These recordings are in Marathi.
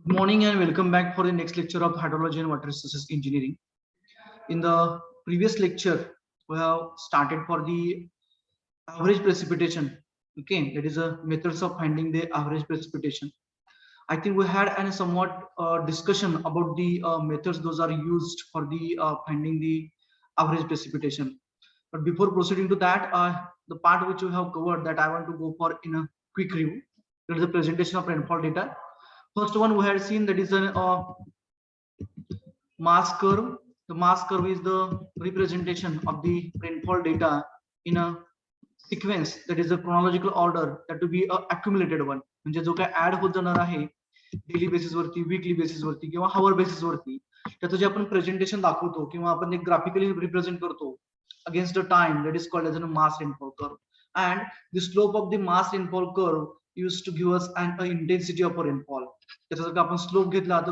Good morning and welcome back for the next lecture of hydrology and water resources engineering. In the previous lecture, we have started for the average precipitation. Okay, that is a methods of finding the average precipitation. I think we had a somewhat discussion about the methods those are used for the finding the average precipitation. But before proceeding to that, the part which we have covered that I want to go for in a quick review. That is the presentation of rainfall data. First one we had seen that is an mass curve. The mass curve is the representation of the rainfall data in a sequence, that is a chronological order, that to be a accumulated one. म्हणजे जो काय ऍड होत जाणार आहे डेली बेसिस वरती, वीकली बेसिस वरती किंवा हावर बेसिस वरती, त्याचं जे आपण प्रेझेंटेशन दाखवतो किंवा आपण एक ग्राफिकली रिप्रेझेंट करतो against the time, that is called as a mass rainfall curve. And the slope of the mass rainfall curve used to give us an intensity of a rainfall. त्याचा जर आपण स्लोप घेतला तर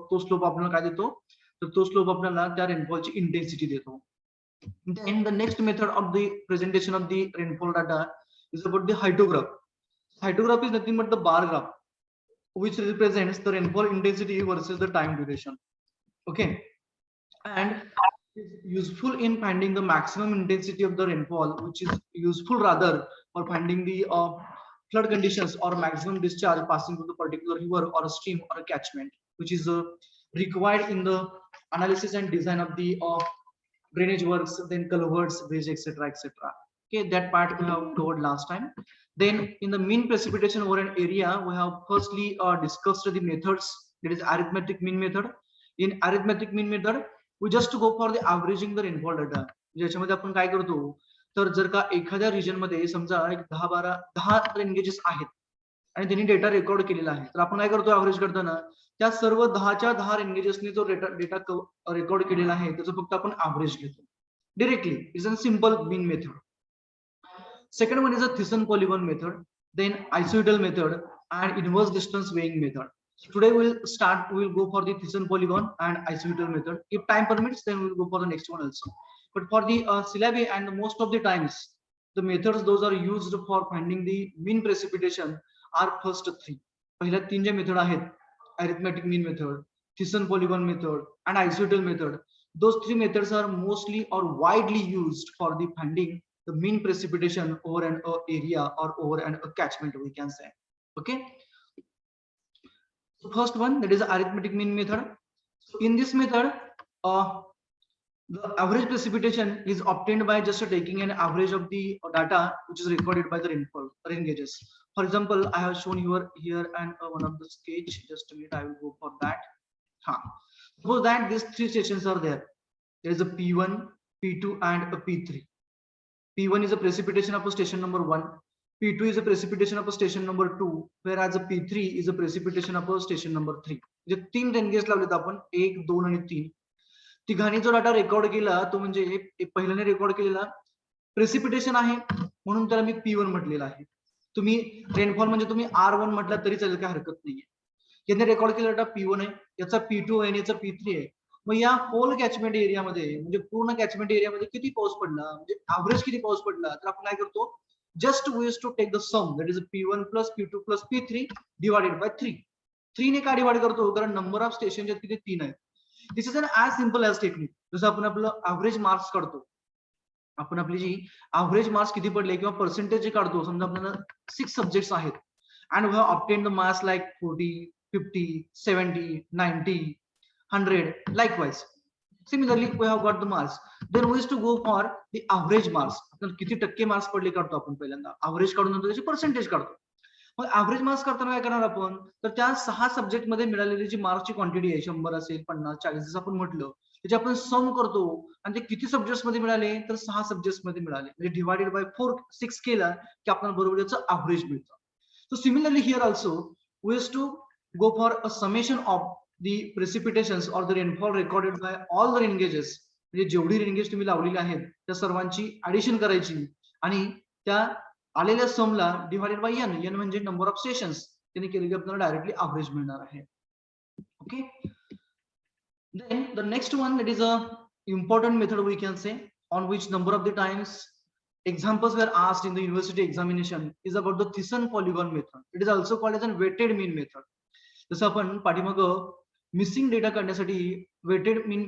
तो स्लोप आपल्याला काय देतो, तर तो स्लोप आपल्याला त्या रेनफॉलची इंटेन्सिटी देतो. Then the next method of the presentation of the rainfall data is about the hydrograph. Hydrograph is nothing but the bar graph which represents the rainfall intensity versus the time duration. Okay, and is useful in finding the maximum intensity of the rainfall, which is useful rather for finding the flood conditions or maximum discharge passing through the particular river or a stream or a catchment, which is required in the analysis and design of the drainage works, then culverts, bridge, etc., etc. Okay, that part we have covered last time. Then in the mean precipitation over an area, we have firstly discussed the methods. That is arithmetic mean method. In arithmetic mean method, we just go for the averaging the rainfall data. ज्याच्यामध्ये आपण काय करतो, तर जर का एखाद्या रिजन मध्ये समजा एक 10 रेनगेजेस आहेत आणि त्यांनी डेटा रेकॉर्ड केलेला आहे, तर आपण काय करतो ऍव्हरेज करताना त्या सर्व 10 रेनगेजेसनी जो डेटा रेकॉर्ड केलेला आहे त्याचं फक्त आपण ऍव्हरेज घेतो directly. It's a simple mean method. Second one is a Thiessen polygon method, then isoidal method and inverse distance weighing method. So today we'll go for the Thiessen polygon and isoidal method. If time permits, then we'll go for the next one also. But for the syllabi and most of the times, the methods those are used for finding the mean precipitation are first three. पहिल्या तीन जे मेथड आहेत, arithmetic mean method, Thiessen polygon method and isoidal method, those three methods are mostly or widely used for the finding the mean precipitation over an area or over an catchment, we can say. Okay, so first one, that is the arithmetic mean method. So in this method, the average precipitation is obtained by just taking an average of the data which is recorded by the rain gauges. For example, I have shown you here and one of the sketch. Just a minute, I will go for that. Suppose that these three stations are there. There is a P1, P2 and a P3. P1 is a precipitation of a station number 1, P2 is a precipitation of a station number 2, whereas a P3 is a precipitation of a station number 3. जे तीन रेनगेज लावलेत आपण 1, 2 आणि 3. तिघांनी जो डाटा रेकॉर्ड केला तो म्हणजे पहिल्याने रेकॉर्ड केलेला प्रेसिपिटेशन आहे म्हणून त्याला मी P1 म्हटलेला आहे. तुम्ही रेनफॉल म्हणजे तुम्ही R1 म्हटलं तरी चालेल, काही हरकत नाहीये. याने रेकॉर्ड केलेला डाटा P1 आहे, याचा P2 आहे आणि याचा P3 आहे. मग या होल कॅचमेंट एरियामध्ये म्हणजे पूर्ण कॅचमेंट एरियामध्ये किती पाऊस पडला, म्हणजे ऍव्हरेज किती पाऊस पडला, तर आपण काय करतो, just we use to take the sum, that is P1 plus P2 plus P3 divided by 3. 3 ने का डिवाइड करतो, कारण नंबर ऑफ स्टेशन जे तिथे 3 आहेत. This is an as simple as technique. जसं आपण आपलं ऍव्हरेज मार्क्स काढतो, आपण आपली जी ऍव्हरेज मार्क्स किती पडले किंवा पर्सेंटेज जे काढतो, समजा आपल्याला 6 सब्जेक्ट्स आहेत and we have obtained the marks like 40, 50, 70, 90, 100. Likewise, similarly we have got the marks. Then we used to go for the average marks. आपण किती टक्के मार्क्स पडले काढतो आपण पहिल्यांदा, ऍव्हरेज काढून नंतर त्याची पर्सेंटेज काढतो. मग ऍव्हरेज मार्क्स करताना काय करणार आपण, तर त्या 6 सब्जेक्ट मध्ये मिळालेली जी मार्क्सची क्वांटिटी आहे 100 असेल 50, 40 जसं आपण म्हटलं, त्याचे आपण सम करतो आणि ते किती सब्जेक्ट्स मध्ये मिळाले, तर 6 सब्जेक्ट्स मध्ये मिळाले, म्हणजे डिवाइडेड बाय 6 केला की आपल्याला बरोबर याचं ऍव्हरेज मिळतं. So similarly here also we use to go for a summation of the precipitations or the rainfall recorded by all the rain gauges. म्हणजे जेवढी रेन गेज तुम्ही लावलेली आहेत त्या सर्वांची ऍडिशन करायची आणि त्या आलेल्या समला डिवाइडेड बाय n म्हणजे नंबर ऑफ स्टेशन्स, त्यांनी केले की आपल्याला डायरेक्टली ऍव्हरेज मिळणार आहे. Okay, then the next one, that is a important method we can say, on which number of the times examples were asked in the university examination, is about the Thiessen polygon method. It is also called as a weighted mean method. जसं आपण पाठीमाग मिसिंग डेटा काढण्यासाठी वेटेड मीन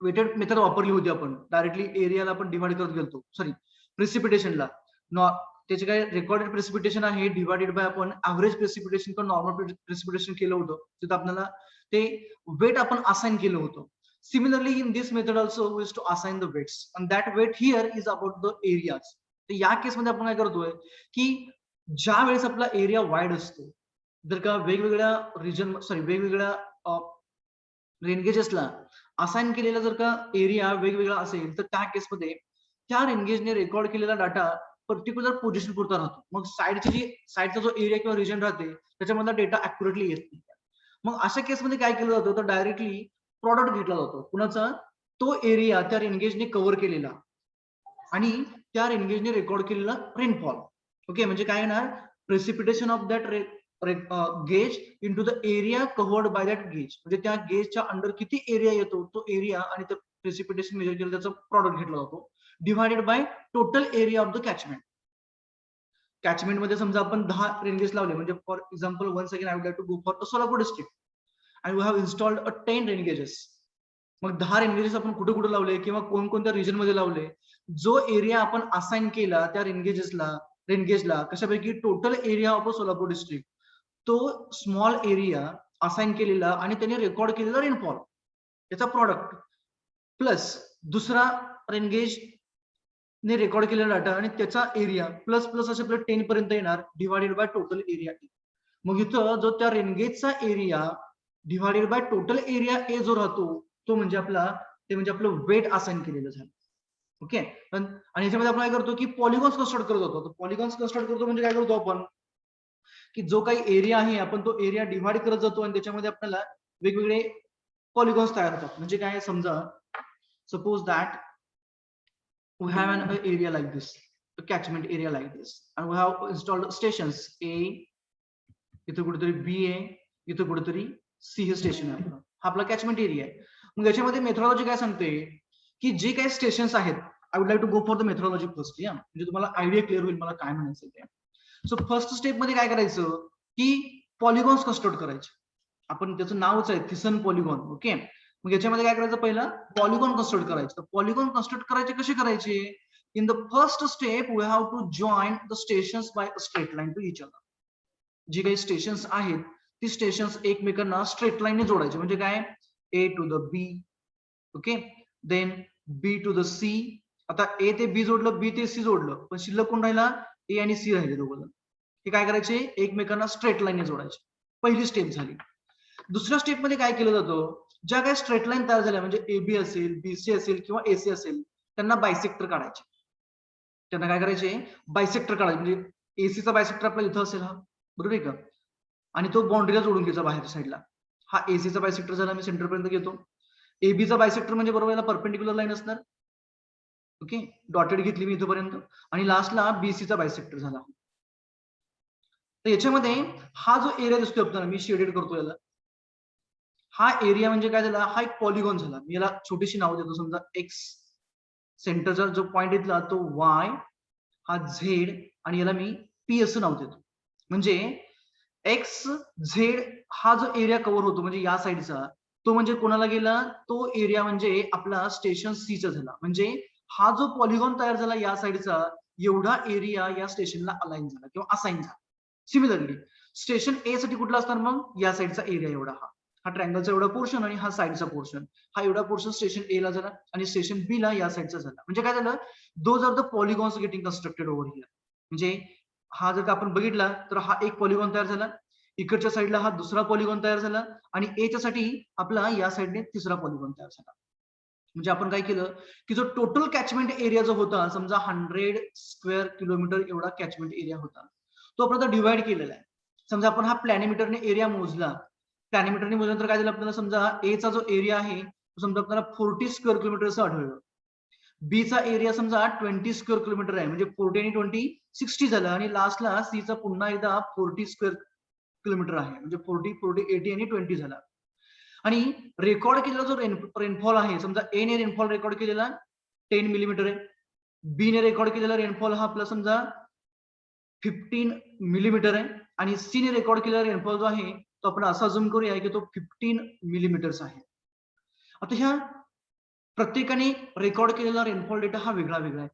वेटेड मेथड वापरली होती. आपण डायरेक्टली एरियाला आपण डिवाइड करत गेलतो, सॉरी प्रेसिपिटेशनला. त्याचे काय रेकॉर्डेड प्रेसिपिटेशन आहे डिवाइडेड बाय आपण ऍव्हरेज प्रेसिपिटेशन किंवा नॉर्मल प्रेसिपिटेशन केलं होतं. तिथं आपल्याला ते वेट आपण असाइन केलं होतं. Similarly in this method also we use to assign the weights and that weight here is about the areas. तर या केसमध्ये आपण काय करतोय की ज्या वेळेस आपला एरिया वाईड असतो, जर का वेगवेगळ्या रिजन वेगवेगळ्या रेनगेजेसला असाइन केलेला जर का एरिया वेगवेगळा असेल, तर त्या केसमध्ये त्या रेनगेजने रेकॉर्ड केलेला डाटा पर्टिक्युलर पोझिशन पुरता राहतो. मग साईडचा जो एरिया किंवा रिजन राहते त्याच्यामधला डेटा अॅक्युरेटली येत नाही. मग अशा केसमध्ये काय केलं जातं, तर डायरेक्टली प्रॉडक्ट घेतला जातो कुणाचा, तो एरिया त्या रेनगेजने कव्हर केलेला आणि त्या रेनगेजने रेकॉर्ड केलेला रेनफॉल. ओके, म्हणजे काय येणार, precipitation of that gauge into the area covered bye that gauge. म्हणजे त्या गेजच्या अंडर किती एरिया येतो तो एरिया आणि त्या प्रेसिपिटेशन मेजर केलं त्याचा प्रॉडक्ट घेतला जातो divided by total area of the catchment. Catchment मध्ये समजा आपण 10 रेनगेज लावले, म्हणजे for example one second I would like to go for Solapur district and we have installed a 10 rain gauges. मग 10 रेनगेजेस आपण कुठे कुठे लावले किंवा कोणकोणत्या रिजन मध्ये लावले, जो एरिया आपण असाइन केला त्या रेनगेजला कशापैकी total area of Solapur district, तो स्मॉल एरिया असाइन केलेला आणि त्याने रेकॉर्ड केलेला रेनफॉल याचा प्रॉडक्ट प्लस दुसरा रेनगेज ने रेकॉर्ड केलेला डाटा आणि त्याचा एरिया प्लस प्लस असे आपल्याला 10 पर्यंत येणार डिवाइडेड बाय टोटल एरिया. मग इथं जो त्या रेनगेजचा area divided by total area A जो राहतो तो म्हणजे आपलं वेट असाइन केलेलं झालं. ओके, आणि याच्यामध्ये आपण काय करतो की पॉलिगॉन्स कन्स्ट्रक्ट करत होतो. पॉलिगॉन्स कन्स्ट्रक्ट करतो म्हणजे काय करतो आपण की जो काही एरिया आहे आपण तो एरिया डिवाइड करत जातो आणि त्याच्यामध्ये आपल्याला वेगवेगळे पॉलिगॉन्स तयार होतात. म्हणजे काय, समजा suppose that we have an area like this, a catchment area like this, and we have installed stations A, इथं कुठेतरी B आहे, इथं कुठेतरी C हे स्टेशन आहे. हा आपला कॅचमेंट एरिया आहे. मग याच्यामध्ये मेथोडॉलॉजी काय सांगते की जे काही स्टेशन्स आहेत, I would like to go for the methodology first, या म्हणजे तुम्हाला आयडिया क्लिअर होईल मला काय म्हणायचं ते. सो फर्स्ट स्टेप मध्ये काय करायचं की पॉलिगॉन्स कन्स्ट्रक्ट करायचे. आपण त्याचं नावच आहे थिसन पॉलिगॉन. ओके, मग याच्यामध्ये काय करायचं, पहिला पॉलिगॉन कन्स्ट्रक्ट करायचे. तर पॉलिगॉन कन्स्ट्रक्ट करायचे कसे करायचे, in the first step we have to join the stations by a straight line to each other. जी काही स्टेशन्स आहेत ती स्टेशन्स एकमेकांना स्ट्रेट लाईनने जोडायचे. म्हणजे काय, A to the B, okay, then B to the C. आता ए ते बी जोडलं, बी ते सी जोडलं, पण शिल्लक कोण राहिला, ए आणि सी राहिले दोघं. हे काय करायचे, एकमेकांना स्ट्रेट लाईनने जोडायचे. पहिली स्टेप झाली. दुसऱ्या स्टेप मध्ये काय केलं जातं, ज्या काही स्ट्रेट लाईन तयार झाल्या म्हणजे एबी असेल, बीसी असेल किंवा एसी असेल, त्यांना बायसेक्टर काढायचे. त्यांना काय करायचे, बायसेक्टर काढायचे. म्हणजे एसीचा बायसेक्टर आपला इथं असेल, हा बरोबर आहे का, आणि तो बाउंड्रीला जोडून घ्यायचा बाहेरच्या साईडला. हा एसीचा बायसेक्टर झाला, मी सेंटर पर्यंत घेतो. एबीचा बायसेक्टर म्हणजे बरोबर याला परपेंडिक्युलर लाईन असणार. ओके, डॉटेड घेतली मी इथपर्यंत, आणि लास्टला बीसीचा बायसेक्टर झाला. तर याच्यामध्ये हा जो एरिया दिसतोय आपल्याला, मी शेडेड करतो याला, हा एरिया म्हणजे काय झाला, हा एक पॉलिगॉन झाला. मी याला छोटीशी नाव देतो, समजा एक्स, सेंटरचा जो पॉइंट इथला तो वाय, हा झेड, आणि याला मी पी असं नाव देतो. म्हणजे एक्स झेड हा जो एरिया कव्हर होतो म्हणजे या साईडचा, तो म्हणजे कोणाला गेला, तो एरिया म्हणजे आपला स्टेशन सी चा झाला. म्हणजे हा जो पॉलिगॉन तयार झाला या साईडचा, एवढा एरिया या स्टेशनला अलाइन झाला किंवा असाइन झाला. सिमिलरली स्टेशन ए साठी कुठला असणार, मग या साईडचा एरिया एवढा, हा ट्रँगलचा एवढा पोर्शन आणि हा साईडचा पोर्शन, हा एवढा पोर्शन स्टेशन ए ला झाला आणि स्टेशन बी ला या साईडचा झाला. म्हणजे काय झालं, those are the polygons getting constructed over here. म्हणजे हा जर का आपण बघितला तर हा एक पॉलिगॉन तयार झाला, इकडच्या साईडला हा दुसरा पॉलिगॉन तयार झाला, आणि एच्या साठी आपला या साईडने तिसरा पॉलिगॉन तयार झाला. म्हणजे आपण काय केलं की जो टोटल कॅचमेंट एरिया जो होता, समजा 100 स्क्वेअर किलोमीटर एवढा कॅचमेंट एरिया होता, तो आपण आता डिवाइड केलेला आहे. समजा आपण हा प्लॅनिमीटरने एरिया मोजला, प्लॅनिमीटरने मोजल्यानंतर काय झालं आपल्याला, समजा ए चा जो एरिया आहे समजा आपल्याला 40 स्क्वेअर किलोमीटर असं आढळलं. बी चा एरिया समजा 20 स्क्वेअर किलोमीटर आहे, म्हणजे 40 आणि 20 60 झालं, आणि लास्टला सी चा पुन्हा एकदा 40 स्क्वेअर किलोमीटर आहे, म्हणजे 40 40 80 आणि 20 झाला. आणि रेकॉर्ड केलेला जो रेनफॉल आहे, समजा ए ने रेनफॉल रेकॉर्ड केलेला 10 मिलीमीटर आहे, बी ने रेकॉर्ड केलेला रेनफॉल हा आपला समजा 15 मिलीमीटर आहे, आणि सी ने रेकॉर्ड केलेला रेनफॉल जो आहे तो आपण असा झूम करूया की तो 15 मिलीमीटर्स आहे. आता ह्या प्रत्येकाने रेकॉर्ड केलेला रेनफॉल डेटा हा वेगळा वेगळा आहे.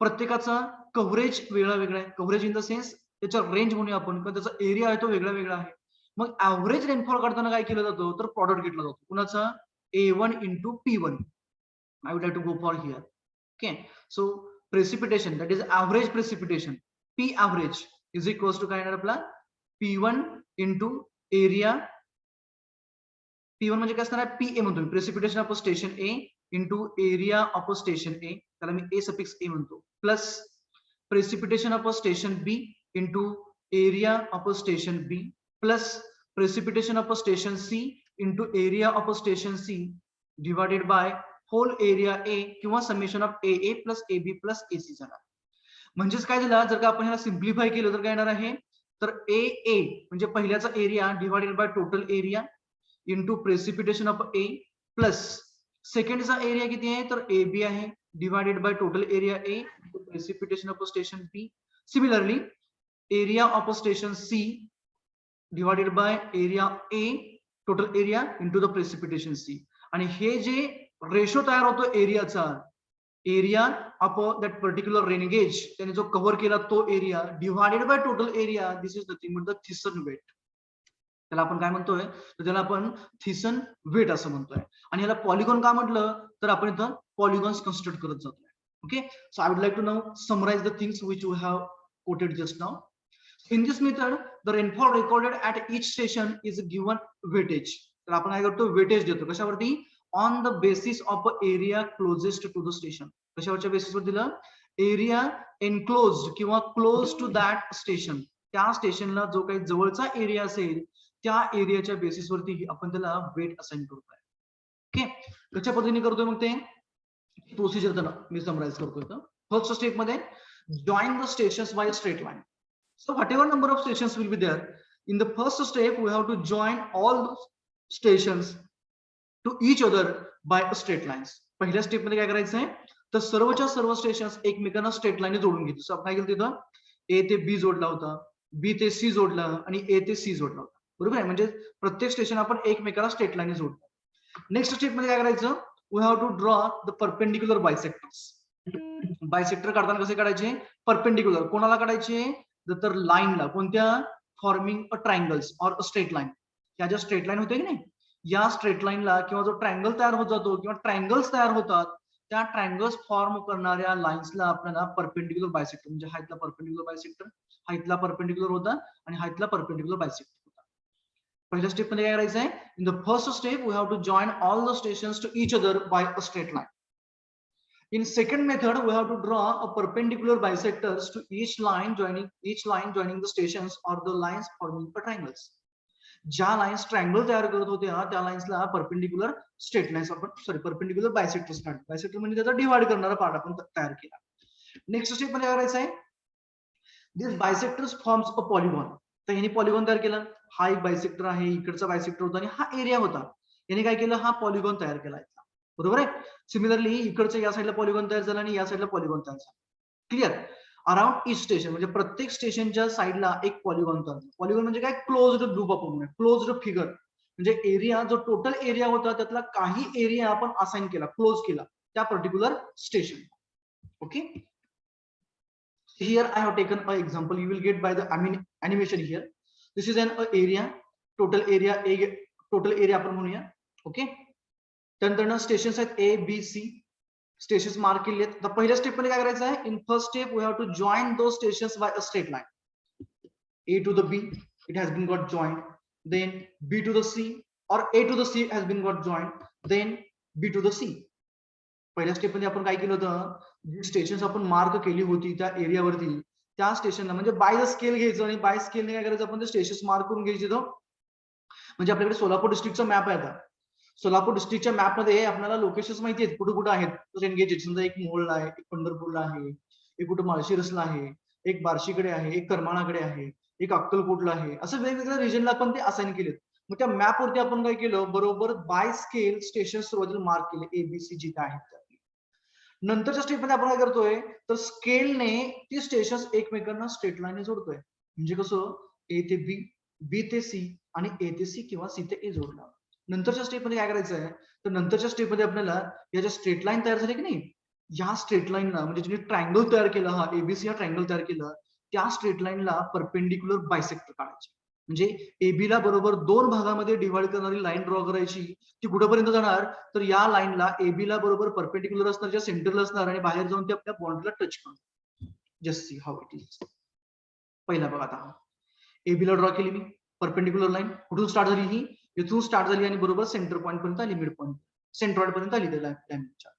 प्रत्येकाचा कव्हरेज वेगळा वेगळा आहे. कव्हरेज इन द सेन्स त्याचा रेंज म्हणूया आपण, किंवा त्याचा एरिया आहे तो वेगळा वेगळा आहे. मग ऍव्हरेज रेनफॉल काढताना काय केलं जातं तर प्रॉडक्ट घेतला जातो. कुणाचा A1 into P1. I would like to go for here. Okay, so precipitation, that is average precipitation, P average is equals to काय येणार आपला P1 into area. P1 म्हणजे काय असणार आहे PA म्हणतो, precipitation of a station A into area of a station A, त्याला मी A suffix A म्हणतो, plus precipitation of a station B into area of a station B, plus precipitation of a station C into area of a station C divided by whole area A किंवा summation of AA plus AB plus AC झाला. म्हणजेच काय झालं, जर का आपण ह्याला सिम्प्लिफाय केलं तर काय येणार आहे तर AA म्हणजे पहिल्याचा area divided by total area into precipitation of A plus सेकंडचा एरिया किती आहे तर AB आहे divided by total area A into precipitation of station B. Similarly area of station C divided by area A total area into the precipitation C. आणि हे जे रेशो तयार होतो एरियाचा, area of that particular rain gauge त्याने जो कव्हर केला तो area divided by total area, this is nothing but the थिसन वेट. त्याला आपण काय म्हणतोय तर त्याला आपण थिसन वेट असं म्हणतोय. आणि याला पॉलिगॉन का म्हटलं तर आपण इथं पॉलिगॉन्स कन्स्ट्रक्ट करत जातोय. Okay, so I would like to now summarise the things which you have quoted just now. In this method, the rainfall recorded at each station is given weightage. तर आपण काय करतो वेटेज देतो कशावरती on the basis of area closest to the station. कशावरच्या बेसिसवर दिलं एरिया एनक्लोज्ड किंवा क्लोज टू दॅट स्टेशन, त्या स्टेशनला जो काही जवळचा एरिया असेल त्या एरियाच्या बेसिसवरती आपण त्याला वेट असाइन करतोय. ओके, कशा पद्धतीने करतोय मग ते प्रोसिजर त्याला मी समराइज करतोय. फर्स्ट स्टेप मध्ये join the stations by straight line. So whatever number of stations will be there, in the first step we have to join all those stations to each other by a straight lines. पहिल्या स्टेप मध्ये काय करायचं आहे तर सर्वच्या सर्व स्टेशन्स एकमेकांना स्ट्रेट लाईन जोडून घेतो. आपण काय केलं तिथं A ते B जोडला होता, B ते C जोडला आणि A ते C जोडला होता. बरोबर आहे, म्हणजे प्रत्येक स्टेशन आपण एकमेकाला स्ट्रेट लाईन जोडतो. नेक्स्ट स्टेप मध्ये काय करायचं we have to draw the perpendicular bisectors. Bisector काढताना कसे काढायचे परपेंडिक्युलर, कोणाला काढायचे तर लाईनला, कोणत्या forming a triangles or a straight line. या ज्या स्ट्रेट लाईन होते की नाही या स्ट्रेट लाईनला किंवा जो ट्रायंगल तयार होत जातो किंवा ट्रायंगल्स तयार होतात त्या ट्रायंगल्स फॉर्म करणाऱ्या लाईन्सला आपल्याला परपेंडिक्युलर बायसेक्टर, म्हणजे हा इथला परपेंडिक्युलर बायसेक्टर, हा इथला परपेंडिक्युलर होता आणि हा इथला परपेंडिक्युलर बायसेक्टर होता. पहिल्या स्टेप मध्ये काय करायचं आहे in the first step we have to join all the stations to each other by a straight line. In second method, we have to draw a perpendicular bisectors to each line joining the stations or the lines forming the triangles. ज्या लाईन्स ट्रायंगल तयार करत होत्या त्या लाईन्सला परपेंडिक्युलर स्ट्रेट लाईन्स आपण परपेंडिक्युलर बायसेक्टर्स काढतो. बायसेक्टर म्हणजे त्याचा डिवाइड करणारा पार्ट आपण तयार केला. नेक्स्ट स्टेप मध्ये काय करायचं आहे दिस बायसेक्टर्स फॉर्म्स अ पॉलिगॉन. तर याने पॉलिगॉन तयार केला. हा एक बायसेक्टर आहे, इकडचा बायसेक्टर होता आणि हा एरिया होता. याने काय केलं हा पॉलिगॉन तयार केला. बरोबर आहे. सिमिलरली इकडच्या या साईडला पॉलिगॉन तयार झाला आणि या साईडला पॉलिगॉन तयार झाला. क्लिअर. अराउंड ईच स्टेशन म्हणजे प्रत्येक स्टेशनच्या साईडला एक पॉलिगॉन तयार झाला. पॉलिगॉन म्हणजे काय क्लोज्ड ग्रुप आपण म्हणूया, क्लोज्ड फिगर म्हणजे एरिया जो टोटल एरिया होता त्यातला काही एरिया आपण असाइन केला, क्लोज केला त्या particular station. Okay, here I have taken a example you will get by the animation here. This is an area, total area आपण म्हणूया. ओके, त्यानंतर स्टेशन्स आहेत A B C, stations mark केले आहेत. तर पहिल्या स्टेप मध्ये काय करायचं आहे in first step we have to join those stations by a straight line. A to the B it has been got joined, then B to the C or A to the C has been got joined, then B to the C. पहिल्या स्टेप मध्ये आपण काय केलं होतं जी स्टेशन्स आपण मार्क केली होती त्या एरियावरती त्या स्टेशनला म्हणजे बाय द स्केल घ्यायचं आणि बाय स्केलने काय करायचं आपण ते स्टेशन्स मार्क करून घ्यायचे. तो म्हणजे आपल्याकडे सोलापूर डिस्ट्रिक्टचा मॅप आहे. आता सोलापूर डिस्ट्रिक्टच्या मॅप मध्ये आपल्याला लोकेशन्स माहिती आहेत कुठे कुठे आहेत रेनगेज. समजा एक मोहोळला आहे, एक पंढरपूरला आहे, एक कुठे माळशिरसला आहे, एक बार्शीकडे आहे, एक करमाळाकडे आहे, एक अक्कलकोटला आहे. असं वेगवेगळ्या रिजनला आपण ते असाइन केलेत. मग त्या मॅप वरती आपण काय केलं बरोबर बाय स्केल स्टेशन सुरुवातीला मार्क केले ABC जिथे आहेत. नंतरच्या स्टेप मध्ये आपण काय करतोय तर स्केलने ती स्टेशन एकमेकांना स्ट्रेट लाईन जोडतोय. म्हणजे कसं ए ते बी, बी ते सी आणि ए ते सी किंवा सी ते ए जोडला. नंतरच्या स्टेपमध्ये काय करायचं आहे, तर नंतरच्या स्टेपमध्ये आपल्याला या ज्या स्ट्रेट लाईन तयार झाली की नाही, या स्ट्रेट लाईनला म्हणजे तुम्ही ट्रायंगल तयार केला, हा एबीसी हा ट्रायंगल तयार केला, त्या स्ट्रेट लाईनला परपेंडिक्युलर बायसेक्टर काढायचे. म्हणजे एबी ला बरोबर 2 भागामध्ये डिवाइड करणारी लाईन ड्रॉ करायची. ती कुठेपर्यंत जाणार, तर या लाईनला एबी ला बरोबर परपेंडिक्युलर असणार, ज्या सेंटरला असणार आणि बाहेर जाऊन ते आपल्या बॉन्डला टच करणार. Just see how it is. पहिला बघा आता एबी ला ड्रॉ केली मी परपेंडिक्युलर लाईन, कुठून स्टार्ट झाली, ही इथून स्टार्ट झाली आणि बरोबर सेंटर पॉईंट पर्यंत आली, मिड पॉईंट सेंट्रॉइड पर्यंत आली त्या लाईनच्या.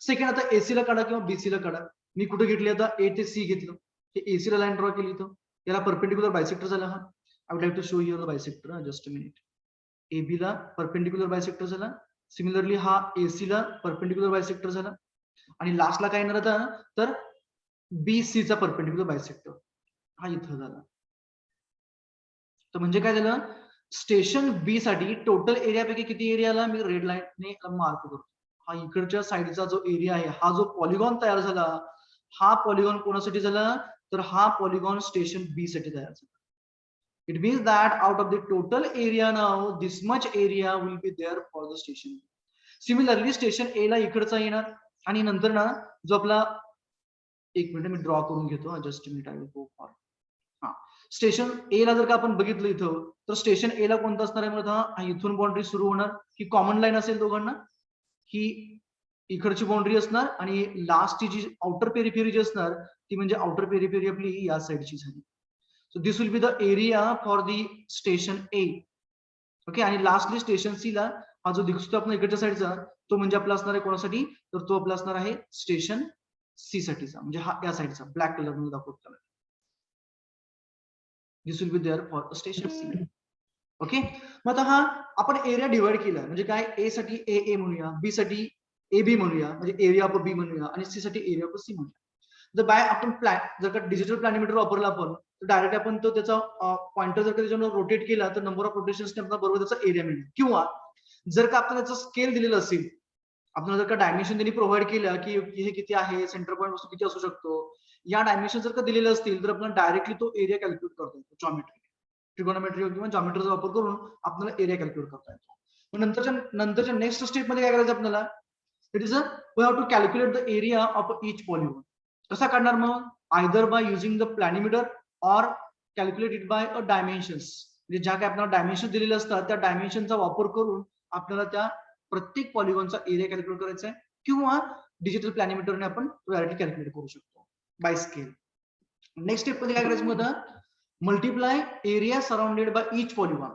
सेकंड आता एसी ला काढा किंवा बीसी ला काढा. मी कुठे घेतली, आता ए ते सी घेतलं, हे एसी ला लाईन ड्रॉ केली, तर याला परपेंडिक्युलर बायसेक्टर झाला हा. I would like to show you the bisector. Just a minute. AB ला perpendicular bisector झाला. Similarly हा AC ला perpendicular bisector झाला. आणि लास्टला काय येणार आता, तर BC चा perpendicular bisector हा इथं झाला. तर म्हणजे काय झालं, स्टेशन बी साठी टोटल एरिया पैकी किती एरियाला मी रेड लाईनने मार्क करतो. हा इकडच्या साईडचा जो एरिया आहे, हा जो पॉलिगॉन तयार झाला, हा पॉलिगॉन कोणासाठी झाला, तर हा पॉलिगॉन स्टेशन बी साठी तयार झाला. It means that out of the total area now, this much area will be there for the station. Similarly, station A ला इकडचा येणार आणि नंतर ना जो आपला, एक मिनिट मी ड्रॉ करून घेतो, just minute I will go for. हा स्टेशन ए ला जर का आपण बघितलं इथं, तर स्टेशन ए ला कोणतं असणार आहे मला, इथून बाउंड्री सुरू होणार, ही कॉमन लाईन असेल दोघांना, ही इकडची बाउंड्री असणार आणि लास्टची जी आउटर पेरिफेरी जी असणार ती म्हणजे आउटर पेरिफेरी आपली या साईडची झाली. So this will be the area for the station A. Okay, आणि लास्टली स्टेशन सी ला हा जो दिसतो आपण इकडच्या साईडचा, तो म्हणजे आपला असणार आहे कोणासाठी, तर तो आपला असणार आहे स्टेशन सी साठीचा, म्हणजे हा या साईडचा ब्लॅक कलर मध्ये दाखवतो. This will be there for station C. Okay, मग आता हा आपण एरिया डिवाइड केला, म्हणजे काय, ए साठी ए म्हणूया, बी साठी ए बी म्हणूया, म्हणजे एरिया ऑफ बी म्हणूया, आणि सी साठी एरिया ऑफ सी म्हणूया. जर बाय आपण जर का डिजिटल प्लॅनिमीटर वापरला आपण, तर डायरेक्ट आपण तो त्याचा पॉइंटर जर का त्याच्यावर रोटेट केला, तर नंबर ऑफ रोटेशन्स बरोबर त्याचा एरिया मिळेल. किंवा जर का आपण त्याचा स्केल दिलेला असेल, आपण जर का डायमेन्शन त्यांनी प्रोव्हाइड केलं की हे किती आहे, सेंटर पॉईंट वस्तू किती असू शकतो, या डायमेन्शन जर का दिलेले असतील, तर आपण डायरेक्टली तो एरिया कॅल्क्युलेट करतो. जॉमेट्री, ट्रिगोनोमेट्री किंवा जॉमेट्रीचा वापर करून आपल्याला एरिया कॅल्क्युलेट करता येतो. मग नंतरच्या नेक्स्ट स्टेप मध्ये काय करायचं आपल्याला, it is we have to calculate the area of each polygon. कसा काढणार मग, either by using the planimeter or calculated by a dimensions. म्हणजे ज्या काय आपल्याला डायमेन्शन दिलेले असतात, त्या डायमेन्शनचा वापर करून आपल्याला त्या प्रत्येक पॉलिगॉनचा एरिया कॅल्क्युलेट करायचा आहे, किंवा डिजिटल प्लॅनिमीटरने आपण डायरेक्टली कॅल्क्युलेट करू शकतो बाय स्केल. नेक्स्ट स्टेप मध्ये काय करायचं मग, multiply area surrounded by each polygon.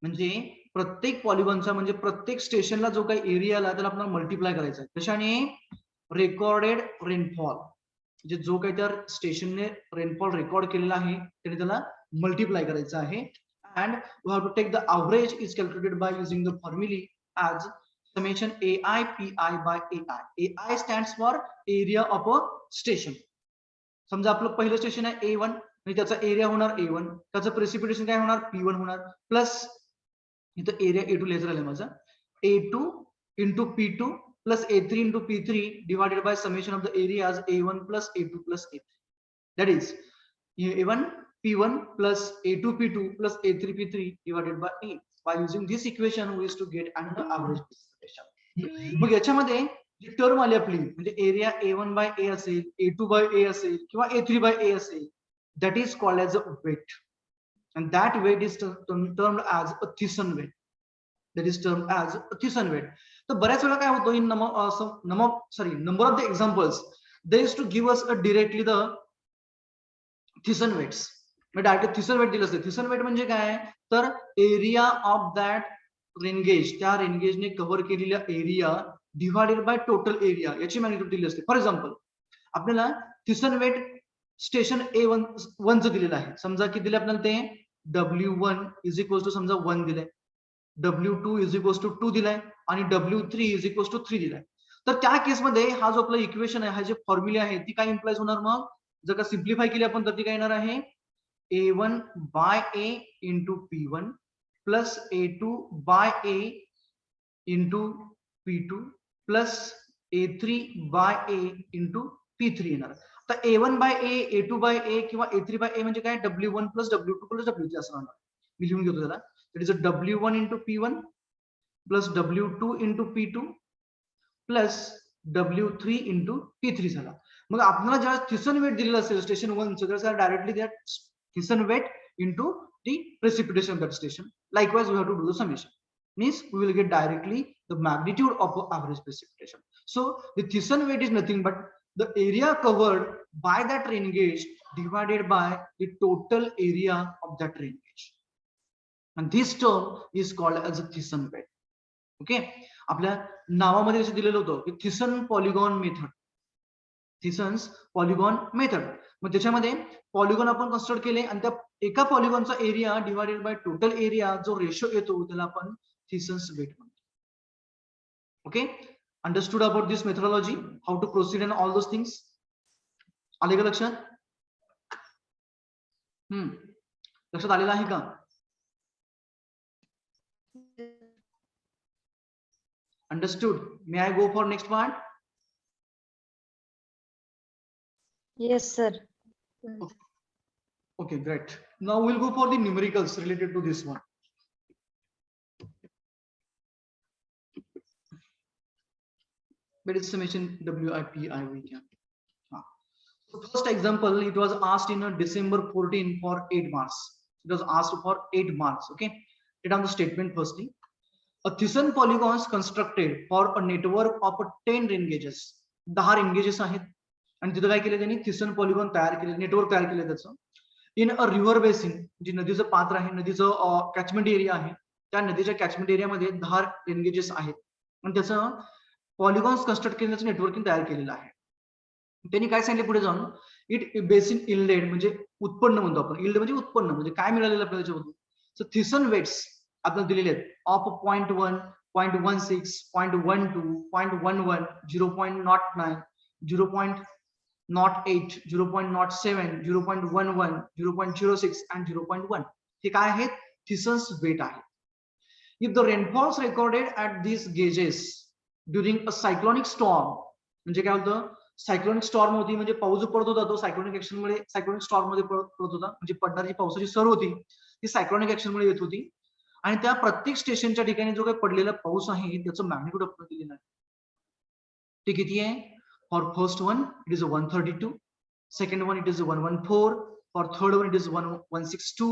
म्हणजे प्रत्येक पॉलिगॉनचा, म्हणजे प्रत्येक स्टेशनला जो काही एरिया आला त्याला आपल्याला मल्टिप्लाय करायचा आहे. कशाने, रेकॉर्डेड रेनफॉल, म्हणजे जो काही त्या स्टेशनने रेनफॉल रेकॉर्ड केलेला आहे त्याने त्याला मल्टिप्लाय करायचं आहे. And we have to take the average is calculated by using the formulae as summation AI PI by AI. AI stands for area of a station. समजा आपलं पहिलं स्टेशन आहे A1, म्हणजे त्याचा एरिया होणार A1, त्याचं प्रेसिपिटेशन काय होणार P1 होणार, प्लस इथं एरिया A2 लिहायचं राहिलं माझं, A2 into P2 plus A3 into P3 divided by summation of the areas A1 plus A2 plus A3. That is A1 P1 plus A2 P2 plus A3 P3 divided by A. By using this equation we used to get another average precipitation. मग याच्यामध्ये जी टर्म आली आपली, म्हणजे एरिया A1 by A असेल, A2 by A असेल किंवा A3 by A असेल, that is called as a weight, and that weight is termed as a Thiessen weight. That is termed as a Thiessen weight. तर बऱ्याच वेळा काय होतो, in number of the examples they used to give us directly the Thiessen weights. म्हणजे डायरेक्ट Thiessen weight दिलं असतं. Thiessen weight म्हणजे काय, तर एरिया ऑफ दॅट रेनगेज, त्या रेनगेजने कव्हर केलेला area divided by total area, याची मॅग्निट्यूड दिली असते. फॉर एक्झाम्पल आपल्याला Thiessen weight स्टेशन A1 चं दिलेलं आहे. समजा किती दिले आपल्याला, ते W1 इज इक्वल टू समजा 1 दिलंय, W2 इज इक्वल टू 2 दिलाय आणि W3 इज इक्वल टू 3 दिलाय. तर त्या केसमध्ये हा जो आपला इक्वेशन आहे, हा जे फॉर्म्युला आहे, ती काय इम्प्लाइज होणार, मग जर का सिम्प्लिफाय केली आपण तर ती काय येणार आहे, A1 by A into P1 plus A2 by A into P2 plus A3 by A into P3 येणार. आता तर A1 by A, A2 by A किंवा A3 by A म्हणजे काय, W1 plus W2 plus W3 असं राहणार. मी लिहून घेतो त्याला. That is a W1 into P1 plus W2 into P2 plus W3 into P3 झाला. मग आपल्याला ज्या थिसन वेट दिलेलं असेल स्टेशन 1 चं, डायरेक्टली दॅट थिसन weight into the precipitation of that station. Likewise, we have to do the summation. Means we will get directly the magnitude of the average precipitation. So the Thiessen weight is nothing but the area covered by that rain gauge divided by the total area of that rain gauge. And this term is called as a Thiessen weight. Okay. आपल्या नावामध्ये असं दिलेलं होतं की Thiessen polygon method. Thiessen's polygon method. मग त्याच्यामध्ये पॉलिगॉन आपण कन्स्ट्रक्ट केले आणि त्या एका पॉलिगॉनचा area divided by total area जो रेशो येतो त्याला आपण Thiessen's weight म्हणतो. Okay, understood about this methodology, how to proceed and all those things. आले का लक्षात? लक्षात आलेलं आहे का? Understood. May I go for next part? Yes, sir. Okay, great. Now we'll go for the numericals related to this one. But it's summation WIPI we can. So first example, it was asked in December 14 for 8 marks. It was asked for 8 marks. Okay, read down the statement firstly. A Thiessen polygons constructed for a network of 10 rain gauges. 10 rain gauges आहेत आणि तिथं काय केलं त्यांनी Thiessen polygon तयार केले, नेटवर्क तयार केलं त्याचं. इन अ रिव्हर बेसिन, जी नदीचं पात्र आहे, नदीचं कॅचमेंट एरिया आहे, त्या नदीच्या कॅचमेंट एरियामध्ये 10 रेन गेजेस आहेत आणि त्याचं पॉलिगॉन्स कन्स्ट्रक्ट केल्याचं नेटवर्किंग तयार केलेलं आहे. त्यांनी काय सांगितले पुढे जाऊन, इट बेसिन इल्डेड म्हणजे उत्पन्न म्हणतो आपण. इल्ड म्हणजे उत्पन्न, म्हणजे काय मिळालेलं आपल्याला त्याच्याबद्दल. सो Thiessen वेट्स आपल्याला दिलेले आहेत ऑफ 0.1, 0.16, 0.12, 0.11, 0.09, 0.08, 0.07, 0.11, 0.06 and 0.1. हे काय आहेत? Thiessen's weight आहे. If the rainfalls recorded at these gauges during a cyclonic storm, म्हणजे काय होतं, सायक्लोनिक स्टॉर्म होती, म्हणजे पाऊस पडत होता तो सायक्लोनिक ऍक्शन मुळे, सायक्लोनिक स्टॉर्म मध्ये पडत होता, म्हणजे पडणारी पावसाची सर होती ती सायक्लोनिक ऍक्शन मुळे येत होती आणि त्या प्रत्येक स्टेशनच्या ठिकाणी जो काही पडलेला पाऊस आहे त्याचं मॅग्निट्यूड आपण दिलेलं आहे. ते किती आहे? For first one, it is a 132. Second one, it is a 114. For third one, it is 162.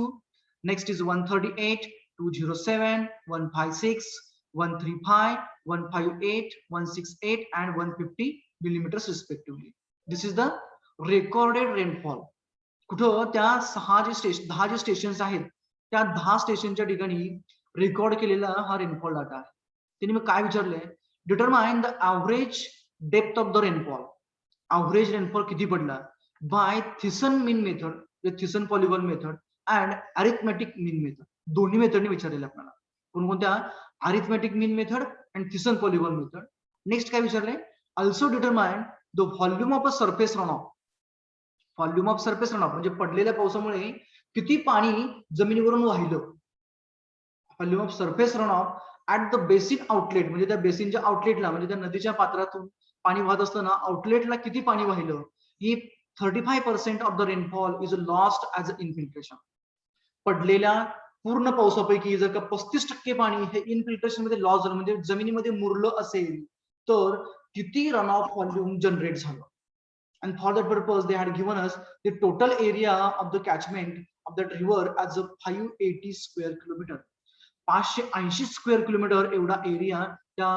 Next is 138, 207, 156, 135, 158, 168, and 150 millimeters respectively. This is the recorded rainfall. कुठं त्या 10 जे स्टेशन्स आहेत त्या 10 स्टेशनच्या ठिकाणी रेकॉर्ड केलेला हा रेनफॉल डाटा आहे. त्यांनी मग काय विचारलंय? Determine the average depth of the rainfall. Average rainfall किती पडला by Thiessen mean method, Thiessen polygon method and arithmetic mean method. दोन्ही मेथडने विचारलेलं आपल्याला. कोणकोणत्या? Arithmetic mean method and Thiessen polygon method. Next काय विचारलंय? Also determine the volume of a surface run of. Volume of surface run off म्हणजे पडलेल्या पावसामुळे किती पाणी जमिनीवरून वाहिलं. Volume of surface run off at the basin outlet, म्हणजे त्या बेसिनच्या आउटलेटला, म्हणजे त्या नदीच्या पात्रातून पाणी वाहत असताना आउटलेटला किती पाणी वाहिलं. ही 35% of the rainfall is lost as a infiltration. पडलेल्या पूर्ण पावसापैकी जर का 35% पाणी हे इनफिल्ट्रेशन मध्ये लॉस झालं, म्हणजे जमिनीमध्ये मुरलं असेल, तर किती रन ऑफ व्हॉल्यूम जनरेट झालं. And for that purpose they had given us the total area of the catchment of that river as a 580 square kilometer. 580 square kilometre एवढा एरिया त्या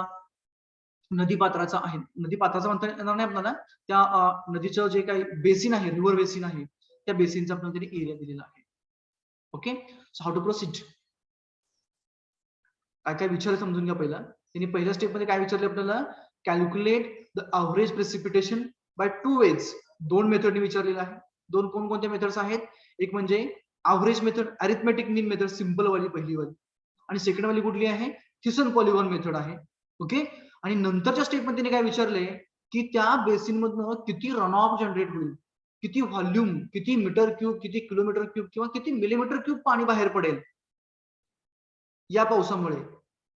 नदीपात्राचा आहे. नदीपात्राचा म्हणता येणार नाही आपल्याला, त्या नदीचं जे काही बेसिन आहे, रिव्हर बेसिन आहे, त्या बेसिनचा आपल्याला त्यांनी एरिया दिलेला आहे. Okay, so how to proceed. काय काय विचारलं समजून घ्या. त्यांनी पहिल्या स्टेप मध्ये काय विचारले आपल्याला? Calculate the average precipitation by 2 ways. 2 मेथडने विचारलेलं आहे. 2 कोणकोणत्या मेथड्स आहेत? एक म्हणजे average method, arithmetic mean method, simple वाली पहिली वाली, आणि सेकंड वाली कुठली आहे? Thiessen पॉलिगॉन मेथड आहे. ओके, आणि नंतरच्या स्टेप मध्ये काय विचारले की त्या बेसिन मधनं किती रन ऑफ जनरेट होईल, किती व्हॉल्यूम, किती मीटर क्यूब, किती किलोमीटर क्यूब किंवा किती मिलीमीटर क्यूब पाणी बाहेर पडेल या पावसामुळे.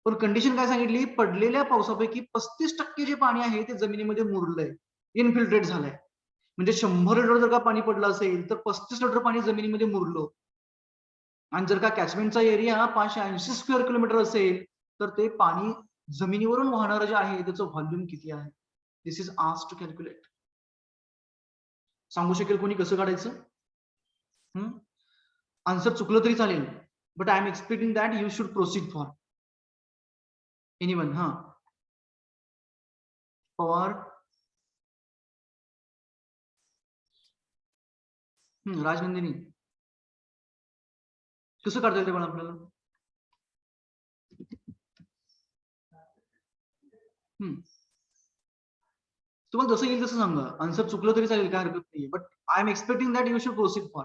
पण कंडिशन काय सांगितली? पडलेल्या पावसापैकी 35% जे पाणी आहे ते जमिनीमध्ये मुरलंय, इनफिल्ट्रेट झालंय. म्हणजे 100 लिटर जर का पाणी पडलं असेल तर 35 लिटर पाणी जमिनीमध्ये मुरलं. आणि जर का कॅचमेंटचा एरिया 580 स्क्वेअर किलोमीटर असेल तर ते पाणी जमिनीवरून वाहणारं जे आहे त्याचं व्हॉल्यूम किती आहे. This is asked to calculate. सांगू शकेल कोणी कसं काढायचं? आन्सर चुकलं तरी चालेल, but I am expecting that you should proceed for anyone. Pawar, Rajnandini, कसं काढता येईल ते पण आपल्याला? तुम्हाला जसं येईल तसं सांगा. आन्सर चुकलं तरी चालेल, काय हरकत नाहीये, but I am expecting that you should proceed for.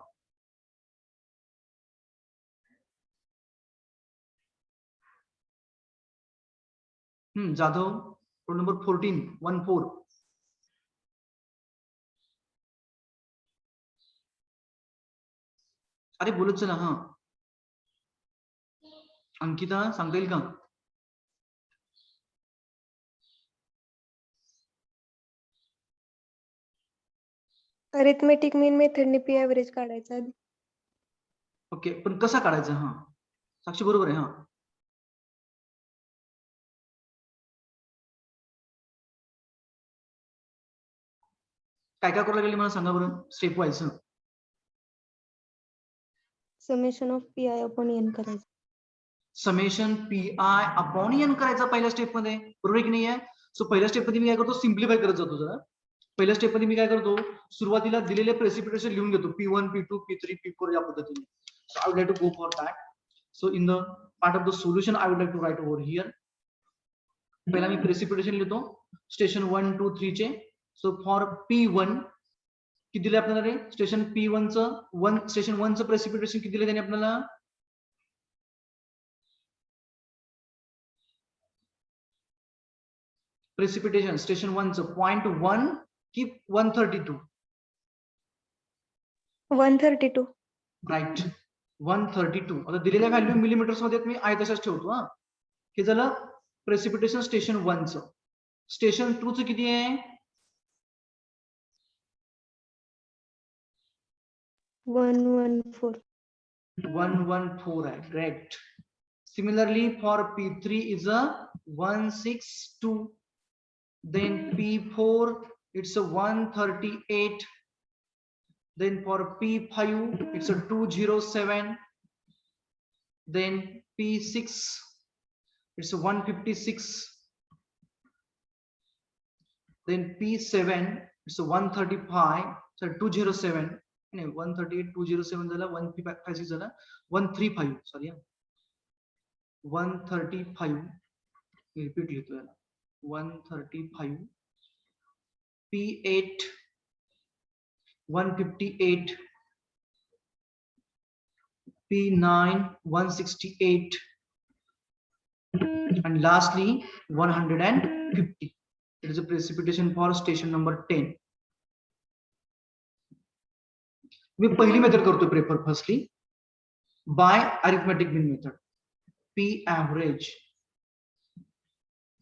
Jadhav, roll number 14, 14. अरे बोलत चला. अंकिता सांगता येईल का? अरिथमेटिक मीन मेथडने पी ऍव्हरेज काढायचा आधी. ओके, पण कसा काढायचा? साक्षी बरोबर आहे. काय काय करायला लागेल मला सांगा बरं, step wise. Summation of P I upon N करायचं. Summation P I upon N करायचा पहिल्या स्टेप मध्ये, बरोबर की नाही आहे? सो पहिल्या स्टेप मध्ये मी काय करतो, सिम्प्लिफाय करत जातो. जरा पहिल्या स्टेप मध्ये मी काय करतो, सुरुवातीला दिलेले प्रेसिपिटेशन लिहून घेतो, P1 P2 P3 P4 या पद्धतीने. So I would like to go for that. So in the part of the solution I would like to write over here. पहिला मी प्रेसिपिटेशन लिहितो स्टेशन 1, 2, 3 चे. सो फॉर P1 किती दिले आपल्याला रे? स्टेशन P1 चं स्टेशन 1 चं प्रेसिपिटेशन किती दिले त्याने आपल्याला? प्रेसिपिटेशन स्टेशन 1 चं 0.1 की 132? 132. राईट, 132. आता दिलेल्या व्हॅल्यू मिलीमीटर्स मध्ये मी आहे तशाच ठेवतो. हे झालं प्रेसिपिटेशन स्टेशन 1 चं. स्टेशन 2 चं किती आहे? 114. 114 आहे. Correct. Similarly for P3 is a 162. Then P4 it's a 138. Then for P5 it's a 207. Then P6 it's a 156. Then P7 it's a 135. So 207. 138, 207 झाला, 156 झाला, 135. सॉरी, 135. रिपीट लिहितो याला. 135. P8 158. P9 168. And lastly 150. It is a precipitation for station number 10. मी पहिली मेथड करतो prefer. Firstly by arithmetic mean method. P average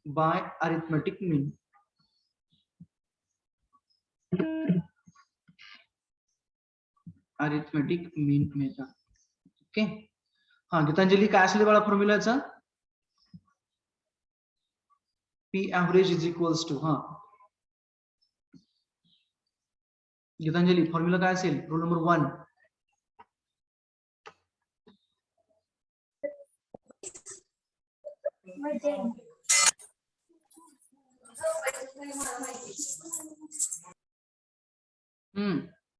by arithmetic mean. Arithmetic mean method. Okay. Geetanjali काय असेल बाळा फॉर्म्युलाचा? P average is equals to Geetanjali formula काय असेल? Rule number 1.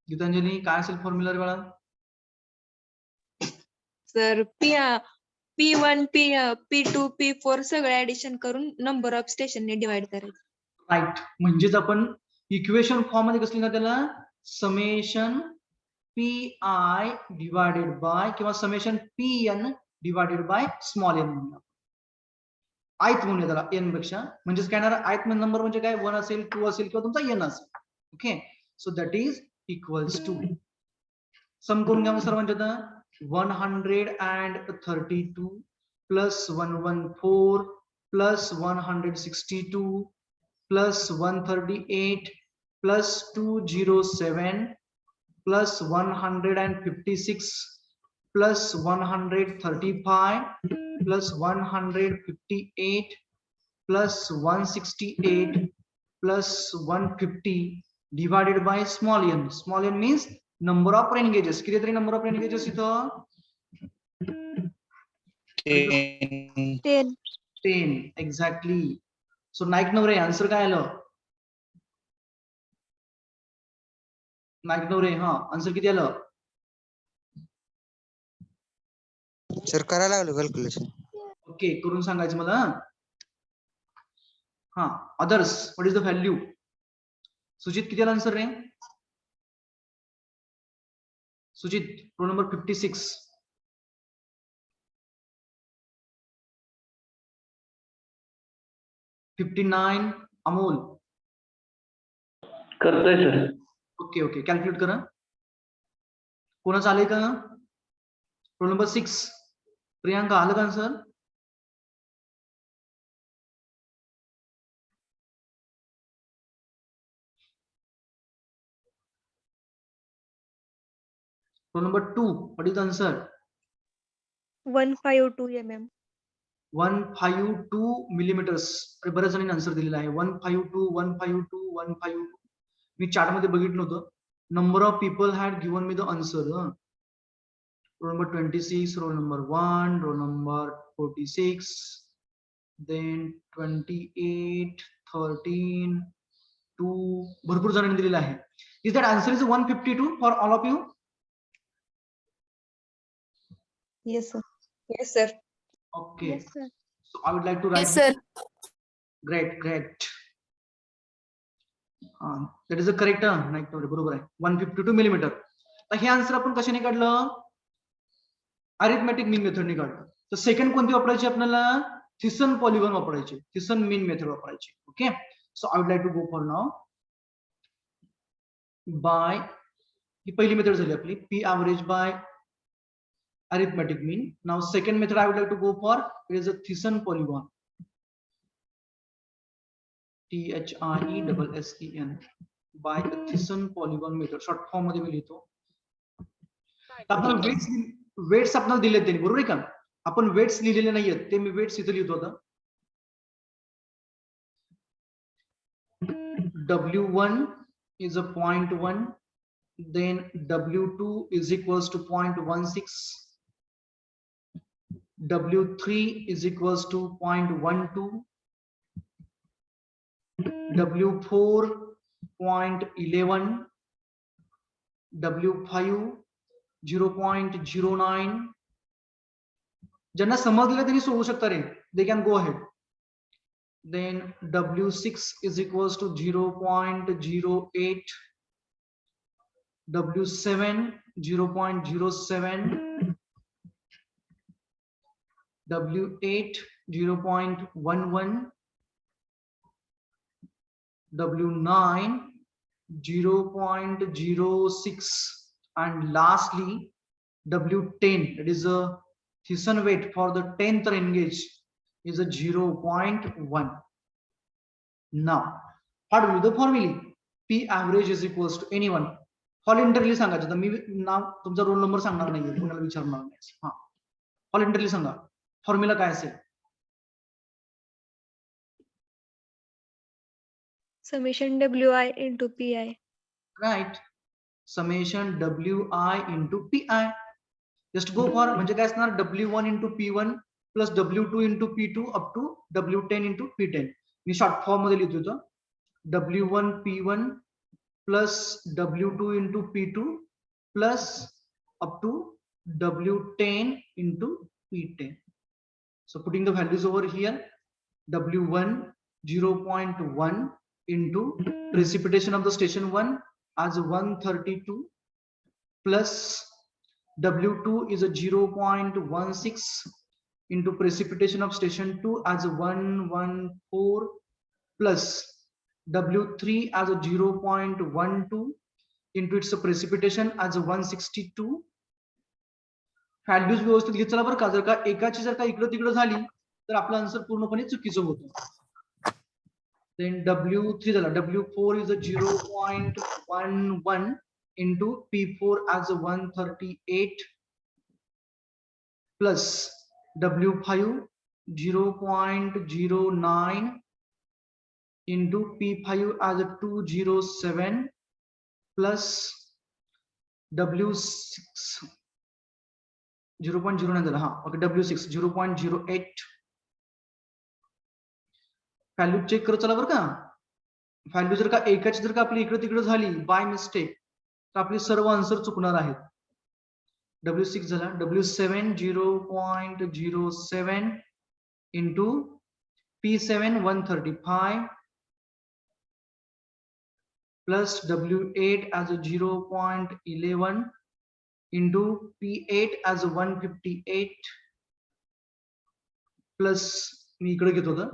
गीतांजली काय असेल फॉर्म्युला रे बाळा? सर P1 P2 P4 सगळे ऍडिशन करून नंबर ऑफ स्टेशन ने डिवाइड करायचं. राईट. म्हणजेच आपण इक्वेशन फॉर्म मध्ये कसली ना त्याला समेशन PI डिवायडेड बाय किंवा summation PN divided by small n म्हणूया. आयत म्हणूया त्याला n पेक्षा. म्हणजेच काय येणार? आयत नंबर म्हणजे काय? 1 असेल, 2 असेल किंवा तुमचा n असेल. Okay. So that is equals to sum करून घ्या सर्वांच्या आता. 132 plus 114 plus 162 plus 138 plus 207 plus 156 plus 135 plus 158 plus 168 plus 150 divided by small n. Small n means number of rain gauges. किती तरी number of rain gauges इथं 10. 10 exactly. So नाईक नवरे आन्सर काय आलं? नाईक नवरे हा आन्सर किती आलं? सर करायला लागलो कॅल्क्युलेशन. ओके करून सांगायचं मला. हा others what is the value? Sujit किती आला आन्सर रे? Sujit roll number 56. अमोल करतोय सर. ओके ओके कॅल्क्युलेट करा. कोणाचं आलंय का? रोल नंबर 6 प्रियांका आलं का answer? Roll number 2 what is the answer? 152 mm. 152 millimetres. बऱ्याच जणांनी आन्सर दिलेला आहे. 152 152 152. मी चार्ट मध्ये बघितलं होतं. Number of people had given me the answer. Roll number 26, roll number 1, roll number 46, then 28, 13, 2. भरपूर जणांनी दिलेला आहे. Is that answer is 152 for all of you? Yes, sir. Yes, sir. Okay. Yes, sir. So I would like to write. Yes, sir. Great. That is the correct नाही बरोबर आहे. 152 मिलीमीटर. तर हे आन्सर आपण कशाने काढलं? अरिथमेटिक मीन मेथडने काढलं. तर सेकंड कोणती वापरायची आपल्याला? थिसन पॉलिगॉन वापरायची. थिसन मीन मेथड वापरायची. Okay. So I would like to go for now by ही पहिली मेथड झाली आपली P average by arithmetic mean. Now second method I would like to go for is a Thiessen polygon. THIESSEN by a Thiessen polygon method. Short form मध्ये मी लिहितो. आपण वेट्स आपल्याला दिलेत त्यांनी बरोबर आहे का? आपण वेट्स लिहिलेले नाहीयेत ते मी वेट्स इथे लिहितो आता. W1 is a 0.1, then W2 is equals to 0.16. W3 is equals to 0.12, W4 0.11, W5 0.09. ज्यांना समजलं त्यांनी सोडू शकता रे. They can go ahead. Then W6 is equals to 0.08, W7 0.07, W8 0.11, W9 0.06, and lastly W10, that is a Thiessen weight for the 10th rain gauge is a 0.1. Now what will be the formula? P average is equals to anyone. व्हॉलंटरीली सांगायचं. तर मी नाव तुमचा रोल नंबर सांगणार नाहीये, कोणाला विचारणार नाही. हा व्हॉलंटरीली सांगा फॉर्म्युला काय असेल? Summation WI into PI. Right. Summation WI into PI. Just go for म्हणजे काय असणार? W1 into P1 plus W2 into P2 up to W10 into P10. मी शॉर्ट फॉर्म मध्ये लिहितो होतो. W1 P1 plus W2 into P2 plus up to W10 into P10. So putting the values over here, W1 0.1 into precipitation of the station 1 as 132 plus W2 is a 0.16 into precipitation of station 2 as 114 plus W3 as a 0.12 into its precipitation as a 162. Values व्यवस्थित घेत चला बरं का. जर का एकाची जर का इकडं तिकडं झाली तर आपलं आन्सर पूर्णपणे चुकीचं होतं. then W3 झाला, W4 is a 0.11 into P4 as a 138 plus W5 0.09 into P5 as a 207 plus W6 0.09 झाला, हा ओके, W6 0.08. व्हॅल्यू चेक करत चला बरं का. व्हॅल्यू जर का एकाची जर का आपली इकडे तिकडे झाली बाय मिस्टेक तर आपली सर्व आन्सर चुकणार आहेत. W6 झाला, W7 0.07 into P7 135 plus W8 as a 0.11 into P8 as a 158 plus मी इकडे घेतो होतं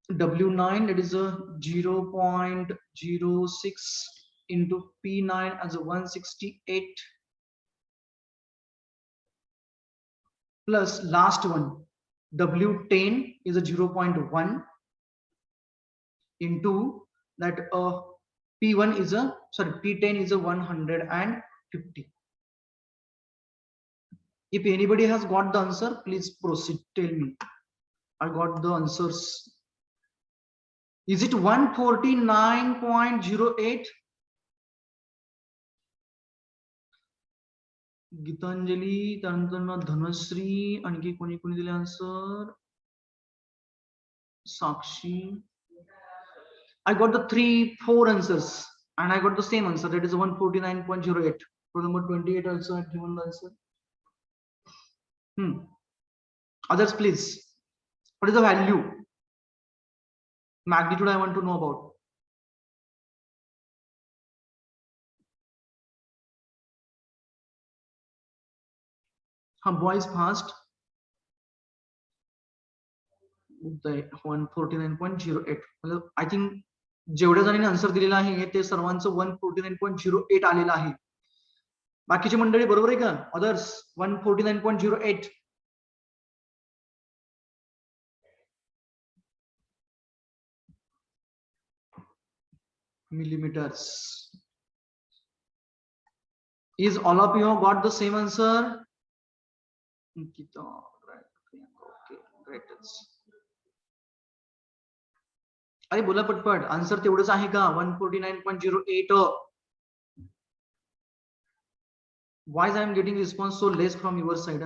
W9, that is a 0.06 into P9 as a 168 plus last one W10 is a 0.1 into that P1 is a P10 is a 150. If anybody has got the answer, please proceed. Tell me. I got the answers. Is it 149.08? Gitanjali, त्यानंतर धनश्री, आणखी कोणी कोणी दिले answer? Sakshi. I got the 3-4 answers and I got the same answer, that is 149.08. Row number 28 also had given the answer. Others, please. What is the value? Magnitude I want to know about. Boys fast. 149.08. I think जेवढ्या जणांनी आन्सर दिलेला आहे ते सर्वांचं 149.08 आलेलं आहे. बाकीची मंडळी बरोबर आहे का? Others 149.08. millimeters. Is all of you got the same answer? Okay, great. अरे बोला पटपट, आन्सर तेवढंच आहे का? 149.08. Why I am getting response so less from your side?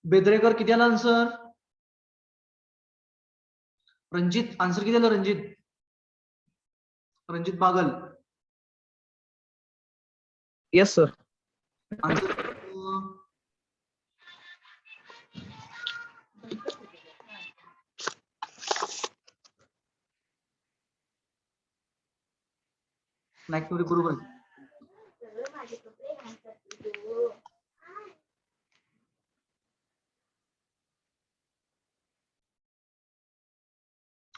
बेदरेकर किती आला आन्सर? रंजित आन्सर किती आला? Ranjit Bagal. Yes, sir. Answer Nagpuri बरोबर.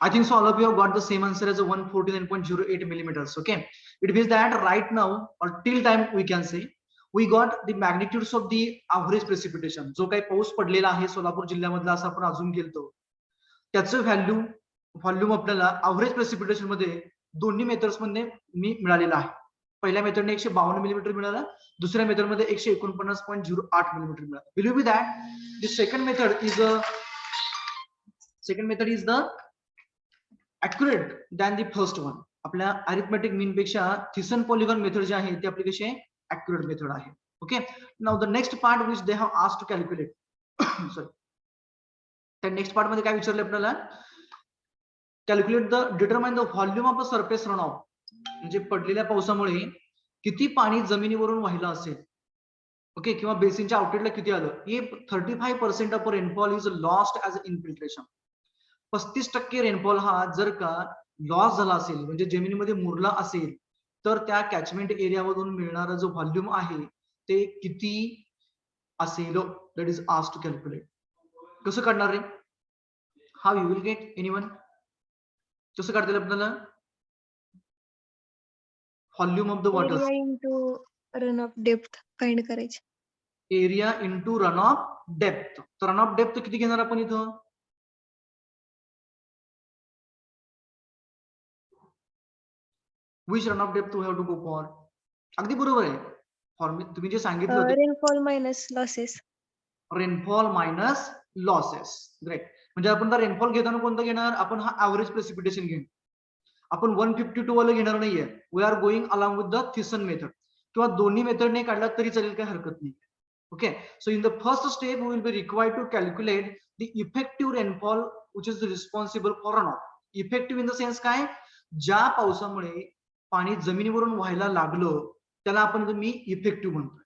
I think so all of you have got the same answer as a 149.08 millimeters. Okay, it means that right now or till time we can say we got the magnitudes of the average precipitation. जो काही पाऊस पडलेला आहे सोलापूर जिल्ह्यामधला असं आपण अजून गेलतो त्याचं व्हॉल्यूम आपल्याला अवरेज प्रेसिपिटेशन मध्ये दोन्ही मेथड्स मध्ये मिळालेला आहे. पहिल्या मेथडने 152 मिलीमीटर मिळाला, दुसऱ्या मेथड मध्ये 149.08 मिलीमीटर मिळाला. Will you be that the second method is the accurate than the first one. आपल्या अरिथमेटिक मीन पेक्षा थिसन पॉलिगॉन मेथड जे आहे ते आपली कशी आहे? accurate मेथड आहे. Okay, now the next part which they have asked to calculate. Sorry, त्या नेक्स्ट पार्ट मध्ये काय विचारले आपल्याला? Calculate the determine the volume of the surface run off. म्हणजे पडलेल्या पावसामुळे किती पाणी जमिनीवरून वाहिलं असेल. ओके, किंवा बेसिनच्या आउटलेटला किती आलं. हे 35% of rainfall is lost as infiltration. 35% rainfall हा जर का लॉस झाला असेल म्हणजे जमिनीमध्ये मुरला असेल तर त्या कॅचमेंट एरियामधून मिळणारा जो व्हॉल्यूम आहे ते किती असेल? That is asked to calculate. कसं काढणार रे? How you will get anyone? कसं काढता येईल आपल्याला? Volume of the water, area into run of depth find करायची. Area into run of depth. तर रन ऑफ डेप्थ किती घेणार आपण इथं? Which run of depth we have to go for? अगदी बरोबर आहे. तुम्ही जे सांगितलं होतं rainfall minus losses. Rainfall minus losses. Great. म्हणजे आपण तर रेनफॉल घेताना कोणता घेणार? आपण हा ऍव्हरेज प्रेसिपिटेशन घेणार. आपण 152 वाला घेणार नाहीये. We are going along with the Thiessen method, किंवा दोन्ही मेथडने काढला तरी चालेल, काही हरकत नाही. Okay, so in the first step we will be required to calculate the effective rainfall which is responsible for runoff. Effective in the sense काय? ज्या पावसामुळे पाणी जमिनीवरून व्हायला लागलं त्याला आपण मी इफेक्टिव्ह म्हणतोय.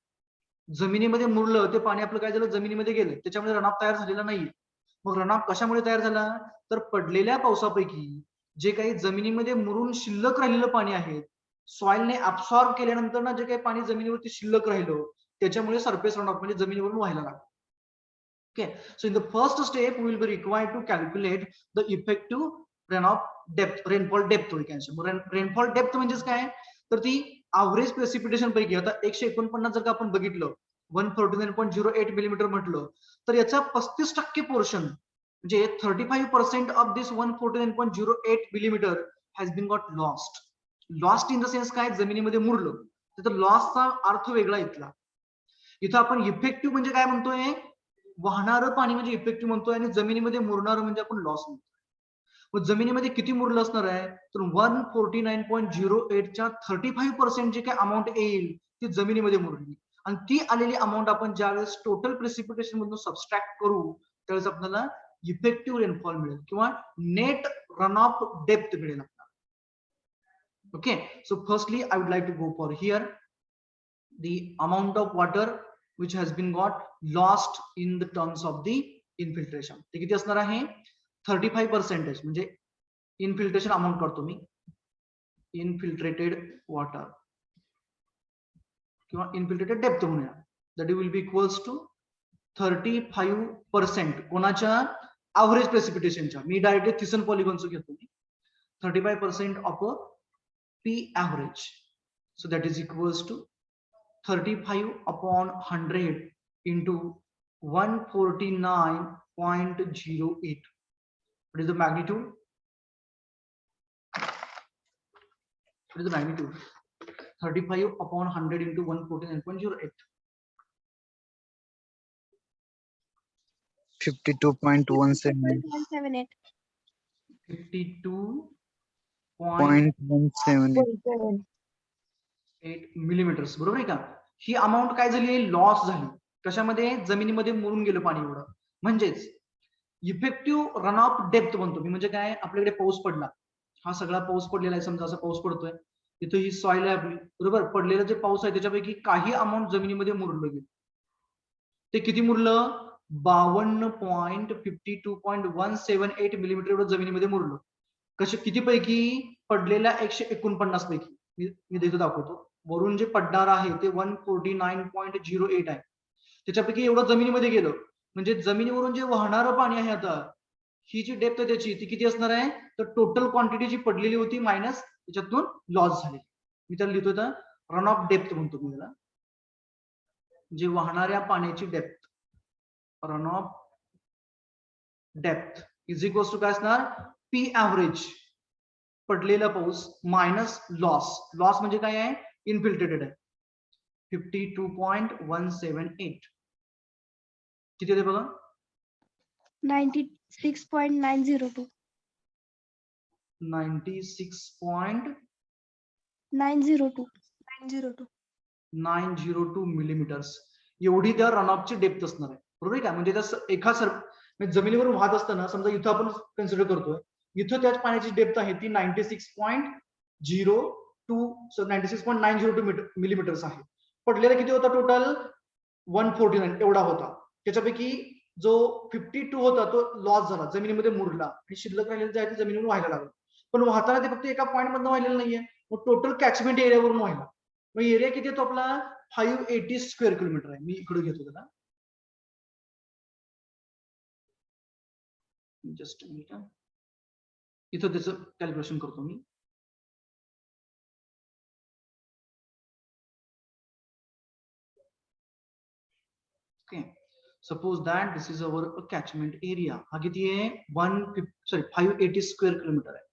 जमिनीमध्ये मुरलं ते पाणी आपलं काय झालं, जमिनीमध्ये गेलं, त्याच्यामुळे रनऑफ तयार झालेला नाहीये. मग रनऑफ कशामुळे तयार झाला? तर पडलेल्या पावसापैकी जे काही जमिनीमध्ये मुरून शिल्लक राहिलेलं पाणी आहे, सॉइलने अब्सॉर्ब केल्यानंतर ना जे काही पाणी जमिनीवरती शिल्लक राहिलं त्याच्यामुळे सरफेस रनऑफ म्हणजे जमिनीवरून व्हायला लागतं. Okay, so in the first step we will be required to calculate the effective runoff depth, rainfall depth. Rainfall depth म्हणजेच काय? तर ती ऍव्हरेज प्रेसिपिटेशन पैकी आता 149 जर का आपण बघितलं, 149.08 मिलीमीटर म्हटलं, तर याचा 35% पोर्शन म्हणजे 35% of this 149.08 millimetre has been got lost. Lost in the sense काय? जमिनीमध्ये मुरलं. तर लॉसचा अर्थ वेगळा इथला. इथं आपण इफेक्टिव्ह म्हणजे काय म्हणतोय? वाहणारं पाणी म्हणजे इफेक्टिव्ह म्हणतोय, आणि जमिनीमध्ये मुरणारं म्हणजे आपण लॉस म्हणतोय. मग जमिनीमध्ये किती मुरलं असणार आहे? तर 149.08 च्या 35% जे काही अमाऊंट येईल ती जमिनीमध्ये मुरली, आणि ती आलेली अमाऊंट आपण ज्यावेळेस टोटल प्रेसिपिटेशन मधून सबस्ट्रॅक्ट करू त्यावेळेस आपल्याला इफेक्टिव्ह रेनफॉल मिळेल किंवा नेट रन ऑफ डेप्थ मिळेल आपल्याला. Okay, so firstly I would like to go for here the amount of water which has been got lost in the terms of the infiltration. ते किती असणार आहे? 35% म्हणजे इनफिल्ट्रेशन अमाऊंट करतो मी, इनफिल्ट्रेटेड वॉटर किंवा इनफिल्ट्रेटेड डेप्थ म्हणूया, that will be equals to 35% कोणाच्या? ऍव्हरेज प्रेसिपिटेशनच्या. मी डायरेक्टली थिसन पॉलिगॉनचं घेतो मी. 35% of a P average, so that is equals to 35 upon 100 into 149.08. What is the magnitude? What is the magnitude? 35 upon 100 into 149.08. 52.178. 52.178 millimetres. बरोबर आहे का? ही अमाऊंट काय झाली? लॉस झाली. कशामध्ये? जमिनीमध्ये मुरून गेलं पाणी एवढं. म्हणजेच इफेक्टिव्ह रन ऑफ डेप्थ म्हणतो मी. म्हणजे काय? आपल्याकडे पाऊस पडला, हा सगळा पाऊस पडलेला आहे, समजा असा पाऊस पडतोय, इथं ही सॉइल आहे आपली, बरोबर. पडलेलं जे पाऊस आहे त्याच्यापैकी काही अमाऊंट जमिनीमध्ये मुरलं गेलं. ते किती मुरलं? 52.178 मिलीमीटर एवढं जमिनीमध्ये मुरलं. कसे? किती पैकी? पडलेल्या 149 पैकी. मी देतो, दाखवतो. वरून जे पडणार आहे ते 149.08 आहे, त्याच्यापैकी एवढं जमिनीमध्ये गेलं. म्हणजे जमिनीवरून जे वाहणारं पाणी आहे आता, ही जी डेप्थ त्याची ती किती असणार आहे? तर टोटल क्वांटिटी जी पडलेली होती मायनस त्याच्यातून लॉस झाली. मी त्याला लिहितो तर रन ऑफ डेप्थ म्हणतो मी त्याला, जे वाहणाऱ्या पाण्याची डेप्थ. Run of depth is equals to काय असणार? पी ऍव्हरेज, पडलेला पाऊस, मायनस लॉस. लॉस म्हणजे काय आहे? इनफिल्ट्रेटेड आहे. 52.178 किती आहे बघा? 96.902. 96.902 मिलीमीटर्स एवढी त्या रनऑफची डेप्थ असणार आहे. बरोबर आहे का? म्हणजे एका जमिनीवरून वाहत असताना समजा इथं आपण कन्सिडर करतोय, इथं त्याच पाण्याची डेप्थ आहे ती 96.902 मिलीमीटर्स आहे. पडलेला किती होता टोटल? 149 एवढा होता. त्याच्यापैकी जो 52 होता तो लॉस झाला, जमिनीमध्ये मुरला, आणि शिल्लक राहिलेलं जे आहे ते जमिनीवर व्हायला लागलं. पण वाहताना ते फक्त एका पॉईंट मधून व्हायलेलं नाहीये, मग टोटल कॅचमेंट एरियावरून व्हायला. मग एरिया किती येतो आपला? 580 स्क्वेअर किलोमीटर आहे. मी इकडे घेतो त्याला, जस्ट मिनिट, इथं त्याचं कॅल्क्युलेशन करतो मी. Okay. Suppose that this is our catchment area. हा किती आहे 580 स्क्वेअर किलोमीटर आहे.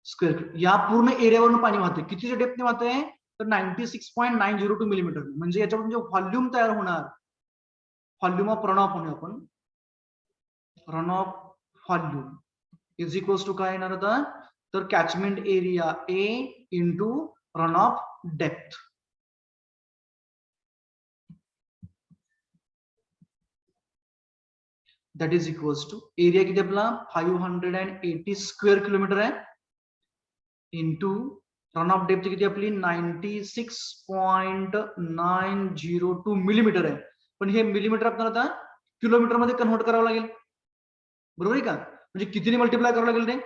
स्क्वेअर या पूर्ण एरियावरून पाणी वाहते. कितीच्या डेप्थने वाहते तर 96.902 मिलीमीटर. म्हणजे याच्यावरून जे व्हॉल्यूम तयार होणार, व्हॉल्यूम ऑफ रन ऑफ म्हणूया आपण, run of volume is equals to काय येणार आता तर catchment area A into run of depth. That is equals to area किती आपला 580 स्क्वेअर किलोमीटर आहे इंटू रन ऑफ डेप्थ किती आपली 96.902 मिलीमीटर आहे. पण हे मिलीमीटर आपल्याला आता किलोमीटर मध्ये कन्व्हर्ट करावं लागेल. बरोबर आहे का? म्हणजे कितीने मल्टिप्लाय करावं लागेल ते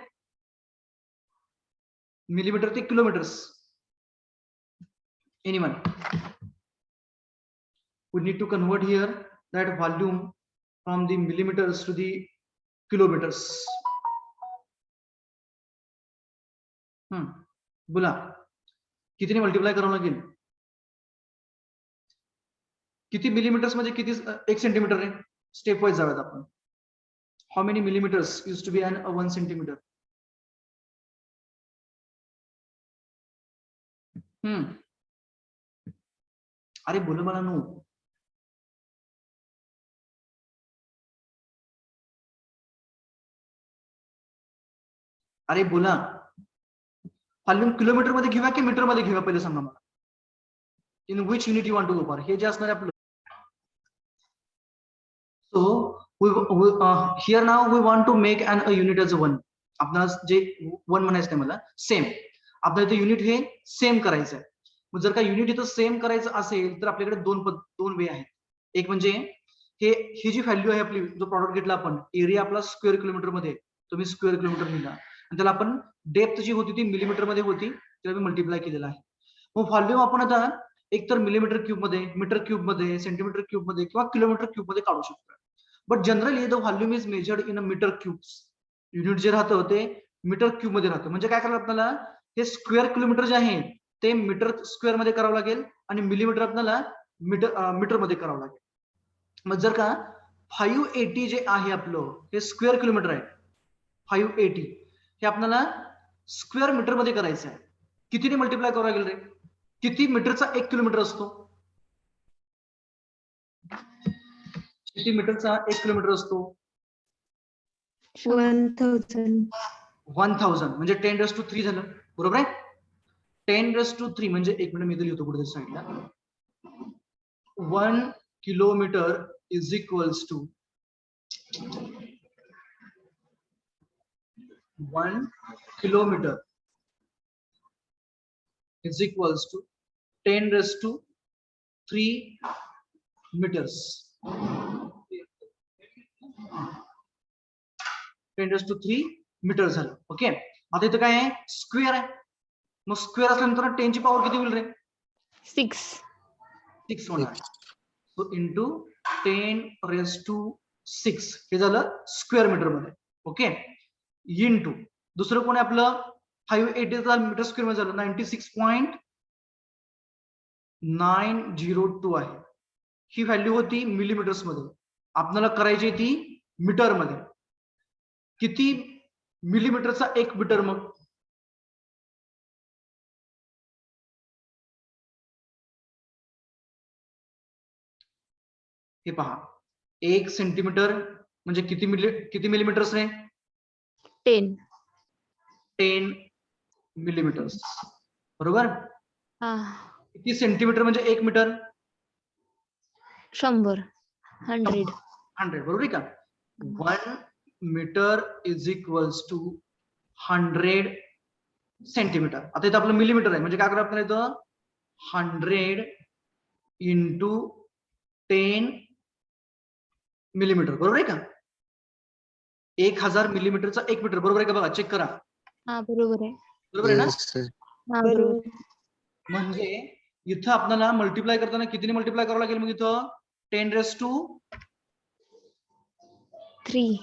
मिलीमीटर ते kilometres. Anyone we need to convert here that volume from the millimeters to the kilometers. बोला कितीने मल्टिप्लाय करावं लागेल? किती मिलीमीटर्स म्हणजे किती 1 सेंटीमीटर आहे? स्टेप वाईज जाऊयात आपण. How many millimetres use to be in 1 centimetre? अरे बोल मला नो. अरे बोला. व्हॉल्यूम किलोमीटर मध्ये घेऊया की मीटर मध्ये घेऊया पहिले सांगा मला. In which unit you want to go for? हे जे असणार आपलं. So here now we want to make an a unit as a 1. आपल्याला जे 1 म्हणायचं आहे मला सेम. आपल्याला इथे युनिट हे सेम करायचं आहे. मग जर का युनिट इथं सेम करायचं असेल तर आपल्याकडे दोन वे आहेत. एक म्हणजे ही जी व्हॅल्यू आहे आपली, जो प्रॉडक्ट घेतला आपण, एरिया आपला स्क्वेअर किलोमीटर मध्ये, तुम्ही स्क्वेअर किलोमीटर लिहिला आणि त्याला आपण डेप्थ जी होती ती मिलीमीटर मध्ये होती, त्याला मी मल्टिप्लाय केलेला आहे. मग व्हॉल्यूम आपण आता एकतर मिलीमीटर क्यूब मध्ये, मीटर क्यूब मध्ये, सेंटीमीटर क्यूब मध्ये किंवा किलोमीटर क्यूब मध्ये काढू शकतो. But generally the volume is measured in a metre cubes. Unit जे राहतं ते मीटर क्यूब मध्ये राहतं. म्हणजे काय करायला आपल्याला हे स्क्वेअर किलोमीटर जे आहे ते मीटर स्क्वेअर मध्ये करावं लागेल आणि मिलीमीटर आपल्याला मीटर मध्ये करावं लागेल. मग जर का 580 जे आहे आपलं हे स्क्वेअर किलोमीटर आहे, 580 हे आपल्याला स्क्वेअर मीटर मध्ये करायचं आहे. कितीने मल्टिप्लाय करावं लागेल रे? किती मीटरचा 1 किलोमीटर असतो? किती मीटरचा 1 किलोमीटर असतो? 1000 म्हणजे 10⁻³ झालं. बरोबर आहे? 10⁻³ म्हणजे 1 मिनिट मी इथे लिहितो पुढे साईडला. 1 kilometre is equals to 1 kilometre is equals to 10⁻³ meters. 10⁻³ metre झालं. ओके. आता इथं काय आहे? स्क्वेअर आहे. मग स्क्वेअर असल्यानंतर 10 ची पॉवर किती होईल रे? 6 होणार. सो इंटू 10⁻⁶ हे झालं स्क्वेअर मीटर मध्ये. ओके. इंटू दुसरं कोण आहे आपलं 580 मीटर स्क्वेअर मध्ये झालं 96.902 आहे. ही व्हॅल्यू होती मिलीमीटर्स मध्ये. आपल्याला करायची ती मीटर मध्ये. किती मिलीमीटरचा 1 मीटर? मग हे पहा 1 सेंटीमीटर म्हणजे किती मिलीमीटर्स रे? 10 मिलीमीटर्स. बरोबर. किती सेंटीमीटर म्हणजे 1 मीटर? 100. बरोबर आहे का? 1 metre is equals to 100 centimetre. आता इथं आपलं मिलीमीटर आहे म्हणजे काय करायचं आपल्याला इथं 100 इंटू 10 मिलीमीटर. बरोबर आहे का? 1000 मिलीमीटरचा 1 मीटर. बरोबर आहे का? बघा चेक करा. बरोबर आहे. बरोबर आहे ना? Yes, sir. बरोबर. म्हणजे इथं आपल्याला मल्टिप्लाय करताना कितीने मल्टिप्लाय करावं लागेल? मग इथं 10⁻³ 3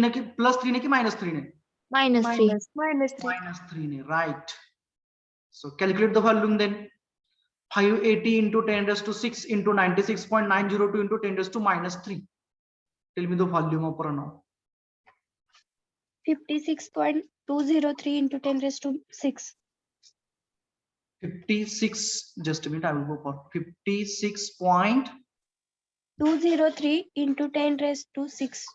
ने की +3 ने की -3 ने? -3. -3 ने. Right. So calculate the volume then. 580 into 10 raised to 6 into 96.902 into 10 raised to -3. Tell me the volume of runoff. 56.203 into 10 raised to 6. 56, just a minute, I will go for 56.203 203 into 10 raised to 6.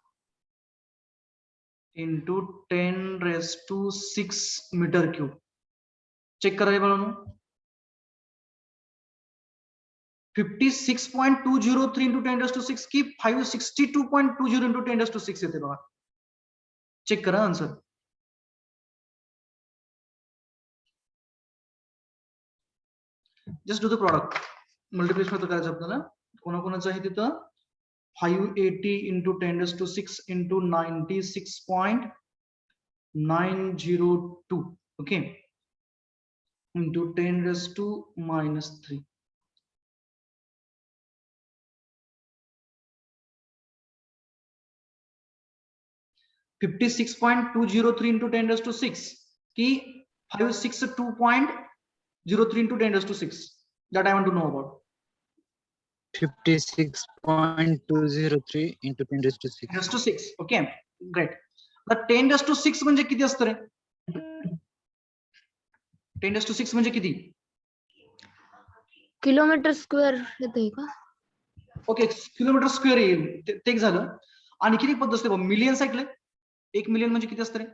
into 10 raised to 6 meter cube. Check करा बाळांनो. 56.203 into 10 raised to 6 की 562.20 into 10 raised to 6 येते बघा. चेक करा answer. Just do the product. Multiplication होतं करायचं आपल्याला. कोणाकोणाचं आहे तिथं 580 into 10 raised to 6 into 96.902. Okay. Into 10 raised to -3. (56.203 into 10 raised to 6 की 562.03 into 10 raised to 6. That I want to know about. 56.203 into 10 raised to 6. 10 raised to 6. Okay, great. The 10 raised to 6 म्हणजे किती असतं रे? 10 raised to 6 म्हणजे किती? किलोमीटर स्क्वेअर येते का? ओके, किलोमीटर स्क्वेअर येईल. ते एक झालं. आणखी एक पद्धत असते बघ, मिलियन्स ऐकले? 1 मिलियन म्हणजे किती असतं रे?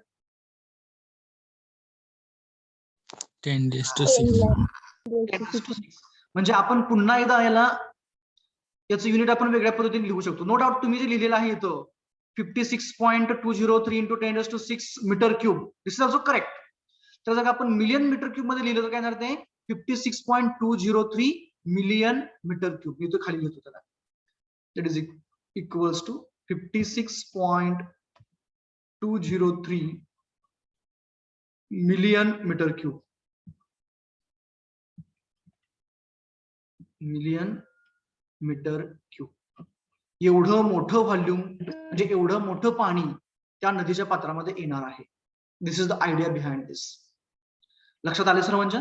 10 raised to 6. 10 raised to 6. म्हणजे आपण पुन्हा एकदा याला याचं युनिट आपण वेगळ्या पद्धतीने लिहू शकतो. नो डाऊट तुम्ही जे लिहिलेलं आहे इथं 56.203 into 10 raised to 6 metre cube, this is also correct. तर जर आपण मिलियन मीटर क्यूब मध्ये लिहिलं तर काय येणार ते 56.203 मिलियन मीटर क्यूब. मी तो खाली लिहितो त्याला. That is equals to 56.203 million metre cube. Million metre cube. एवढं मोठं व्हॉल्यूम म्हणजे एवढं मोठं पाणी त्या नदीच्या पात्रामध्ये येणार आहे. This is the idea behind this. लक्षात आले सर्वांच्या?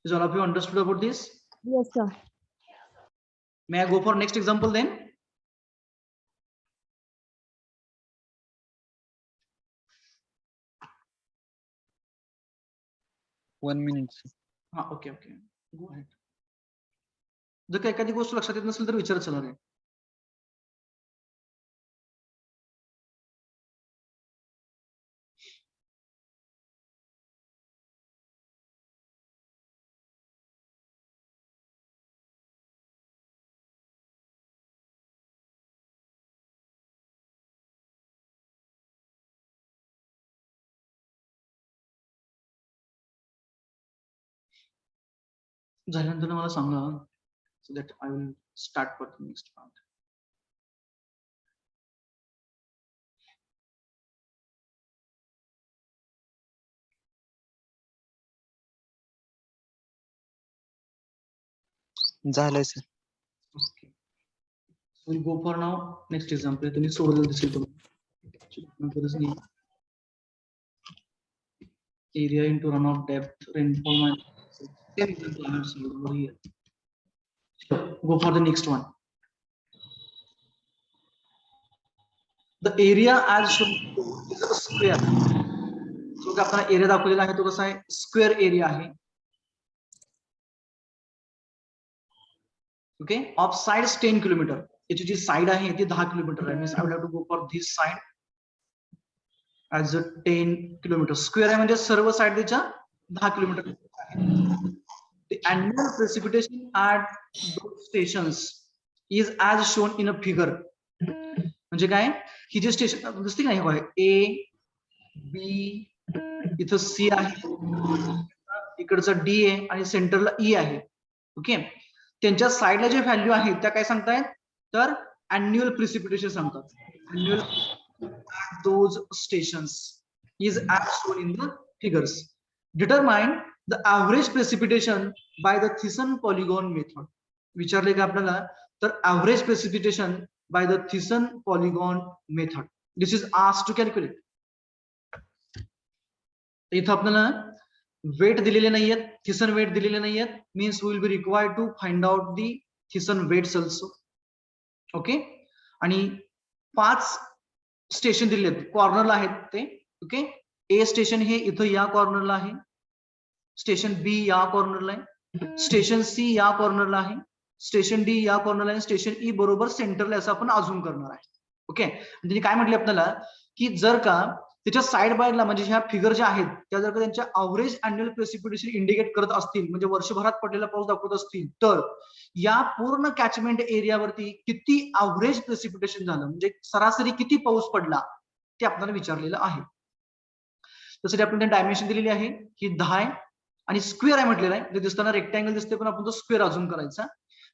Is all of you understood about this? Yes, sir. May I go for next example then? One minute. हा, ओके ओके, गो अहेड. जर का एखादी गोष्ट लक्षात येत नसेल तर विचारत चला रे. झाल्यानंतर मला सांगा, so that I will start for the next part. झालंय sir. Okay. So we'll go for now next example. तुम्ही सोडवलं दिसेल तुम्हाला. गरज नाही. Area into runoff depth, rainfall minus. Same example I have solved over here. So go for the next one. The area as shown is a square. So आपला एरिया दाखवलेला आहे तो कसा आहे? स्क्वेअर एरिया आहे. Okay, of side 10 kilometre. याची जी साइड आहे ती 10 किलोमीटर आहे. Means I would have to go for this side as a 10 kilometre. Square आहे म्हणजे सर्व साइड त्याच्या 10 किलोमीटर आहे. The annual precipitation at those stations is as shown in a figure. म्हणजे काय? ही जे स्टेशन दिसते का, हे ए बी, इथं सी आहे, इकडचा डी आहे आणि सेंटरला ई आहे. ओके, त्यांच्या साइडला जे व्हॅल्यू आहेत त्या काय सांगतायत तर annual precipitation सांगतात. Annual at those stations is as shown in the figures. Determine the average precipitation by the Thiessen polygon method. विचारले का आपल्याला तर average precipitation by the Thiessen polygon method. This is asked to calculate. इथं आपल्याला वेट दिलेले नाहीयेत, थिसन वेट दिलेले नाहीयेत, means will be required to find out the Thiessen weights also. Okay, आणि 5 स्टेशन दिलेले आहेत, कॉर्नरला आहेत ते. ओके, ए स्टेशन हे इथं या कॉर्नरला आहे, स्टेशन बी या कॉर्नरला आहे, स्टेशन सी या कॉर्नरला आहे, स्टेशन डी या कॉर्नरला आहे, स्टेशन ई बरोबर सेंटरला असं आपण अजून करणार आहे. ओके, म्हणजे काय म्हटले आपल्याला की जर का त्याच्या साइड बायला म्हणजे ह्या फिगर ज्या आहेत त्या जर का त्यांच्या अवरेज अॅन्युअल प्रेसिपिटेशन इंडिकेट करत असतील, म्हणजे वर्षभरात पडलेला पाऊस दाखवत असतील, तर या पूर्ण कॅचमेंट एरियावरती किती अवरेज प्रेसिपिटेशन झालं, म्हणजे सरासरी किती पाऊस पडला ते आपल्याला विचारलेलं आहे. तसं आपल्याला डायमेन्शन दिलेली आहे की 10 आहे आणि स्क्वेअर आहे म्हटलेलं आहे. दिसताना रेक्टँगल दिसते पण आपण तो स्क्वेअर अजून करायचा,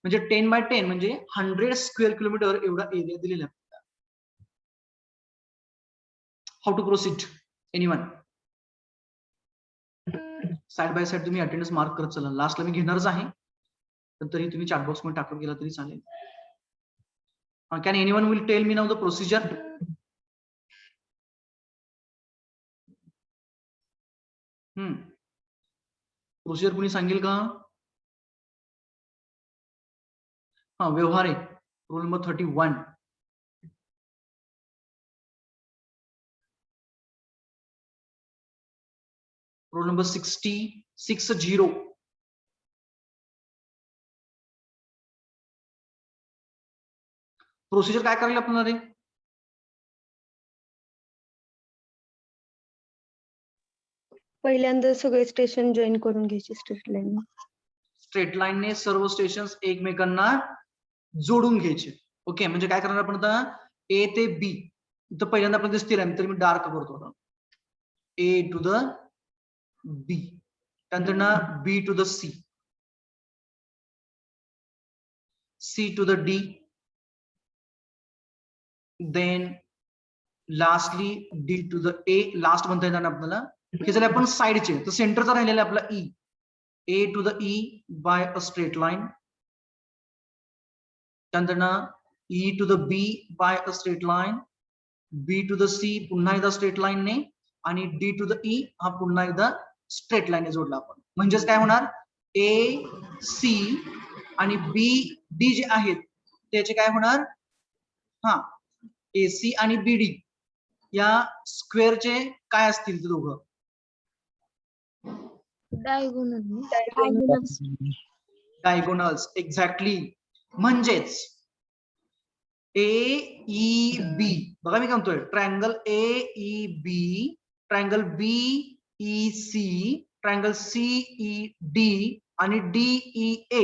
म्हणजे 10 बाय 10 म्हणजे 100 स्क्वेअर किलोमीटर एवढा एरिया दिलेला आहे. How to proceed, anyone? Side by side तुम्ही अटेंडन्स मार्क करत चला. लास्टला मी घेणारच आहे, पण तरी तुम्ही चॅट बॉक्स मध्ये टाकून गेला तरी चालेल. Can anyone will tell me now the procedure? Procedure कुणी सांगेल का? हा, व्यवहार आहे, rule number 31. Roll number 60. Procedure काय करायला आपल्याला रे? पहिल्यांदा सगळे स्टेशन जॉईन करून घ्यायचे स्ट्रेट लाईन. स्ट्रेट लाईनने सर्व स्टेशन एकमेकांना जोडून घ्यायचे. ओके, म्हणजे काय करणार आपण आता? ए ते बी, तर पहिल्यांदा आपण दिसतील तर मी डार्क करतो. ए टू द बी, त्यानंतर ना B to the C, C to the D, then lastly D to the A. Last म्हणता येणार आपल्याला. हे झाले आपण साइडचे. तर सेंटरचा राहिलेला आपला E, A to the E by a straight line, त्यानंतर ना E to the B by a straight line, B to the C पुन्हा एकदा स्ट्रेट लाईनने, आणि डी टू द ई हा पुन्हा एकदा स्ट्रेट लाईनने जोडला आपण. म्हणजेच काय होणार? ए सी आणि बी डी जे आहेत त्याचे काय होणार? हा, ए सी आणि बी डी या स्क्वेअरचे काय असतील ते दोघं? डायगोनल्स. एक्झॅक्टली. म्हणजेच ए ई बी, बघा मी काय म्हणतोय, triangle A E B, triangle B E C, triangle C E D आणि डी ई ए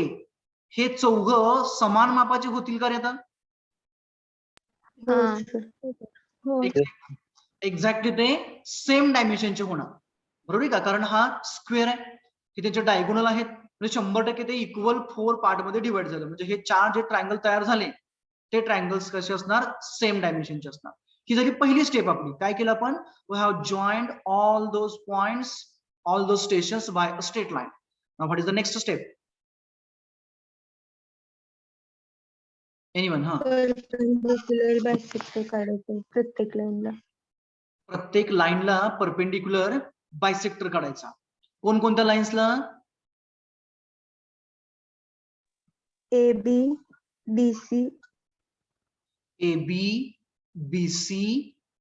हे चौघ समान मापाचे होतील का रे आता? एक्झॅक्टली ते सेम डायमेन्शनचे होणार, बरोबर आहे का? कारण हा स्क्वेअर आहे, हे त्यांचे डायगोनल आहेत, म्हणजे 100% ते इक्वल 4 पार्ट मध्ये डिवाइड झालं. म्हणजे हे 4 जे ट्रायंगल तयार झाले ते ट्रायंगल्स कसे असणार? सेम डायमेन्शनचे असणार. ही झाली पहिली स्टेप आपली. काय केलं आपण? We have joined all those points, all those stations by a straight line. Now what is the next step? Anyone? हा, परपेंडिक्युलर बायसेक्टर काढायचं प्रत्येक लाईनला. प्रत्येक लाईनला परपेंडिक्युलर बायसेक्टर काढायचा. कोणकोणत्या लाईन्सला? A B B C, A B B C,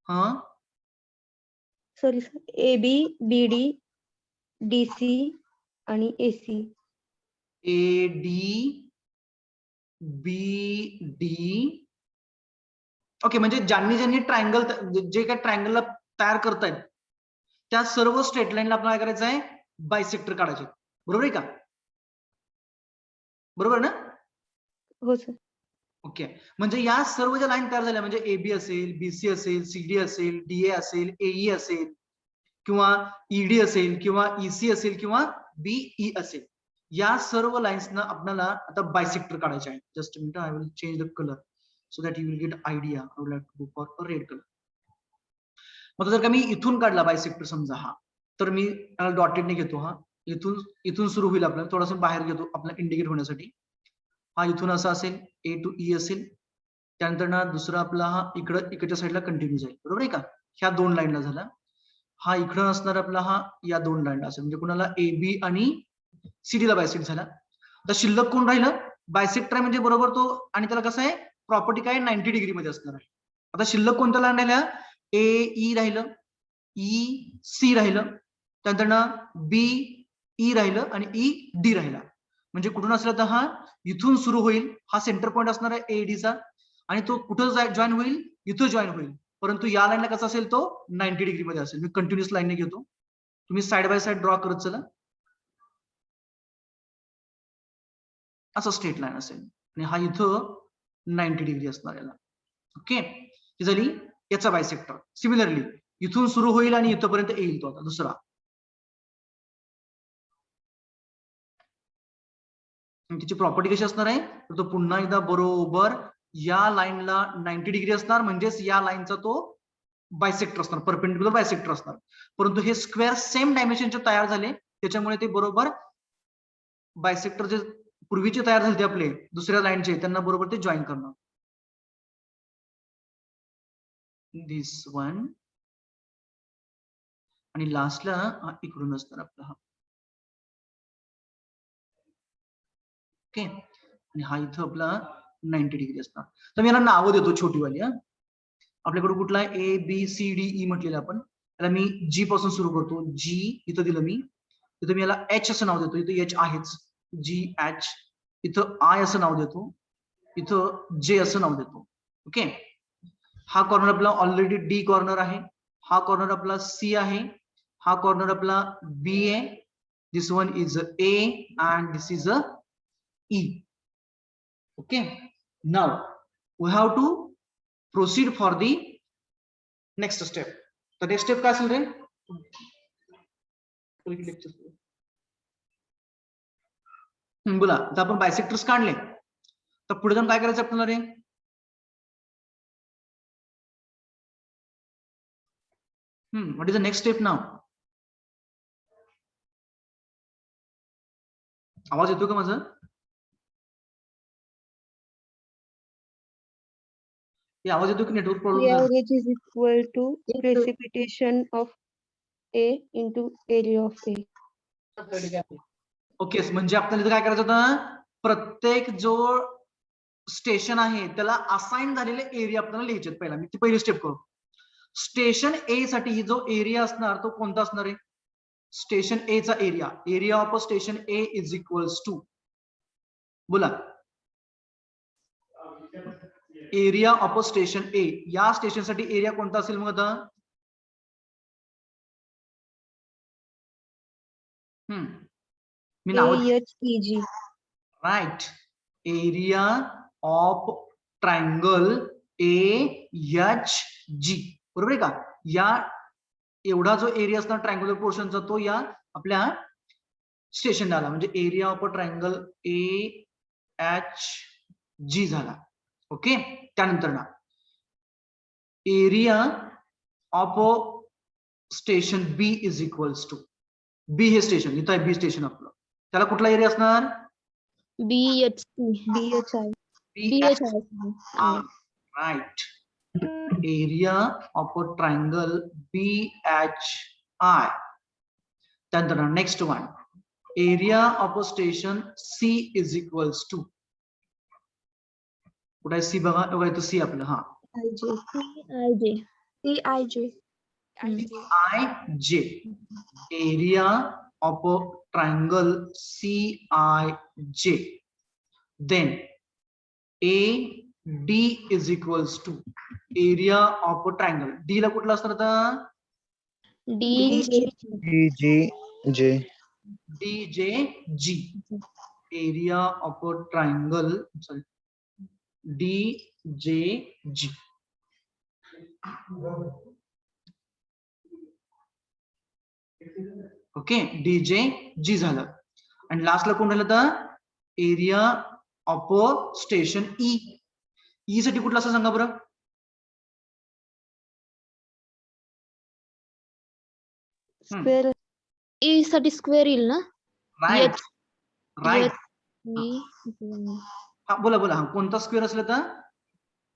हा, sorry A B B D D C आणि A C. A D B D. Okay, म्हणजे ज्यांनी ज्यांनी ट्रायंगल, जे काय ट्रायंगलला तयार करतायत त्या सर्व स्ट्रेट लाईनला आपल्याला काय करायचं आहे? बायसेक्टर काढायचे, बरोबर आहे का? बरोबर ना? हो सर. ओके, म्हणजे या सर्व ज्या लाईन तयार झाल्या, म्हणजे ए बी असेल, बीसी असेल, सीडी असेल, डीए असेल, एई असेल किंवा ईडी असेल किंवा ईसी असेल किंवा बीई असेल, या सर्व लाईन्सना आपल्याला आता बायसेक्टर काढायचे आहे. Just minute, I will change the colour so that you will get idea. I would like to go for a red color. मग जर का मी इथून काढला बायसेक्टर समजा हा, तर मी डॉटेडने घेतो. हा इथून सुरू होईल, आपल्याला थोडासा बाहेर घेतो आपल्याला इंडिकेट होण्यासाठी. हा इथून असा असेल, ए टू ई असेल, त्यानंतर ना दुसरा आपला हा इकडच्या साईडला कंटिन्यू जाईल, बरोबर आहे का? ह्या 2 लाईनला झाला. हा इकडं असणार आपला हा या दोन लाईनला असेल म्हणजे कुणाला ए बी आणि सीडी ला बायसेक्ट झाला. तर शिल्लक कोण राहिलं बायसेक्टर आहे म्हणजे बरोबर तो आणि त्याला कसं आहे प्रॉपर्टी काय 90 डिग्री मध्ये असणार आहे. आता शिल्लक कोणत्या लाईन राहिल्या ए ई राहिलं ई सी राहिलं त्यानंतर बी ई राहिलं आणि ई डी राहिला. म्हणजे कुठून असलं तर हा इथून सुरू होईल हा सेंटर पॉईंट असणार आहे एडी चा आणि तो कुठं जॉईन होईल इथं जॉईन होईल परंतु या लाईनला कसा असेल तो 90 डिग्री मध्ये असेल. मी कंटिन्युअस लाईनने घेतो तुम्ही साइड बाय साइड ड्रॉ करत चला. असं स्ट्रेट लाईन असेल आणि हा इथं 90 डिग्री असणार याला. ओके ही झाली याचा बायसेक्टर. सिमिलरली इथून सुरू होईल आणि इथपर्यंत येईल तो आता दुसरा. त्याची प्रॉपर्टी कशी असणार आहे तर तो पुन्हा एकदा बरोबर या लाईनला 90 डिग्री असणार म्हणजेच या लाईनचा तो बायसेक्टर असणार परपेंडिक्युलर बायसेक्टर असणार. परंतु हे स्क्वेअर सेम डायमेन्शनचे तयार झाले त्याच्यामुळे ते बरोबर बायसेक्टर जे पूर्वीचे तयार झाले आपले दुसऱ्या लाईनचे त्यांना बरोबर ते जॉईन करणार. दिस वन आणि लास्टला इकडून असणार आपला हा. ओके आणि हा इथं आपला 90 डिग्री असणार. तर मी याला नावं देतो छोटीवाली. आपल्याकडे कुठला आहे A B C D E म्हटलेलं आपण त्याला मी जी पासून सुरू करतो. जी इथं दिलं मी इथं मी याला एच असं नाव देतो. इथं एच आहेच जी एच. इथं आय असं नाव देतो इथं जे असं नाव देतो. ओके हा कॉर्नर आपला ऑलरेडी डी कॉर्नर आहे. हा कॉर्नर आपला सी आहे. हा कॉर्नर आपला बी आहे. This one is A and this is a E. Okay. Now we have to proceed for the next step. The next step काय असेल रे? बोला आता आपण बायसेक्टर्स काढले तर पुढे जाऊन काय करायचं आपल्याला रे? What is the next step now? आवाज येतो का माझा? आवाज येतो की network problem? Average is equal to precipitation of A into area of A. Okay म्हणजे आपल्याला इथं काय करायचं होतं प्रत्येक जो स्टेशन आहे त्याला असाइन झालेले एरिया आपल्याला लिहायचे पहिला. मी ती पहिली स्टेप करू. स्टेशन ए साठी ही जो एरिया असणार तो कोणता असणार आहे स्टेशन ए चा area. Area of station A is equals to बोला एरिया ऑफ स्टेशन ए. या स्टेशन साठी एरिया कोणता असेल मग आता? मी नाव AHEG. Right area of triangle AHG बरोबर आहे का? या एवढा जो एरिया असणार ट्रायंगुलर पोर्शनचा तो या आपल्या स्टेशनला आला म्हणजे एरिया ऑफ ट्रायंगल AHG झाला. ओके त्यानंतर ना area of station B is equals to B हे स्टेशन इथं आहे बी स्टेशन आपलं त्याला कुठला एरिया असणार? BHI. Right area of triangle BHI. त्यानंतर next one area of station C is equals to कुठे आहे सी बघा बघा इथं सी आपलं हा IJ area of triangle CIJ. Then AD is equals to area of triangle D ला कुठला असणार आता? DJG area of triangle sorry DJG. Okay DJG झालं आणि लास्टला कोण राहिलं तर area of station E. E साठी कुठला असं सांगा बरं? स्क्वेअर ई साठी स्क्वेअर येईल ना? राईट राईट H बोला बोला हा कोणता स्क्वेअर असलं तर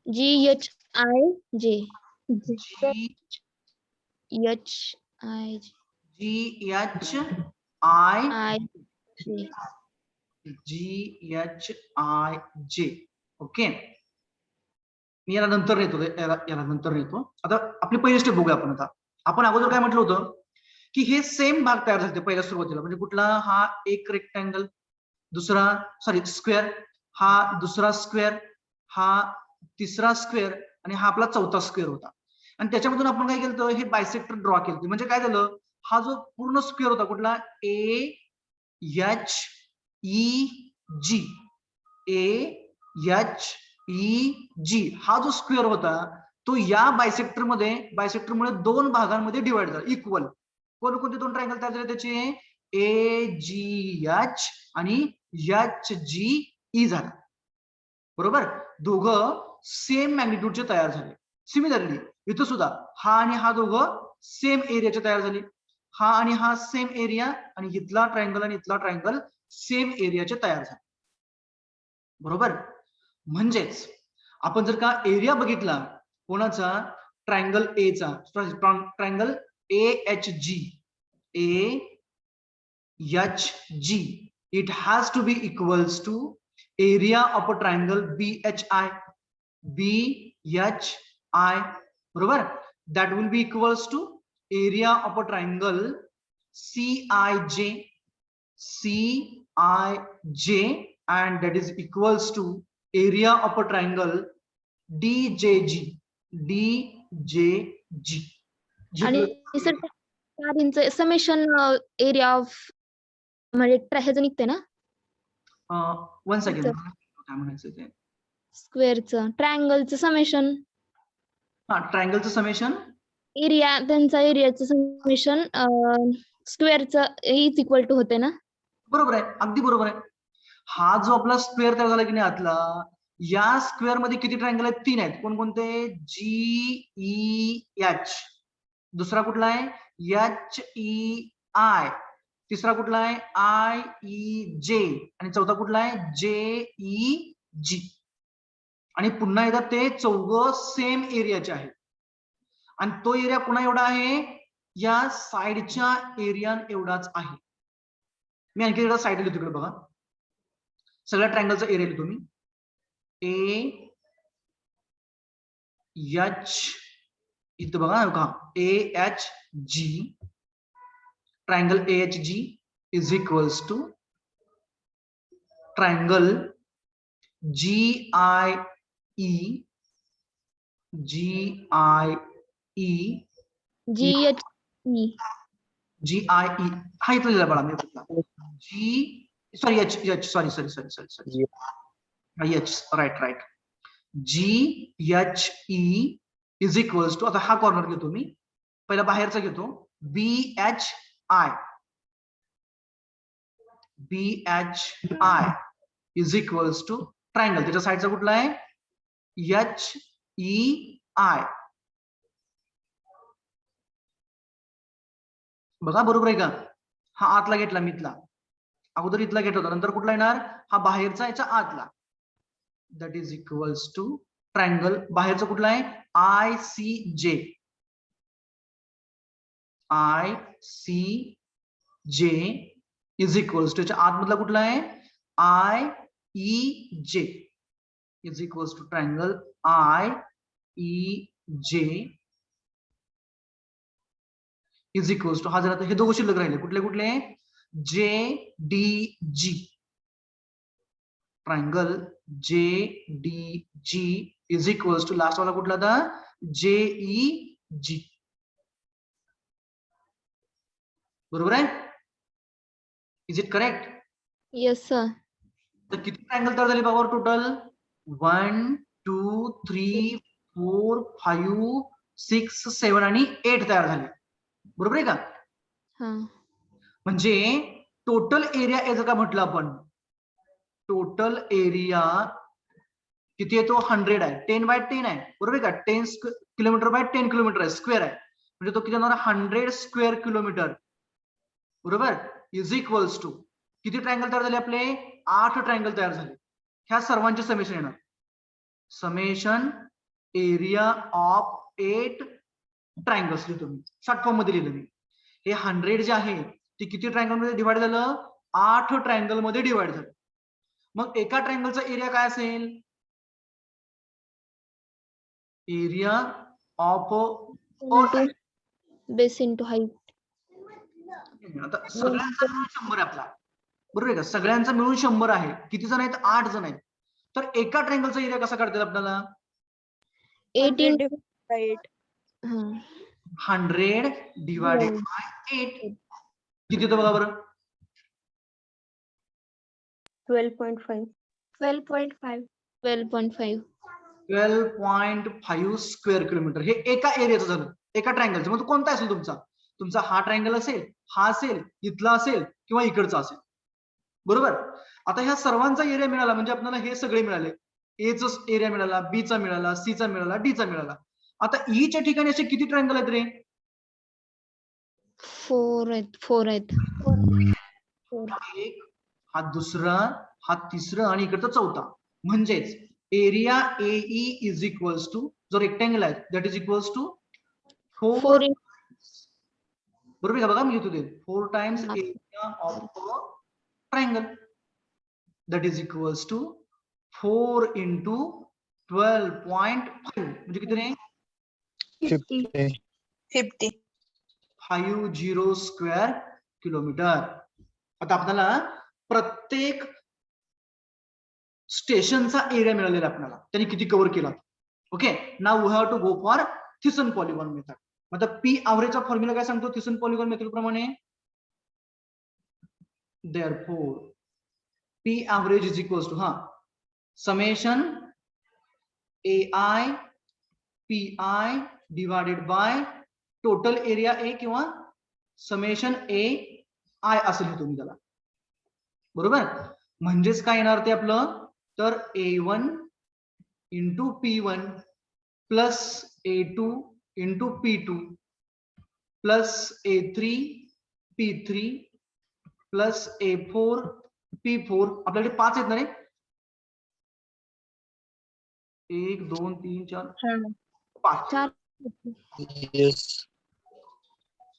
GHIJ. G HIJ. I GHIJ okay. मी याला नंतर नेतो, याला नंतर नेतो. आता आपली पहिली स्टेप बघूया आपण. आता आपण अगोदर काय म्हटलं होतं की हे सेम भाग तयार झाले पहिल्या सुरुवातीला. म्हणजे कुठला, हा एक रेक्टँगल, दुसरा स्क्वेअर, हा दुसरा स्क्वेअर, हा तिसरा स्क्वेअर आणि हा आपला चौथा स्क्वेअर होता. आणि त्याच्यामधून आपण काय केलं, हे बायसेक्टर ड्रॉ केलं. म्हणजे काय झालं, हा जो पूर्ण स्क्वेअर होता कुठला, AHEG, हा जो स्क्वेअर होता तो या बायसेक्टरमुळे दोन भागांमध्ये डिवाइड झाला इक्वल. कोणते दोन ट्रायंगल तयार झाले त्याचे, AGH आणि HGE झाला. बरोबर, दोघं सेम मॅग्निट्यूडचे तयार झाले. सिमिलरली इथं सुद्धा हा आणि हा दोघं सेम एरियाचे तयार झाले. हा आणि हा सेम एरिया आणि इथला ट्रायंगल आणि इथला ट्रायंगल सेम एरियाचे तयार झाले. बरोबर, म्हणजेच आपण जर का एरिया बघितला कोणाचा, ट्रायंगल ए चा, triangle AHG, it has to be equals to area of a triangle BHI. बरोबर, that will be equals to area of a triangle CIJ, and that is equals to area of a triangle DJG. आणि सर चारींचं समेशन एरिया ऑफ म्हणजे ह्याचं निघते ना, वन सेकंड, काय म्हणायचं ते, स्क्वेअरचं ट्रायंगलचं समेशन, हा ट्रायंगलचं समेशन, एरिया त्यांचा एरियाचं समेशन स्क्वेअरचं इज इक्वल टू होते ना. बरोबर आहे, अगदी बरोबर आहे. हा जो आपला स्क्वेअर तयार झाला की नाही आतला, या स्क्वेअर मध्ये किती ट्रायंगल आहेत, 3 आहेत. कोणकोणते, GEH, दुसरा कुठला आहे HEI, तिसरा कुठला आहे IEJ आणि चौथा कुठला आहे JEG. आणि पुन्हा एकदा ते चौघं सेम एरियाचे आहेत. आणि तो एरिया पुन्हा एवढा आहे, या साइडच्या एरिया एवढाच आहे. मी आणखी एकदा साइड लिहितो तिकडे बघा, सगळ्या ट्रायंगलचा एरिया लिहितो मी. AH, इथं बघा का, AHG, triangle AHG is equals to triangle GIE, GIE, हा इथं लिहिला बघा मी, right, GHE is equals to, आता हा कॉर्नर घेतो मी, पहिला बाहेरचा घेतो, BHI is equals to triangle, त्याच्या साईडचा कुठला आहे HEI. बघा बरोबर आहे का, हा आतला घेतला मी, इथला अगोदर इथला घेत होता, नंतर कुठला येणार, हा बाहेरचा याच्या आतला, that is equals to triangle, बाहेरचा कुठला आहे ICJ इज इक्वल्स टू, याच्या आतमधला कुठला आहे IEJ is equals to triangle IEJ is equals to, हा जरा हे दोघं शिल्लक राहिले, कुठले कुठले, JDG, triangle JDG is equals to last वाला कुठला था JEG. बरोबर आहे, is it correct? Yes sir. तर किती ट्रायंगल तयार झाले बघा टोटल, 1 2 3 4 5 6 7 आणि 8 तयार झाले. बरोबर आहे का? म्हणजे टोटल एरिया जर का म्हटलं आपण, टोटल एरिया किती आहे, तो 100 आहे, 10 बाय 10 आहे. बरोबर आहे का, 10 किलोमीटर बाय 10 किलोमीटर आहे, स्क्वेअर आहे, म्हणजे तो किती होणार 100 स्क्वेअर किलोमीटर. बरोबर, इज इक्वल्स टू किती ट्रायंगल तयार झाले आपले, 8 ट्रायंगल तयार झाले. ह्या सर्वांचे समेशन येणार, समेशन एरिया ऑफ 8 ट्रायंगल्स लिहितो मी, शॉर्ट फॉर्म मध्ये लिहिलं मी. हे 100 जे आहे ते किती ट्रायंगल मध्ये डिवाइड झालं? 8 ट्रायंगल मध्ये डिवाइड झालं. मग एका ट्रायंगलचा एरिया काय असेल? Area of base into height. आता सगळ्यांचा मिळून 100 आहे आपला, बरोबर आहे का? सगळ्यांचा मिळून 100 आहे. किती जण आहेत? 8 जण आहेत. तर एका ट्रायंगलचा एरिया कसा काढता येईल आपल्याला? 18. 8. हा 100 डिवायडेड बाय 8. किती होतं बघा बरं? 12.5. 12.5. 12.5. 12.5 स्क्वेअर किलोमीटर. हे एका एरियाचं झालं, एका ट्रायंगलचं. मग तो कोणता असेल तुमचा? तुमचा हा ट्रायंगल असेल, हा असेल, इथला असेल किंवा इकडचा असेल, बरोबर? आता ह्या सर्वांचा एरिया मिळाला म्हणजे आपल्याला हे सगळे मिळाले. ए चा एरिया मिळाला, बी चा मिळाला, सी चा मिळाला, डी चा मिळाला. आता ई च्या ठिकाणी असे किती ट्रायंगल आहेत रे? 4 आहेत. 4 आहेत. एक, हा दुसरा, हा तिसरा आणि इकडचा चौथा. म्हणजेच area A E is equals to, जो रेक्टँगल आहे दॅट इज इक्वल्स टू 4, 4 बरोबर आहे का? बघा मी लिहितो ते 4 times area of triangle that is equals to 4 into 12.5 म्हणजे किती रे? 50. 50. 50 स्क्वेअर किलोमीटर. आता आपल्याला प्रत्येक स्टेशनचा एरिया मिळालेला आपल्याला, त्यांनी किती कव्हर केला. Okay, now we have to go for Thiessen polygon method. आता पी ॲव्हरेजचा फॉर्म्युला काय सांगतो थिसन पॉलिगॉन मेथड प्रमाणे? Therefore P average is equals to summation AI PI divided by total area A किंवा समेशन AI असं लिहितो मी त्याला, बरोबर? म्हणजेच काय येणार ते आपलं? तर A1 into P1 plus A2 into P2 plus A3 P3 plus A4 P4. आपल्याकडे 5 आहेत ना रे? 1 2 3 4 5. 4. Yes.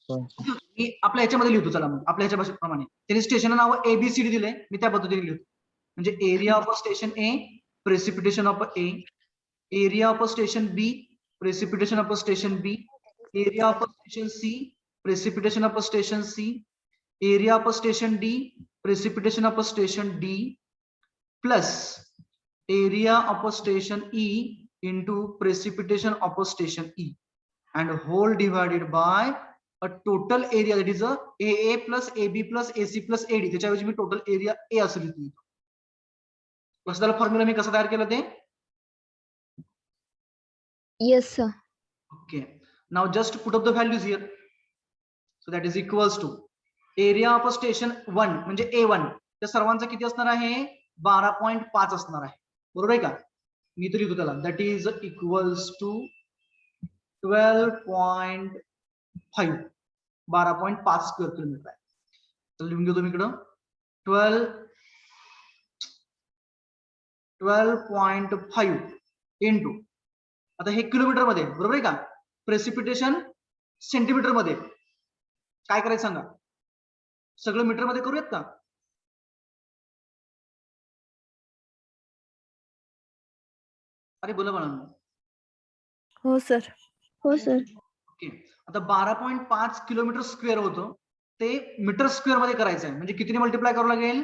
मी आपल्या ह्याच्यामध्ये लिहितो, चला मग आपल्या ह्याच्या भाषेप्रमाणे. त्यांनी स्टेशन नाव ABCD दिले, मी त्या पद्धतीने लिहितो. म्हणजे area of a station A, precipitation of A, area of a station B, precipitation of a station B, area of a station C, precipitation of a station C, area of a station D, precipitation of a station D, plus area of a station E into precipitation of a station E, and whole divided by a total area that is a AA plus AB plus AC plus AD. त्याच्याऐवजी मी टोटल एरिया ए असं लिहितो. कसं त्याला फॉर्म्युला मी कसं तयार केलं ते? Yes sir. Okay, now just put up the values here. So that is equals to area of a station 1 म्हणजे A1 त्या सर्वांचा किती असणार आहे? 12.5 असणार आहे, बरोबर आहे का? मी तर लिहितो त्याला that is equals to 12.5 12.5 square kilometre आहे. तर लिहून घेतो मी इकडं 12.5 इंटू, आता हे किलोमीटर मध्ये, बरोबर आहे का? प्रेसिपिटेशन सेंटीमीटर मध्ये. काय करायचं सांगा? सगळं मीटर मध्ये करूयात का? अरे बोला बाळांनो. हो सर. हो सर. ओके, आता 12.5 किलोमीटर स्क्वेअर होतं ते मीटर स्क्वेअर मध्ये करायचं आहे, म्हणजे कितीने मल्टिप्लाय करावं लागेल?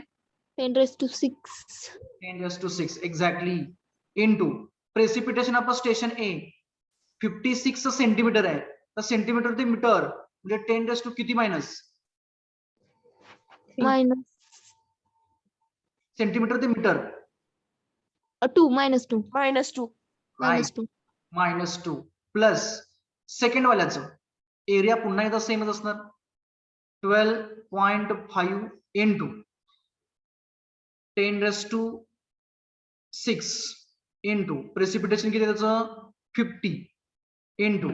10⁶. 10⁶ exactly. Into precipitation of a station A 56 centimetre आहे, तर सेंटीमीटर ते मीटर म्हणजे 10 किती मायनस? Minus सेंटीमीटर ते मीटर 2. -2. -2. -2. -2 प्लस सेकंड वाल्याचं एरिया पुन्हा एकदा सेमच असणार 12.5 इंटू 10⁶ इंटू प्रेसिपिटेशन किती त्याचं 50 इंटू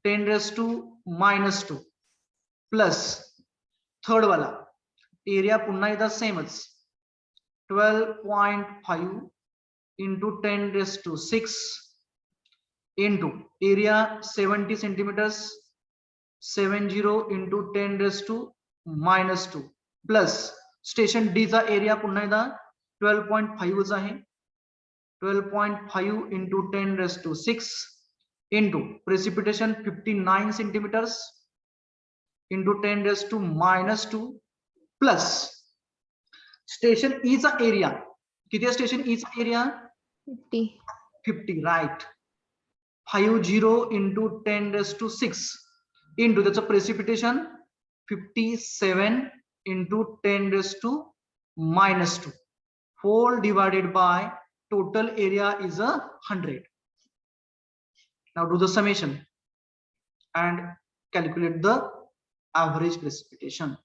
10⁻² प्लस थर्ड वाला एरिया पुन्हा एकदा सेमच 12.5 into 10⁶ into area 70 centimetres 70 into 10 raised to -2 plus station D चा एरिया पुन्हा एकदा 12.5 आहे 12.5 into 10 raised to 6 into precipitation 59 centimeters into 10 raised to -2 plus station E चा एरिया किती आहे स्टेशन ई चा area 50. 50 right 50 into 10 raised to 6 into त्याचं precipitation 57 into 10 raised to -2 whole divided by total area is 100. Now do the summation and calculate the average precipitation.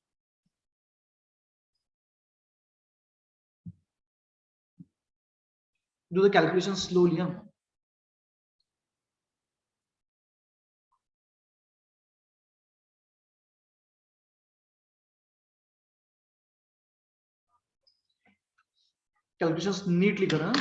Do the calculation slowly. Huh? Calculations neatly करा.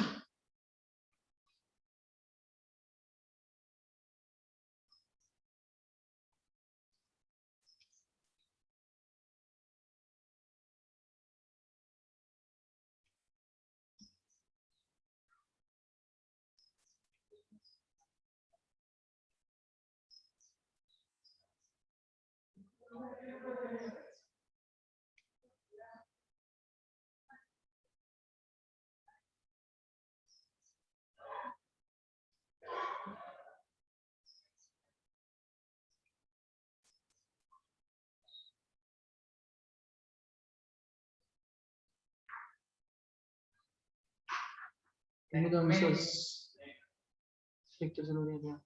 Any of the answers? Lecture चल रही है.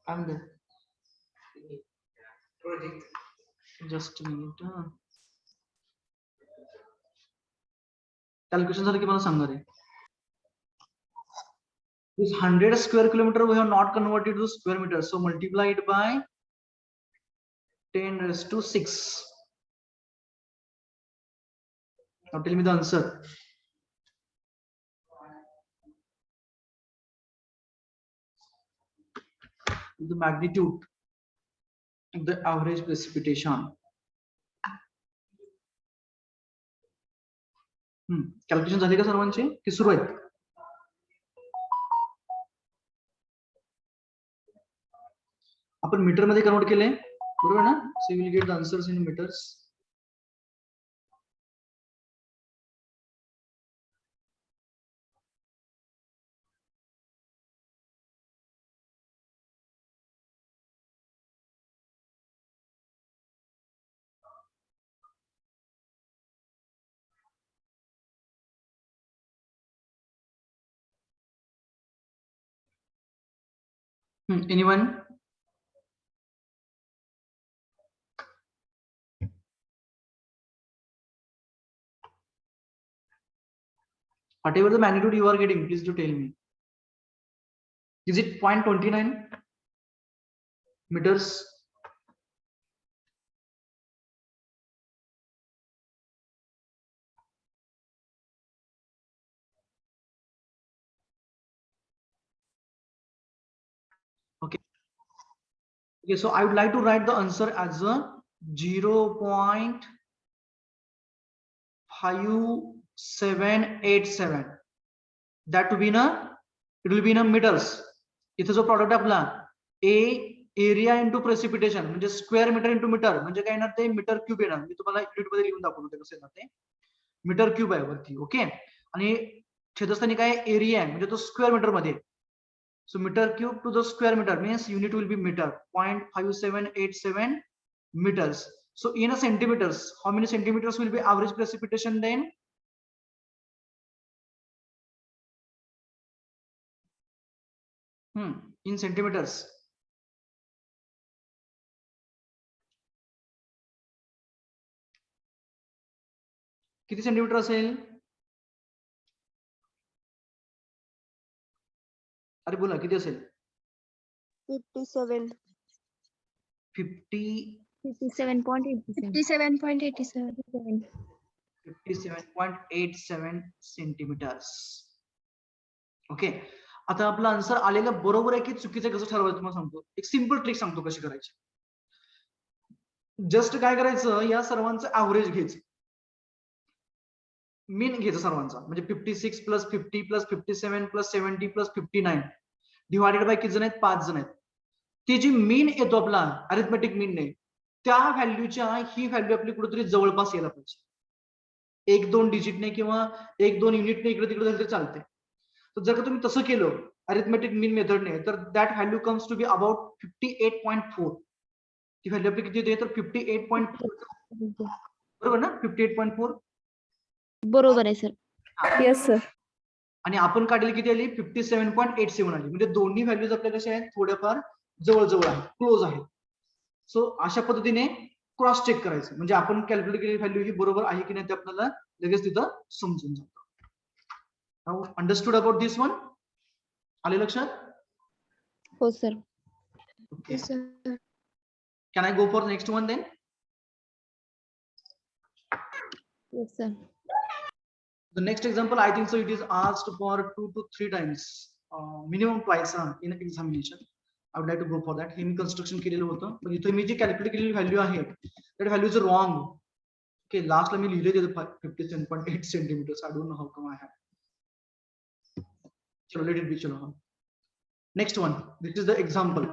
I'm there. Just a minute. Calculation झालं की मला सांगा रे. This 100 square kilometer we have not converted to square meter, so multiply it by 10 raised to 6. Now tell me the answer. The magnitude of the average precipitation. Calculation झाली का सर्वांची की सुरू आहे? आपण मीटर मध्ये कन्वर्ट केले बरोबर ना? So you will get the answers in meters. Anyone? Whatever the magnitude you are getting, please do tell me. Is it 0.29 meters? Okay. Okay, so I would like to write the answer as a 0.5787. That to be in a, it will be in a meters. इथे जो product आपला A area into precipitation म्हणजे square meter into meter म्हणजे काय येणार ते मीटर क्यूब येणार. मी तुम्हाला युनिट मध्ये लिहून दाखवतो ते कसं येणार ते. मीटर क्यूब आहे वरती. ओके. आणि छेदस्थानी काय एरिया आहे म्हणजे तो स्क्वेअर मीटर मध्ये. So meter cube to the square meter means unit will be meter. 0.5787 meters. So in a centimeters, how many centimeters will be average precipitation then? In centimeters. किती सेंटीमीटर असेल? अरे बोला किती असेल? 57. 57.87 centimeters. Okay. आता आपला आन्सर आलेलं बरोबर आहे की चुकीचं आहे कसं ठरवायचं तुम्हाला सांगतो. एक सिम्पल ट्रिक सांगतो कशी करायची. जस्ट काय करायचं, या सर्वांचं ऍव्हरेज घ्यायचं, मीन घ्यायचं सर्वांचा, म्हणजे 56 plus 50 plus 57 plus 70 plus 59 divided by किती जण आहेत, 5 जण आहेत. ती जी मीन येतो आपला अरिथमेटिक मीन ने, त्या व्हॅल्यूच्या ही व्हॅल्यू आपली कुठेतरी जवळपास यायला पाहिजे. 1-2 डिजिटने किंवा 1-2 युनिटने इकडे तिकडे झालं तरी चालते. तर जर का तुम्ही तसं केलं अरिथमेटिक मीन मेथडने, तर that value comes to be about 58.4. ती व्हॅल्यू आपली किती येते, तर 58.4 बरोबर ना, 58.4 बरोबर आहे सर. Yes sir. आणि आपण काढलेली किती आली, 57.87 आली. म्हणजे दोन्ही व्हॅल्यूज आपल्या कशा आहेत, थोड्याफार जवळ आहेत, क्लोज आहेत. सो अशा पद्धतीने क्रॉस चेक करायचं, म्हणजे आपण कॅल्क्युलेट केलेली व्हॅल्यू ही बरोबर आहे की नाही ते आपल्याला लगेच तिथं समजून जातं. Understood about this one? आले लक्षात? हो sir. Okay, can I go for next one then? Yes sir. The next example, I think so it is asked for 2 to 3 times, minimum twice in examination. I would like to go for that. हे मी कन्स्ट्रक्शन केलेलं होतं, पण इथे मी जी कॅल्क्युलेट केलेली व्हॅल्यू आहे that value is wrong. Okay, लास्टला मी लिहिले ते 57.8 centimetres. I don't know how come I have. चलो let it be. चलो next one, this is the example.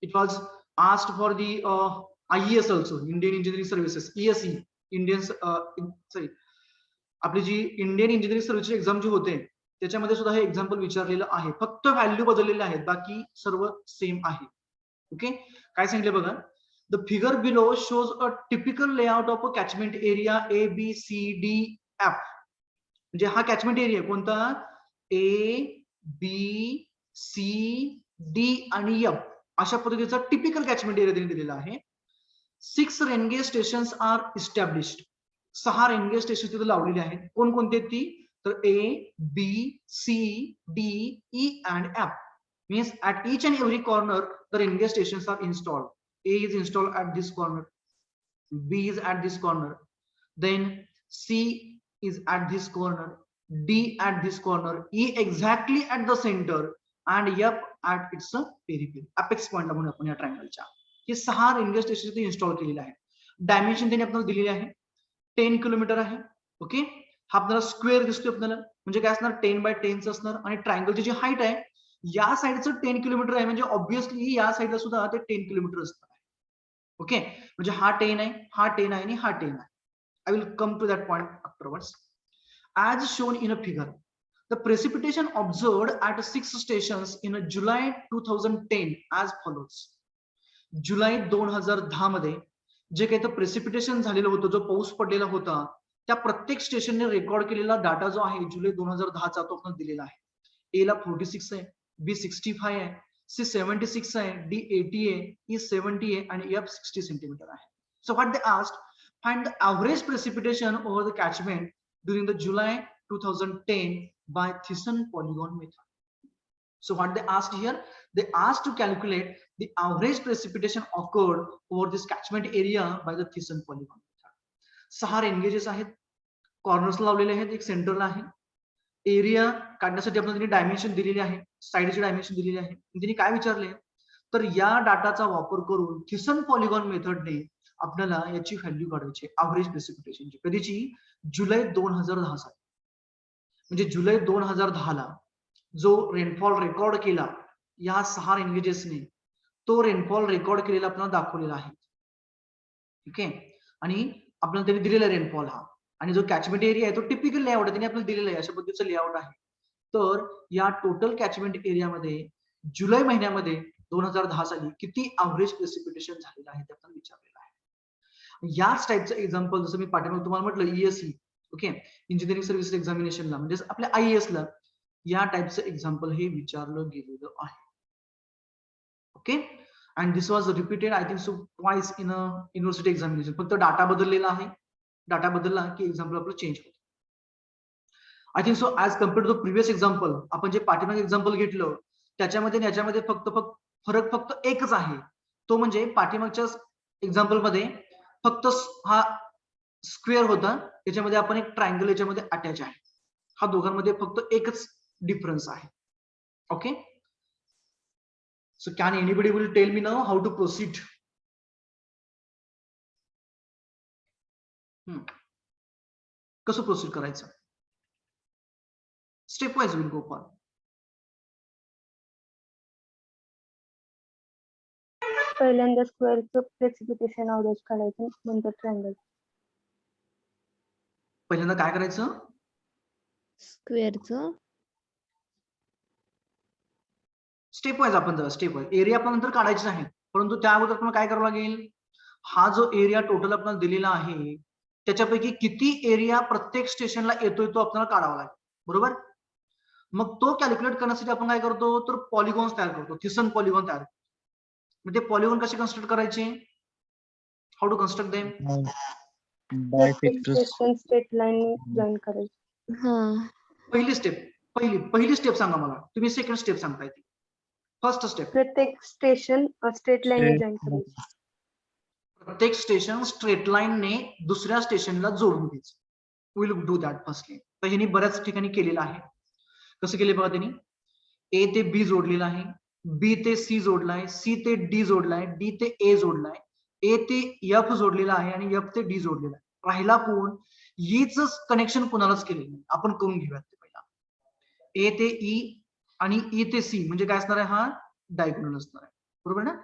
It was asked for the IES also, Indian Engineering Services, ESE, Indian आपली जी इंडियन इंजिनिअरिंग सर्व्हिस एक्झाम जी होते त्याच्यामध्ये सुद्धा हे एक्झाम्पल विचारलेलं आहे. फक्त व्हॅल्यू बदललेले आहेत, बाकी सर्व सेम आहे. ओके, काय सांगितलं बघा, the figure below shows a typical layout of a catchment area ABCDF. म्हणजे हा कॅचमेंट एरिया कोणता, ABCD आणि F अशा पद्धतीचा टिपिकल कॅचमेंट एरिया त्यांनी दिलेला आहे. 6 रेनगे स्टेशन्स आर इस्टॅब्लिश्ड. 6 रेनगे स्टेशन तिथे लावलेले आहेत. कोणकोणते ती, तर ABCDE and F. Means at each and every corner the railway stations are installed. A is installed at this corner, B is at this corner, then C is at this corner, D at this corner, E exactly at the center and F at its periphery, apex point म्हणून आपण या ट्रायंगलच्या. हे 6 रेल्वे स्टेशन इथे इन्स्टॉल केलेले आहेत. डायमेन्शन त्यांनी आपल्याला दिलेले आहे, 10 किलोमीटर आहे. ओके, हा आपल्याला स्क्वेअर दिसतोय आपल्याला, म्हणजे काय असणार, 10x10 असणार. आणि ट्रायंगलची जी हाईट आहे या साईडचं 10 किलोमीटर आहे, म्हणजे ऑब्व्हियसली या साईडला सुद्धा ते 10 किलोमीटर असणार आहे. ओके, म्हणजे हा 10 आहे, हा 10 आहे आणि हा 10 आहे. I will come to that point afterwards. As shown in a figure, the precipitation observed at 6 stations in July 2010 as follows. जुलै 2010 मध्ये जे काही तर प्रेसिपिटेशन झालेलं होतं, जो पाऊस पडलेला होता, त्या प्रत्येक स्टेशनने रेकॉर्ड केलेला डाटा जो आहे जुलै 2010चा तो आपण दिलेला आहे. ए ला 46 आहे, बी 65 आहे, सी 76 आहे, डी 80 आहे, ई 70 आहे आणि एफ 60 सेंटीमीटर आहे. So what they asked, find the average precipitation over the catchment during the July 2010 by Thiessen polygon method. So what they asked here, they asked to calculate the average precipitation occurred over this catchment area by the Thiessen polygon method. 6 रेनगेजेस आहेत, कॉर्नर्स लावलेले आहेत, एक सेंटरला आहे. एरिया काढण्यासाठी आपण त्यांनी डायमेन्शन दिलेली आहे, साईडची डायमेन्शन दिलेली आहे. त्यांनी काय विचारले, तर या डाटाचा वापर करून थिसन पॉलिगॉन मेथडने आपल्याला याची व्हॅल्यू काढायची एव्हरेज प्रेसिपिटेशनची. कधीची, जुलै 2010 साली. म्हणजे जुलै 2010 ला जो रेनफॉल रेकॉर्ड केला या 6 रेनगेजेसने, तो रेनफॉल रेकॉर्ड केलेला आपल्याला दाखवलेला आहे. ठीक आहे, आणि आपल्याला त्यांनी दिलेला रेनफॉल हा, आणि जो कॅचमेंट एरिया आहे तो टिपिकल लेआउट आहे, त्यांनी आपल्याला दिलेला आहे, अशा पद्धतीचं लेआउट आहे. तर या टोटल कॅचमेंट एरियामध्ये जुलै महिन्यामध्ये 2010 साली किती एव्हरेज प्रेसिपिटेशन झालेलं आहे ते आपण विचारलेलं आहे. याच टाईपचं एक्झाम्पल जसं मी पाठीमागे तुम्हाला म्हटलं ESE, ओके, इंजिनिअरिंग सर्व्हिसेस एक्झामिनेशनला, म्हणजे आपल्या IAS ला या टाईपचं एक्झाम्पल हे विचारलं गेलेलं आहे. Okay, and this was repeated I think so twice in a university examination. फक्त डाटा बदललेला आहे, डाटा बदलला की एक्झाम्पल आपलं चेंज होतं. I think so as compare to the previous example, आपण जे पाठीमागे एक्झाम्पल घेतलं त्याच्यामध्ये याच्यामध्ये फरक फक्त एकच आहे, तो म्हणजे पाठीमागच्या एक्झाम्पल मध्ये फक्त हा स्क्वेअर होता, याच्यामध्ये आपण एक ट्रायंगल याच्यामध्ये अटॅच आहे. हा दोघांमध्ये फक्त एकच डिफरन्स आहे. Okay. So can anybody will tell me now how to proceed? कसं प्रोसीड करायचं? Step wise will go for. पहिल्यांदा स्क्वेअरचं प्रेसिपिटेशन अवरेज काढायचं, नंतर ट्रायंगल. पहिल्यांदा काय करायचं? स्क्वेअरचं स्टेप वाईज आपण जरा स्टेप वाईज एरिया आपण नंतर काढायचे आहे, परंतु त्या अगोदर आपल्याला काय करावं लागेल? हा जो एरिया टोटल आपल्याला दिलेला आहे त्याच्यापैकी किती एरिया प्रत्येक स्टेशनला येतोय तो आपल्याला काढावा लागेल, बरोबर? मग तो कॅल्क्युलेट करण्यासाठी आपण काय करतो, तर पॉलिगॉन्स तयार करतो, थिसन पॉलिगॉन तयार करतो. मग ते पॉलिगॉन कसे कन्स्ट्रक्ट करायचे? How to construct them? प्रत्येक स्टेशन स्ट्रेट लाईन जॉईन करायचं. हा पहिली स्टेप सांगा मला, तुम्ही सेकंड स्टेप सांगताय ती. फर्स्ट स्टेप, प्रत्येक स्टेशन स्ट्रेट लाईन जॉईन करायचं. प्रत्येक स्टेशन स्ट्रेट लाईनने दुसऱ्या स्टेशनला जोडून द्यायचं. Will do that firstly. तर ह्यांनी बऱ्याच ठिकाणी केलेलं आहे. कसं केले बघा त्यांनी? ए ते बी जोडलेलं आहे, बी ते सी जोडलाय, सी ते डी जोडलाय, डी ते ए जोडलाय, ए ते एफ जोडलेला आहे आणि एफ ते डी जोडलेला आहे. राहिला कोण? ईच कनेक्शन कोणालाच केलेलं नाही. आपण करून घेऊयात ते पहिला. ए ते ई आणि ई ते सी म्हणजे काय असणार आहे? हा डायगोनल असणार आहे, बरोबर ना?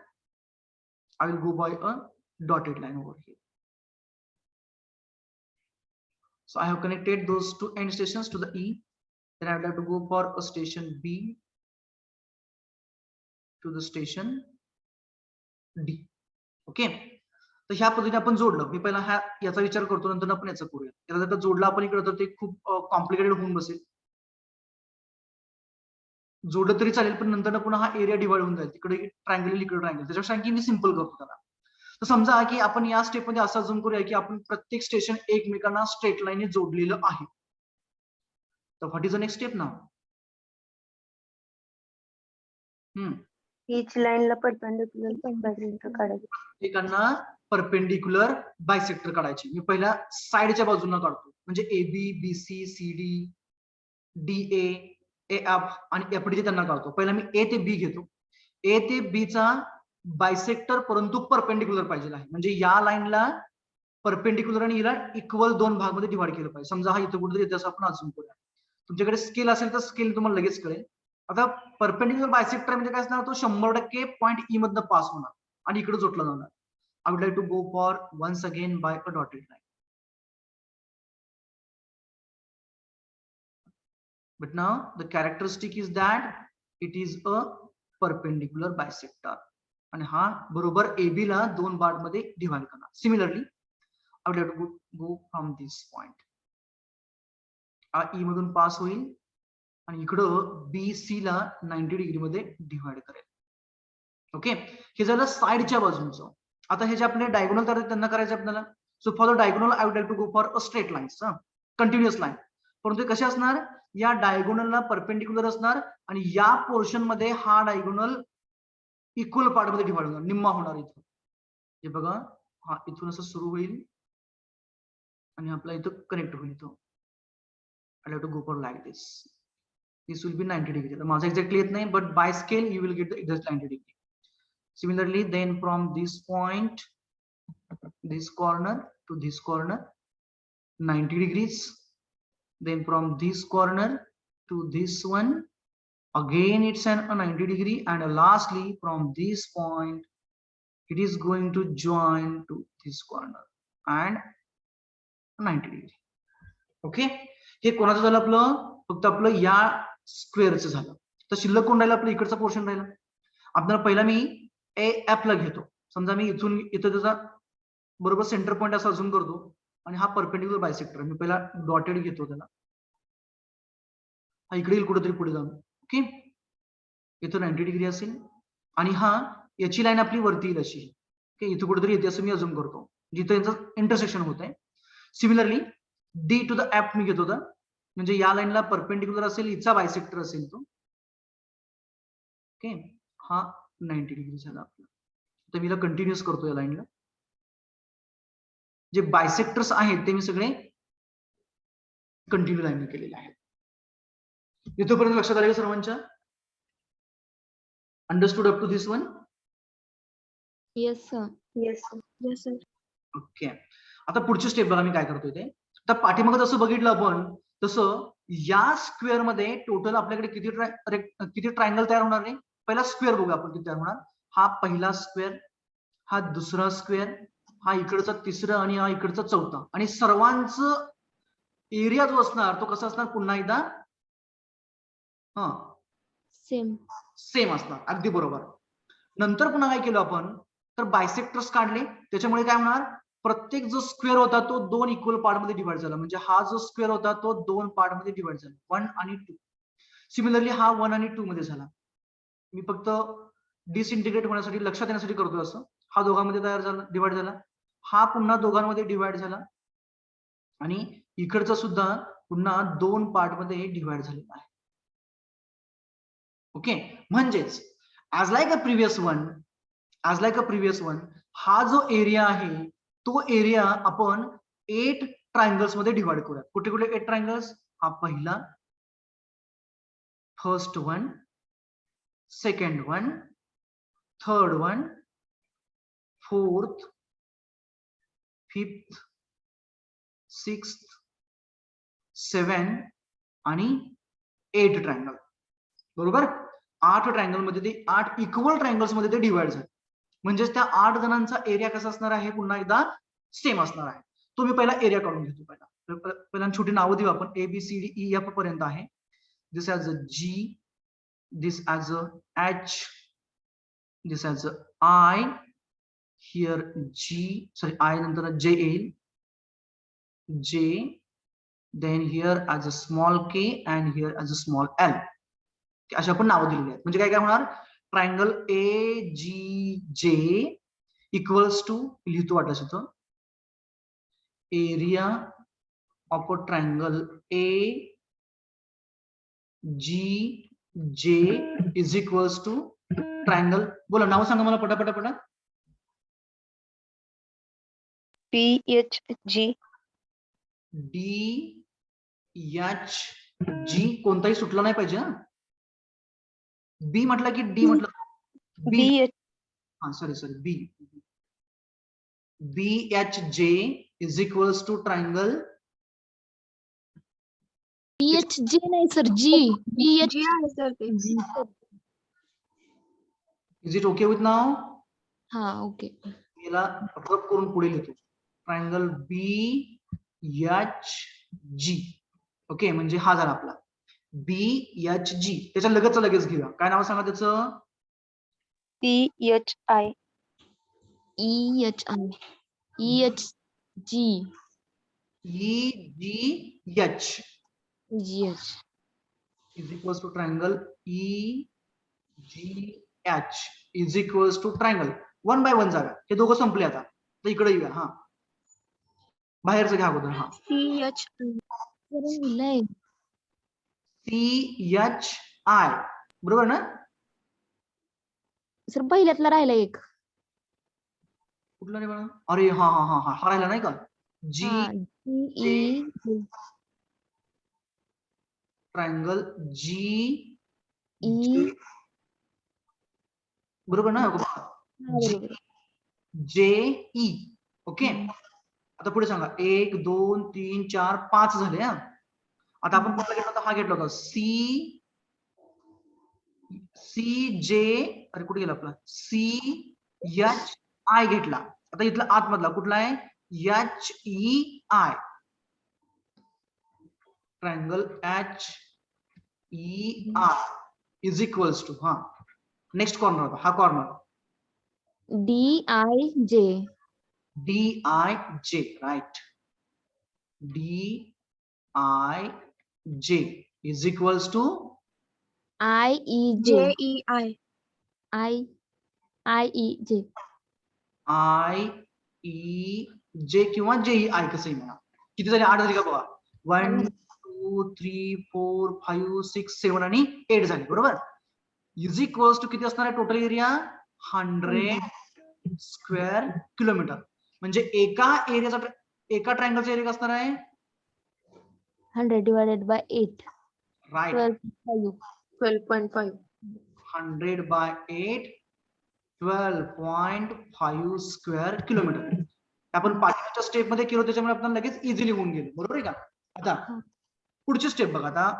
I will go by a dotted line over here. So I have connected those two end stations to the E. Then I would like to go for a station B to the station D. Okay. तर ह्या पद्धतीने आपण जोडलं. मी पहिला याचा विचार करतो, नंतर आपण याचा करूया. याला जर जोडला आपण इकडे तर ते खूप कॉम्प्लिकेटेड होऊन बसेल. जोडलं तरी चालेल, पण नंतर पुन्हा हा एरिया डिवाइड होऊन जाईल. तिकडे ट्रायंगल, इकडे ट्रायंगल. त्याच्यापेक्षा आणखी मी सिंपल करतो त्याला. तर समजा की आपण या स्टेप मध्ये असं अजून करूया की आपण प्रत्येक स्टेशन एकमेकांना स्ट्रेट लाईनने जोडलेलं आहे. तर what is the next step now? Each लाईनला परपेंडिक्युलर बायसेक्टर काढायचं. एकमेकांना परपेंडिक्युलर बायसेक्टर काढायचे. मी पहिल्या साइडच्या बाजूला काढतो, म्हणजे A B, B C, C D, D A, F आणि एफ डी त्यांना काढतो. पहिला मी ए ते बी घेतो. ए ते बी चा बायसेक्टर परंतु परपेंडिक्युलर पाहिजे आहे, म्हणजे या लाईनला परपेंडिक्युलर आणि हिला इक्वल दोन भागमध्ये डिवाइड केलं पाहिजे. समजा हा इथं कुठेतरी येते असं आपण अजून करूया. तुमच्याकडे स्केल असेल तर स्केल तुम्हाला लगेच कळेल. आता परपेंडिक्युलर बायसेक्टर म्हणजे काय असणार? तो 100% पॉईंट ई मधनं पास होणार आणि इकडे जोडला जाणार. I would like to go for once again by a dotted line. But now the characteristic is that it is a perpendicular bisector. आणि हा बरोबर AB ला दोन पार्ट मध्ये डिवाइड करणार. Similarly I would like to go from this point. E मधून पास होईल आणि इकडं BC ला 90 डिग्री मध्ये डिवाइड करेल. ओके, हे झालं साइडच्या बाजूचं. आता हे जे आपले डायगोनल तर त्यांना करायचं आपल्याला. So for the diagonal I would like to go for a straight lines, continuous line. परंतु कसे असणार? या डायगोनलला परपेंडिक्युलर असणार आणि या पोर्शन मध्ये हा डायगोनल इक्वल पार्ट मध्ये डिवाइड होणार, निम्मा होणार. इथं हे बघा, हा इथून असं सुरू होईल आणि आपला इथं कनेक्ट होईल. इथं I have to go for like this. This will be 90 degree. तर माझा एक्झॅक्टली येत नाही, but by scale you will get the exact 90 degree. Similarly then from this point, this corner to this corner 90 degrees. Then from this corner to this one again it's a 90 degree, and lastly from this point it is going to join to this corner and 90 degree. Okay, हे कोणाचं झालं? आपलं फक्त आपलं या स्क्वेअरचं झालं. तर शिल्लक कोण राहिलं? आपलं इकडचा पोर्शन राहिला. आपल्याला पहिला मी एफ ला घेतो. समजा मी इथून इथं त्याचा बरोबर सेंटर पॉईंट असं अजून करतो आणि हा परपेंडिक्युलर बायसेक्टर मी पहिला डॉटेड घेतो त्याला. हा इकडे येईल कुठेतरी पुढे जाऊन. ओके, इथं 90 डिग्री असेल आणि हा याची लाईन आपली वरती येईल अशी. ओके, इथं कुठेतरी येते असं मी अजून करतो, जिथं यांचं इंटरसेक्शन होत आहे. Similarly D to the F मी घेतो, म्हणजे या लाईनला परपेंडिक्युलर असेल, हिचा बायसेक्टर असेल तो. ओके, हा 90 डिग्री झाला आपला. तर मी कंटिन्युअस करतो या लाईनला. जे बायसेक्टर्स आहेत ते मी सगळे कंटिन्यू लाईन केलेले आहेत. इथपर्यंत लक्षात आले सर्वांच्या? Understood up to this one? Yes, sir. Yes, sir. Yes, sir. Okay. आता पुढची स्टेप बघा मी काय करतोय ते. तर पाठीमागे जसं बघितलं आपण तसं या स्क्वेअर मध्ये टोटल आपल्याकडे किती ट्रायंगल तयार होणार नाही. पहिला स्क्वेअर बघूया आपण किती तयार होणार. हा पहिला स्क्वेअर, हा दुसरा स्क्वेअर, हा इकडचा तिसरा आणि हा इकडचा चौथा. आणि सर्वांचं एरिया जो असणार तो कसा असणार पुन्हा एकदा हा Same. सेम असणार. अगदी बरोबर. नंतर पुन्हा काय केलं आपण तर बायसेक्टर्स काढले. त्याच्यामुळे काय होणार प्रत्येक जो स्क्वेअर होता तो 2 इक्वल पार्ट मध्ये डिवाइड झाला. म्हणजे हा जो स्क्वेअर होता तो 2 पार्ट मध्ये डिवाइड झाला, 1 आणि 2. सिमिलरली हा 1 आणि 2 मध्ये झाला. मी फक्त डिसइंटिग्रेट होण्यासाठी लक्षात येण्यासाठी करतोय असं. हा दोघांमध्ये तयार झाला, डिवाइड झाला. हा पुन्हा दोघांमध्ये डिवाइड झाला आणि इकडचा सुद्धा पुन्हा 2 पार्ट मध्ये डिवाइड झालेला आहे. ओके. म्हणजेच as like a previous one हा जो एरिया आहे तो एरिया आपण 8 ट्रायंगल्स मध्ये डिवाइड करूया. कुठे कुठे 8 ट्रायंगल्स? हा पहिला, first one, second one, third one, fourth, fifth, sixth, 7 आणि 8 ट्रायंगल. बरोबर. 8 ट्रायंगल मध्ये ते 8 इक्वल ट्रायंगल्स मध्ये ते डिवाइड झाले. म्हणजेच त्या 8 जणांचा एरिया कसा असणार आहे पुन्हा एकदा सेम असणार आहे. तो मी पहिला एरिया काढून घेतो. पहिला छोटी नावं देऊ आपण. ABCDEF पर्यंत आहे. This as a G, this as a H, this as a I, here G, sorry I नंतर J येईल, J, then here as a small k and here as a small l. अशा आपण नावं दिलेली आहेत. म्हणजे काय काय होणार ट्रायंगल AGJ इक्वल्स टू लिहितो वाटत होतं area of a triangle AGJ is equals to triangle. बोला नाव सांगा मला पटापटा. PHG. DHG कोणताही सुटला नाही पाहिजे हा. बी म्हटलं की डी म्हटलं बी. हा sorry B. BHJ is equals to triangle PHG नाही sir. G. BH. जी आहे सर ते. is it okay with now? हा, okay. याला रब करून पुढे लिहितो ट्रायंगल BHG. ओके. म्हणजे हा झाला आपला BHG. त्याच्या लगेच घेऊया. काय नाव सांगा त्याचं? PHI. EHI. EHG. EGH GH. is equals to triangle EGH is equals to triangle. 1 by 1 जागा. हे दोघं संपले आता. तर इकडे येऊया. हा बाहेरचं घ्या अगोदर. हा CH CHI बरोबर ना? सर पहिल्यातला राहिला एक. कुठला रे बाळा? अरे हा हा हा हा राहिला नाही का? G हा, GE. Triangle G E. बरोबर ना? हा, बरोबर. JE. ओके. आता पुढे सांगा 1 2 3 4 5 झाले. हा आता आपण कुठला घेतला होता? हा घेतला होता CJ. अरे कुठे गेला आपला? CHI घेतला. आता इथला आतमधला कुठला आहे? HEI. Triangle HEI is equals to हा नेक्स्ट कॉर्नर होता हा corner DIJ. DIJ right. DIJ is equals to IEJ. JEI. IEJ. IEJ किंवा JEI कसंही म्हणा. किती झाले? 8 झाली का बघा. 1 2 3 4 5 6 7 आणि 8 झाले. बरोबर. इज इक्वल्स टू किती असणार आहे टोटल एरिया? 100 square kilometre. म्हणजे एका ट्रायंगलचा एरिया असणार आहे 100 divided by 8. Right. 12.5. 12.5. 100/8 12.5 square kilometre. आपण पाठीमागच्या स्टेप मध्ये केलो त्याच्यामुळे आपल्याला लगेच इझिली होऊन गेलं. बरोबर आहे का? आता पुढची स्टेप बघा. आता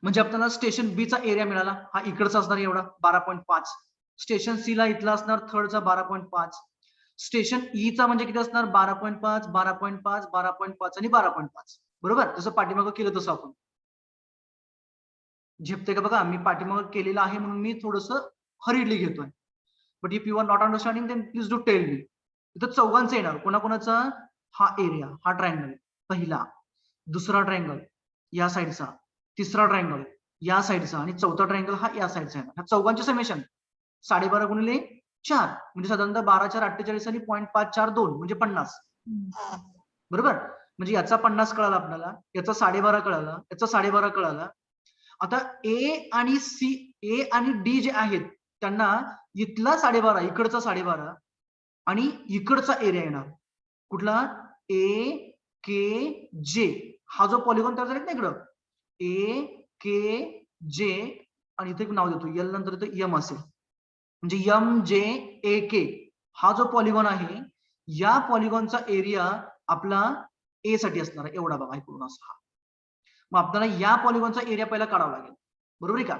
म्हणजे आपल्याला स्टेशन बी चा एरिया मिळाला. हा इकडचा असणार एवढा 12.5. स्टेशन सी ला इथला असणार थर्डचा 12.5. स्टेशन ई चा म्हणजे किती असणार 12.5 12.5 12.5 आणि 12.5. बरोबर? जसं पाठीमागं केलं तसं आपण झेपते का बघा. मी पाठीमागं केलेलं आहे म्हणून मी थोडस हरिडली घेतोय. But if you are not understanding then please do tell me. इथं चौघांचं येणार. कोणाकोणाचा? हा एरिया, हा ट्रायंगल पहिला, दुसरा ट्रायंगल या साईडचा, तिसरा ट्रायंगल या साईडचा आणि चौथा ट्रायंगल हा या साईडचा येणार. ह्या चौघांचे समेशन 12.5 गुणिले 4 म्हणजे साधारणतः 12 4 48 आणि 0.542 म्हणजे 50. बरोबर? म्हणजे याचा 50 कळाला आपल्याला, याचा 12.5 कळाला, याचा 12.5 कळाला. आता ए आणि डी जे आहेत त्यांना इथला 12.5 इकडचा 12.5 आणि इकडचा एरिया येणार. कुठला? ए के जे. हा जो पॉलिगॉन तयार झाला ना इकडं ए के जे आणि इथे एक नाव देतो एल नंतर इथं यम असेल म्हणजे यम जे ए के. हा जो पॉलिगॉन आहे या पॉलिगॉनचा एरिया आपला ए साठी असणार आहे एवढा बघा इकडून असा. मग आपल्याला या पॉलिगॉनचा एरिया पहिला काढावा लागेल. बरोबर आहे का?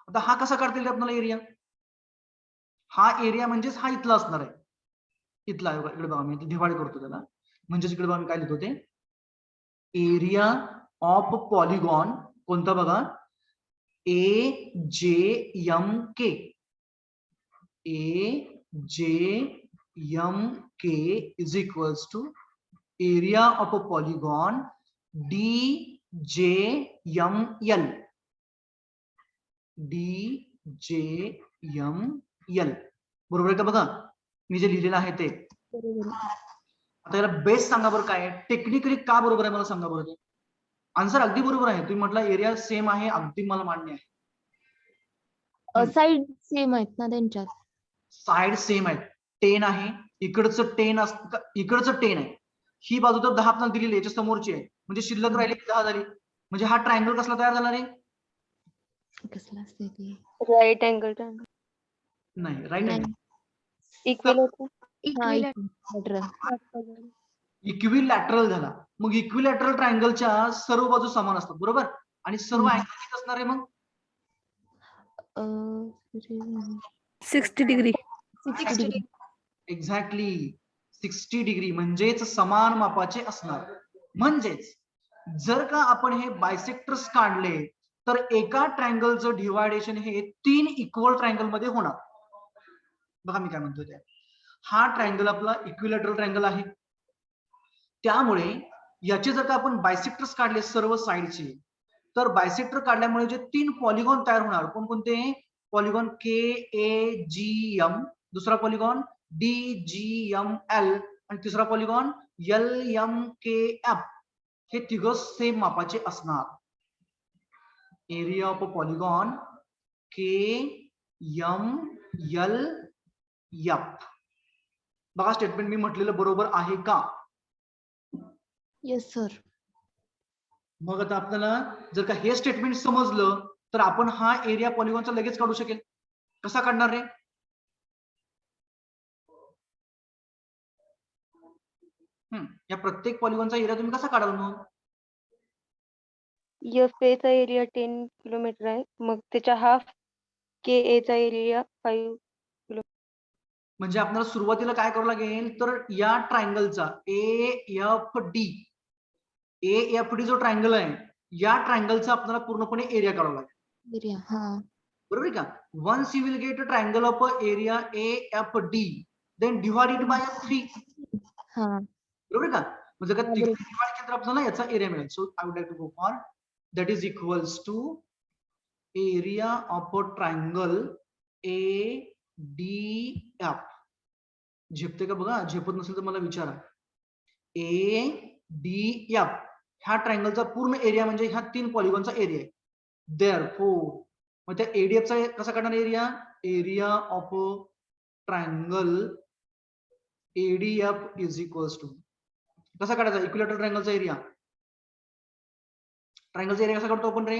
आता हा कसा काढता येईल आपल्याला एरिया? हा एरिया म्हणजेच हा इथला असणार आहे. इथला इकडे बघा मी डिवाइड करतो त्याला. म्हणजेच इकडे बघा मी काय लिहितो ते एरिया ऑफ पॉलिगॉन कोणता बघा ए J M K. A J M K is equals to area of a polygon D J M L. D J M L. बरोबर आहे का बघा मी जे लिहिलेलं आहे ते. आता याला बेस सांगा बरं काय टेक्निकली का बरोबर आहे मला सांगा बरं ते. आन्सर अगदी बरोबर आहे. तुम्ही म्हटलं एरिया सेम आहे अगदी मला मान्य आहे. साईड सेम आहेत ना त्यांच्यात. साइड सेम आहेत. 10 आहे इकडचं 10 इकडचं 10 आहे. ही बाजू तर 10 आपल्याला दिलेली याच्या समोरची आहे म्हणजे शिल्लक राहिली 10 झाली. म्हणजे हा ट्रायंगल कसला तयार झाला रे? कसला असते ते? Right angle triangle. नाही राईट आहे इक्विलॅटरल झाला. मग इक्विलॅटरल ट्रायंगलच्या सर्व बाजू समान असतात बरोबर आणि सर्व अँगल किती असणार आहे मग 60 डिग्री. एक्झॅक्टली 60 डिग्री म्हणजेच समान मापाचे असणार. म्हणजेच जर का आपण हे बायसेक्टर्स काढले तर एका ट्रायंगलचं डिवायडेशन हे 3 इक्वल ट्रायंगल मध्ये होणार. बघा मी काय म्हणतोय ते. हा ट्रायंगल आपला इक्विलॅटरल ट्रायंगल आहे त्यामुळे याचे जर का आपण बायसेक्टर्स काढले सर्व साइडचे तर बायसेक्टर काढल्यामुळे जे 3 पॉलिगॉन तयार होणार कोणकोणते? Polygon K A G M, दुसरा polygon D G M L आणि तिसरा polygon L M K F. हे तिघं सेम मापाचे असणार. Area of polygon K M L F. बघा स्टेटमेंट मी म्हटलेलं बरोबर आहे का? Yes sir. मग आता आपल्याला जर का हे स्टेटमेंट समजलं तर आपण हा एरिया पॉलिगॉनचा लगेच काढू शकेल. कसा काढणार रे? या प्रत्येक पॉलिगॉनचा एरिया तुम्ही कसा काढाल मग? एफ ए चा एरिया 10 किलोमीटर आहे मग त्याच्या हाफ के ए चा एरिया 5. म्हणजे आपल्याला सुरुवातीला काय करावं लागेल तर या ट्रायंगलचा ए एफ डी जो ट्रायंगल आहे या ट्रायंगलचा आपल्याला पूर्णपणे एरिया काढावा लागेल. एरिया बरोबर आहे का? Once you will get a triangle of area A F D then divide it by 3. बरोबर का? म्हणजे का डिवाइड केलं तर आपल्याला याचा एरिया मिळेल. So I would like to go for that is equals to area of a triangle A D F. झेपते का बघा? झेपत नसेल तर मला विचारा. ए डी एफ ह्या ट्रायंगलचा पूर्ण एरिया म्हणजे ह्या 3 पॉलिगॉनचा एरिया आहे. देअरफोर मग त्या एडीएफ चा कसा काढणार area? Area of triangle ADF is equals to कसा काढायचा? इक्विलॅटरल ट्रायंगलचा एरिया. ट्रायंगलचा एरिया कसा काढतो आपण रे?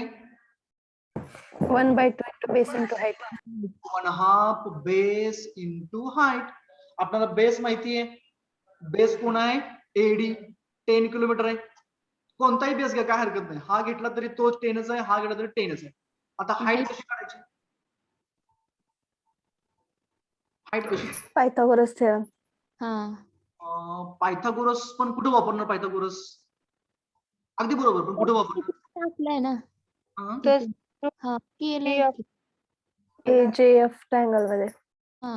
1/20. Base into height 1/2 base into height. आपल्याला बेस माहिती आहे. बेस कोण आहे? एडी 10 किलोमीटर आहे. कोणताही बेस घ्या, काय हरकत नाही. हा घेतला तरी तो 10च आहे, हा घेतला तरी 10च आहे. आता हाईट कशी काढायची? हाईट कशी? Pythagoras theorem. हा पायथागोरस पण कुठे वापरणार? पायथागोरस अगदी बरोबर, पण कुठे वापरणार? टाकलाय ना. हा? तेच हा केलंय की. AJF ट्रायंगल मध्ये. हा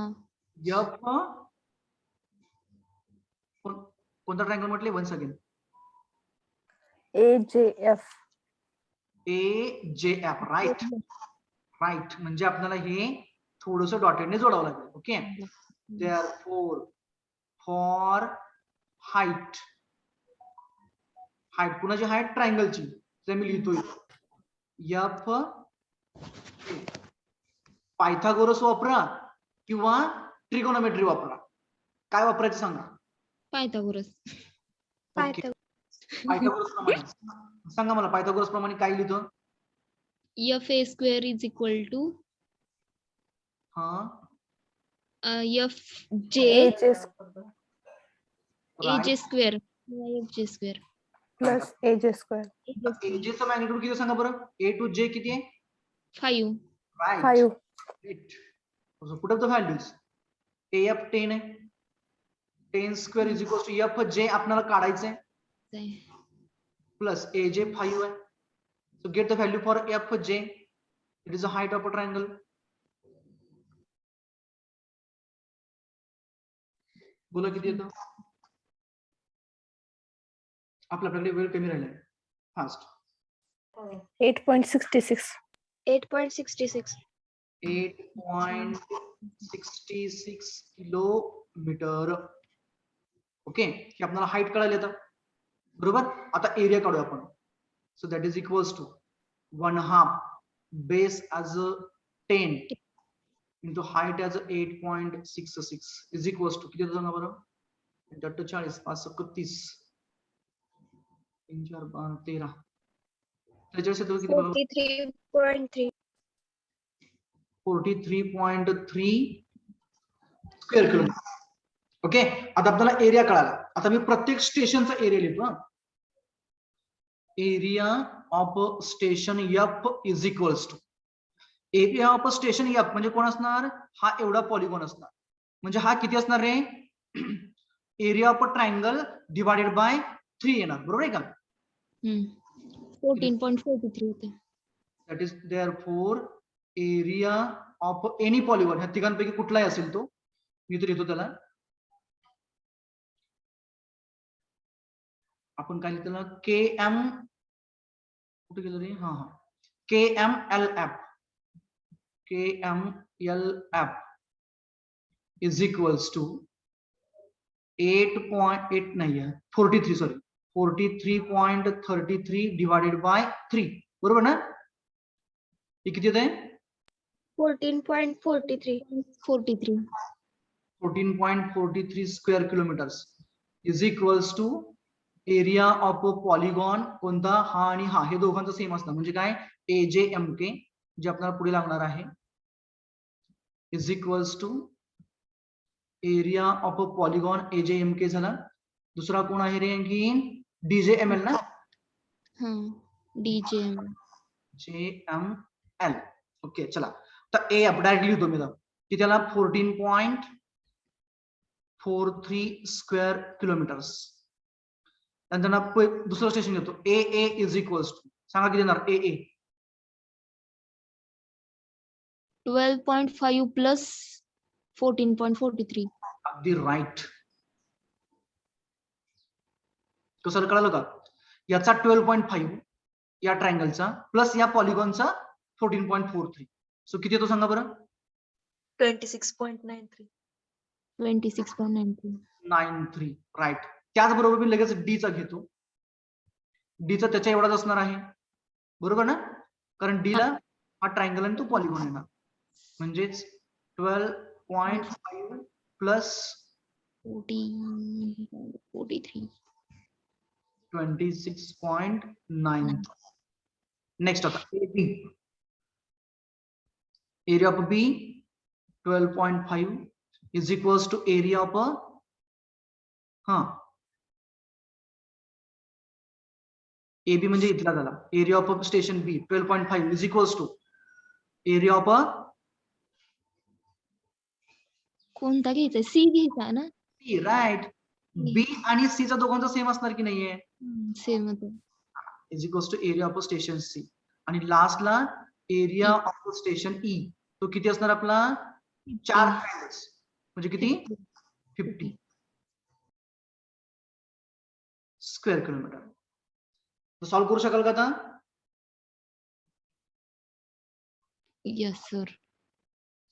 F कोणता ट्रायंगल म्हटले? One second. AJF. AJF right. Right, म्हणजे आपल्याला हे थोडस डॉटेडने जोडावं लागेल. Okay, therefore for height, height कुणाची? हाईट ट्रायंगलची. ते मी लिहितोय F. पायथागोरस वापरा किंवा ट्रिगोनोमेट्री वापरा. काय वापरायचं सांगा? पायथागोरस. ओके, पायथागोरस प्रमाणे सांगा मला. पायथागोरस प्रमाणे काय लिहितो? FA square is equal to हा FJ AJ AJ स्क्वेअर किंवा FJ square. Plus AJ square. एजेचं मॅग्निट्यूड किती सांगा बरं? A to J किती आहे? 5. Right. 5. Great. So put up the values. AF 10 आहे. 10 square is equals to FJ आपल्याला काढायचंय प्लस AJ 5 आहे. So get the value for FJ. It is the height of a triangle. बोला किती येतं? आपल्याकडे वेळ कमी राहिलाय. फास्ट. 8.66. 8.66. 8.66 किलोमीटर. ओके, हे आपल्याला हाईट कळाली आता. बरोबर. आता एरिया काढूया आपण. So that is equals to 1/2 base as 10 into height as 8.66 is equals to किती सांगा बरं? 48 5 31 3 4 12 13 43 येतो किती बघा? 43.3. 43.3 स्क्वेअर किलोमीटर. ओके, आता आपल्याला एरिया कळाला. आता मी प्रत्येक स्टेशनचा एरिया लिहितो. Area of station F is equals to area of station F म्हणजे कोण असणार? हा एवढा पॉलिगॉन असणार. म्हणजे हा किती असणार रे? Area of triangle divided by 3 येणार. बरोबर आहे का? 14.43 होते. That is therefore area of any polygon, ह्या तिघांपैकी कुठलाही असेल तो, मी तर येतो त्याला, आपण काय लिहितो त्याला? KM कुठे गेलं रे? हा हा KMLF. KMLF is equals to 8.8 नाही आहे 43 सॉरी 43.33 डिवाइडेड बाय 3. बरोबर ना? हे किती येत आहे? 14.43. 14.43 square kilometres is equals to area of polygon कोणता? हा आणि हा, हे दोघांचं सेम असतं. म्हणजे काय? AJMK जे आपल्याला पुढे लागणार आहे is equals to area of polygon AJMK झाला. दुसरा कोण आहे रे? आणखी DJML ना? JML. ओके, चला तर AF डायरेक्टली लिहितो मी की त्याला 14.43 स्क्वेअर किलोमीटर्स. नंतर दुसरं स्टेशन घेतो AA इज इक्वल्स टू सांगा किती येणार? AA 12.5 plus 14.43. अगदी राईट. कसं कळालं का? याचा 12.5 या ट्रायंगलचा प्लस या पॉलिगॉनचा 14.43. सो किती येतो सांगा बरं? 26.93. 26.93. राईट. त्याचबरोबर मी लगेच D चा घेतो. D चा त्याच्या एवढाच असणार आहे. बरोबर ना? कारण D ला हा ट्रायंगल आणि तो पॉलिगॉन येणार. म्हणजेच 12.5 प्लस 43. 26.9. नेक्स्ट आता AB. area of B 12.5 is equals to area of AB म्हणजे इथला झाला area of station B 12.5 is equals to area of कोणता घ्यायचा सी घ्यायचा ना C, right? B आणि C चा दोघांचा सेम असणार की नाहीये same is equals to area of station C आणि लास्टला area of station E तो किती असणार आपला 4 triangles म्हणजे किती 50 स्क्वेअर किलोमीटर सॉल्व करू शकाल का आता yes sir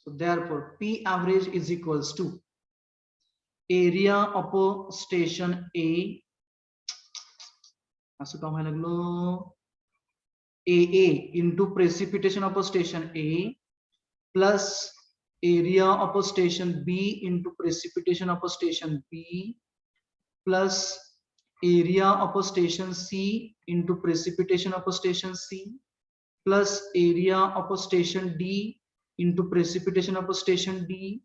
so therefore P average is equals to area of station A असं का व्हायला लागलो AA into precipitation of station A plus area of station B into precipitation of station B plus area of station C into precipitation of station C plus area of station D into precipitation of station D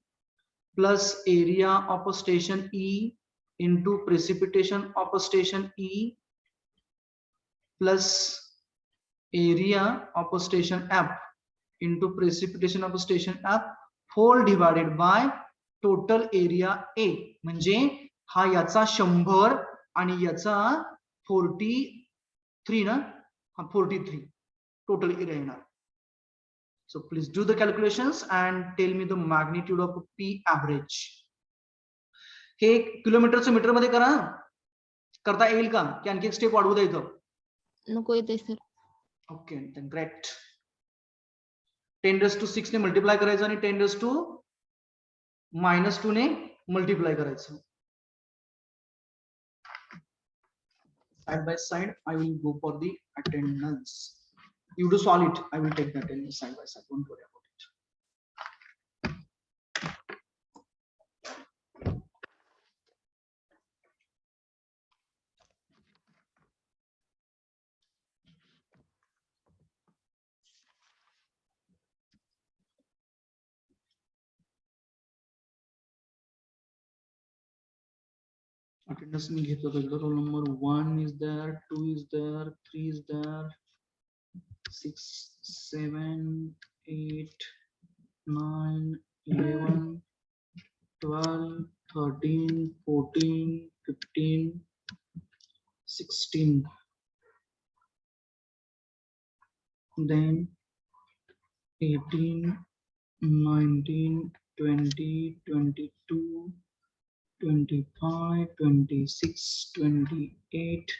plus area of station E into precipitation of station E plus area of station F into precipitation of station F whole divided by total area A म्हणजे हा याचा 100 आणि याचा 43 ना हा 43 टोटल एरिया येणार so please do the calculations and tell me the magnitude of P average हे किलोमीटरचं मीटर मध्ये करता येईल का की आणखी एक स्टेप वाढवू द्या इथं नको येते सर ओके देन ग्रेट 10⁶ ने मल्टिप्लाय करायचं आणि 10⁻² ने मल्टिप्लाय करायचं side by side I will go for the attendance you do solve it I will take the attendance side by side don't worry about it attendance me घेतो पहिलं roll number 1 is there 2 is there 3 is there 6 7 8 9 11 12 13 14 15 16 then 18 19 20 22 25 26 28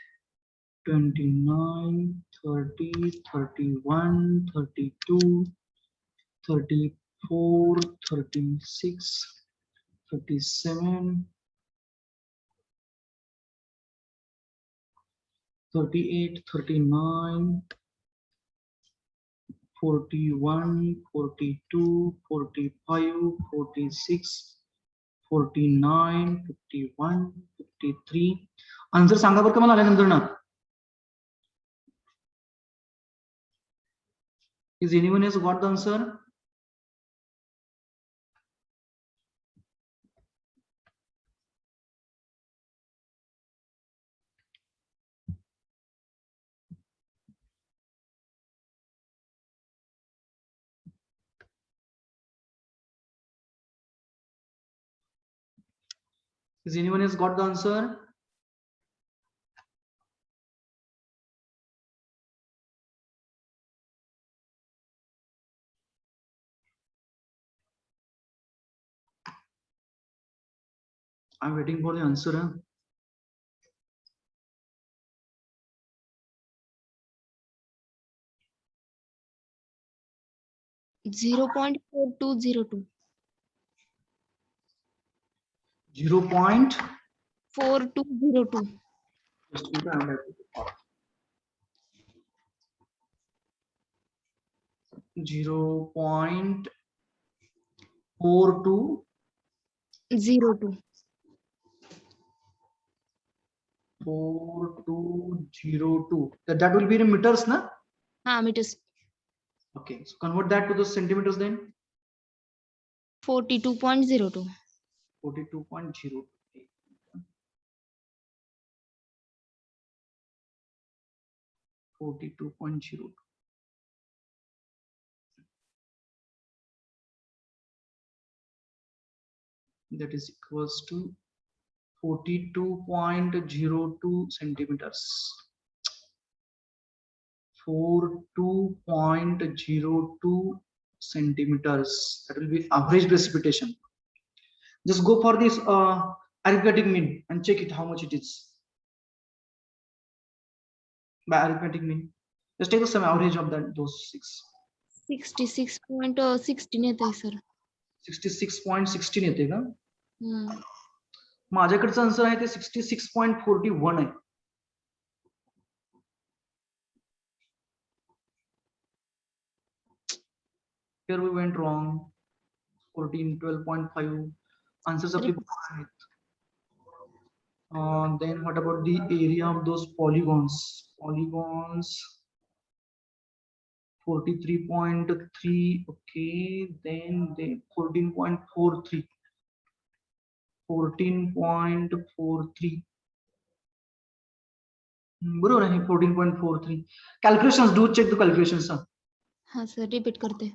29 30 31 32 34 36 37 38 39 41 42 45 46 49 51 53 answer सांगा बरं का मला आल्यानंतर ना is anyone has got the answer is anyone has got the answer I'm waiting for the answer. Huh? Zero 0.4202 4202 Just keep an eye on it. 0.4202 that will be in meters na हा metres okay so convert that to the centimeters then 42.02. 42.0. 42.0. That is equals to 42.02 centimeters. 42.02 centimeters. That will be average precipitation. Just go for this arithmetic mean and check it how much it is. By arithmetic mean, just take the sum average of those 66.16 येत आहे सर. 66.16 येते का? हम्म. माझ्याकडचं आन्सर आहे ते 66.41 आहे. Here we went wrong. 14, 12.5 answers are आहेत. Then what about the area of those polygons? Polygons 43.3. Okay, then they 14.43. 14.43. बरोबर आहे 14.43. Calculations, do check the calculations. हा सर रिपीट करते.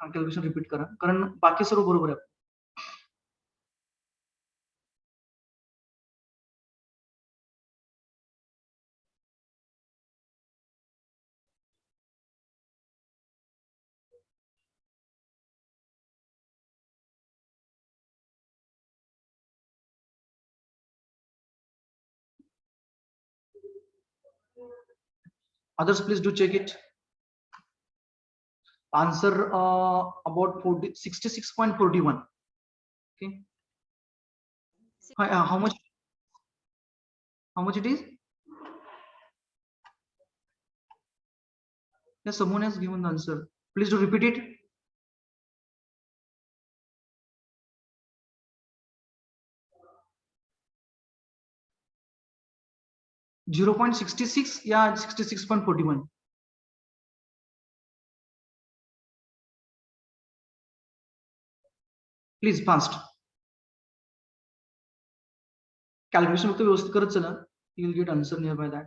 कॅल्क्युलेशन रिपीट करा कारण बाकी सर्व बरोबर आहे. Others, please do check it. Answer about 66.41. Okay. How much? How much it is? Yes, someone has given the answer. Please do repeat it. .66. Yeah, 66.41. Please fast. Calculation फक्त व्यवस्थित करत चला. You will get answer nearby that.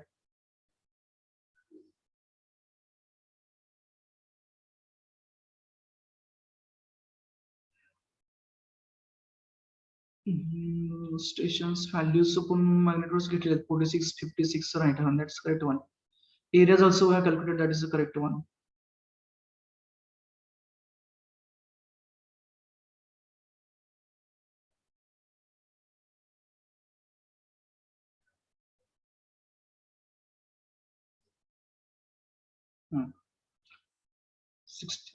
Stations values upon magnitudes get 46, 56, right? That's correct one. Areas also we have calculated, that is the correct one. Hmm.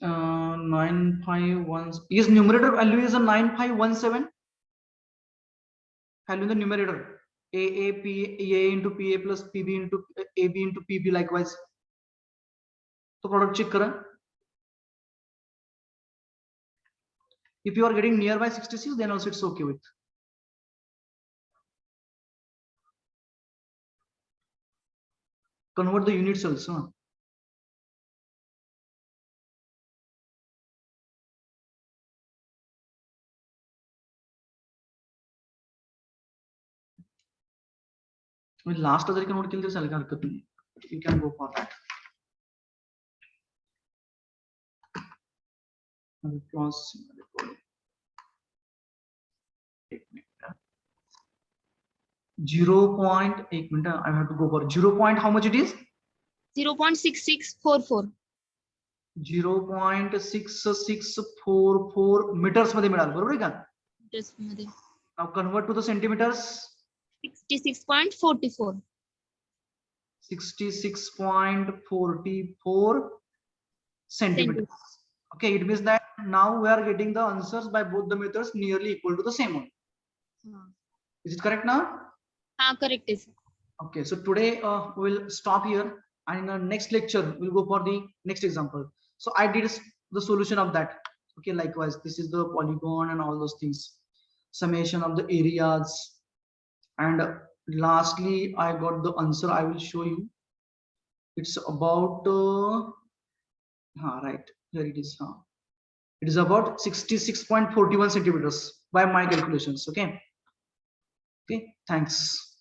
951 is numerator value is a 9517 value in the numerator. A into PA plus PB into AB into PB likewise. So product check kara. If you are getting nearby 66, then also it's okay with. Convert the units also. Last other convert kill this you can go for that. Cross 0.8 minute. I have to go for 0. How much it is? 0.6644. 0.6644 meters मध्ये मिळाल बरोबर आहे का? Meters मध्ये. Now convert to the centimeters. 66.44. 66.44 centimeters. Okay, it means that now we are getting the answers by both the methods nearly equal to the same one. Is it correct now? Correct is. Okay, so today we'll stop here, and in the next lecture we'll go for the next example. So I did the solution of that. Okay, likewise this is the polygon and all those things, summation of the areas, and lastly I got the answer. I will show you. It's about right here it is. It is about 66.41 centimeters by my calculations. Okay. Okay, thanks.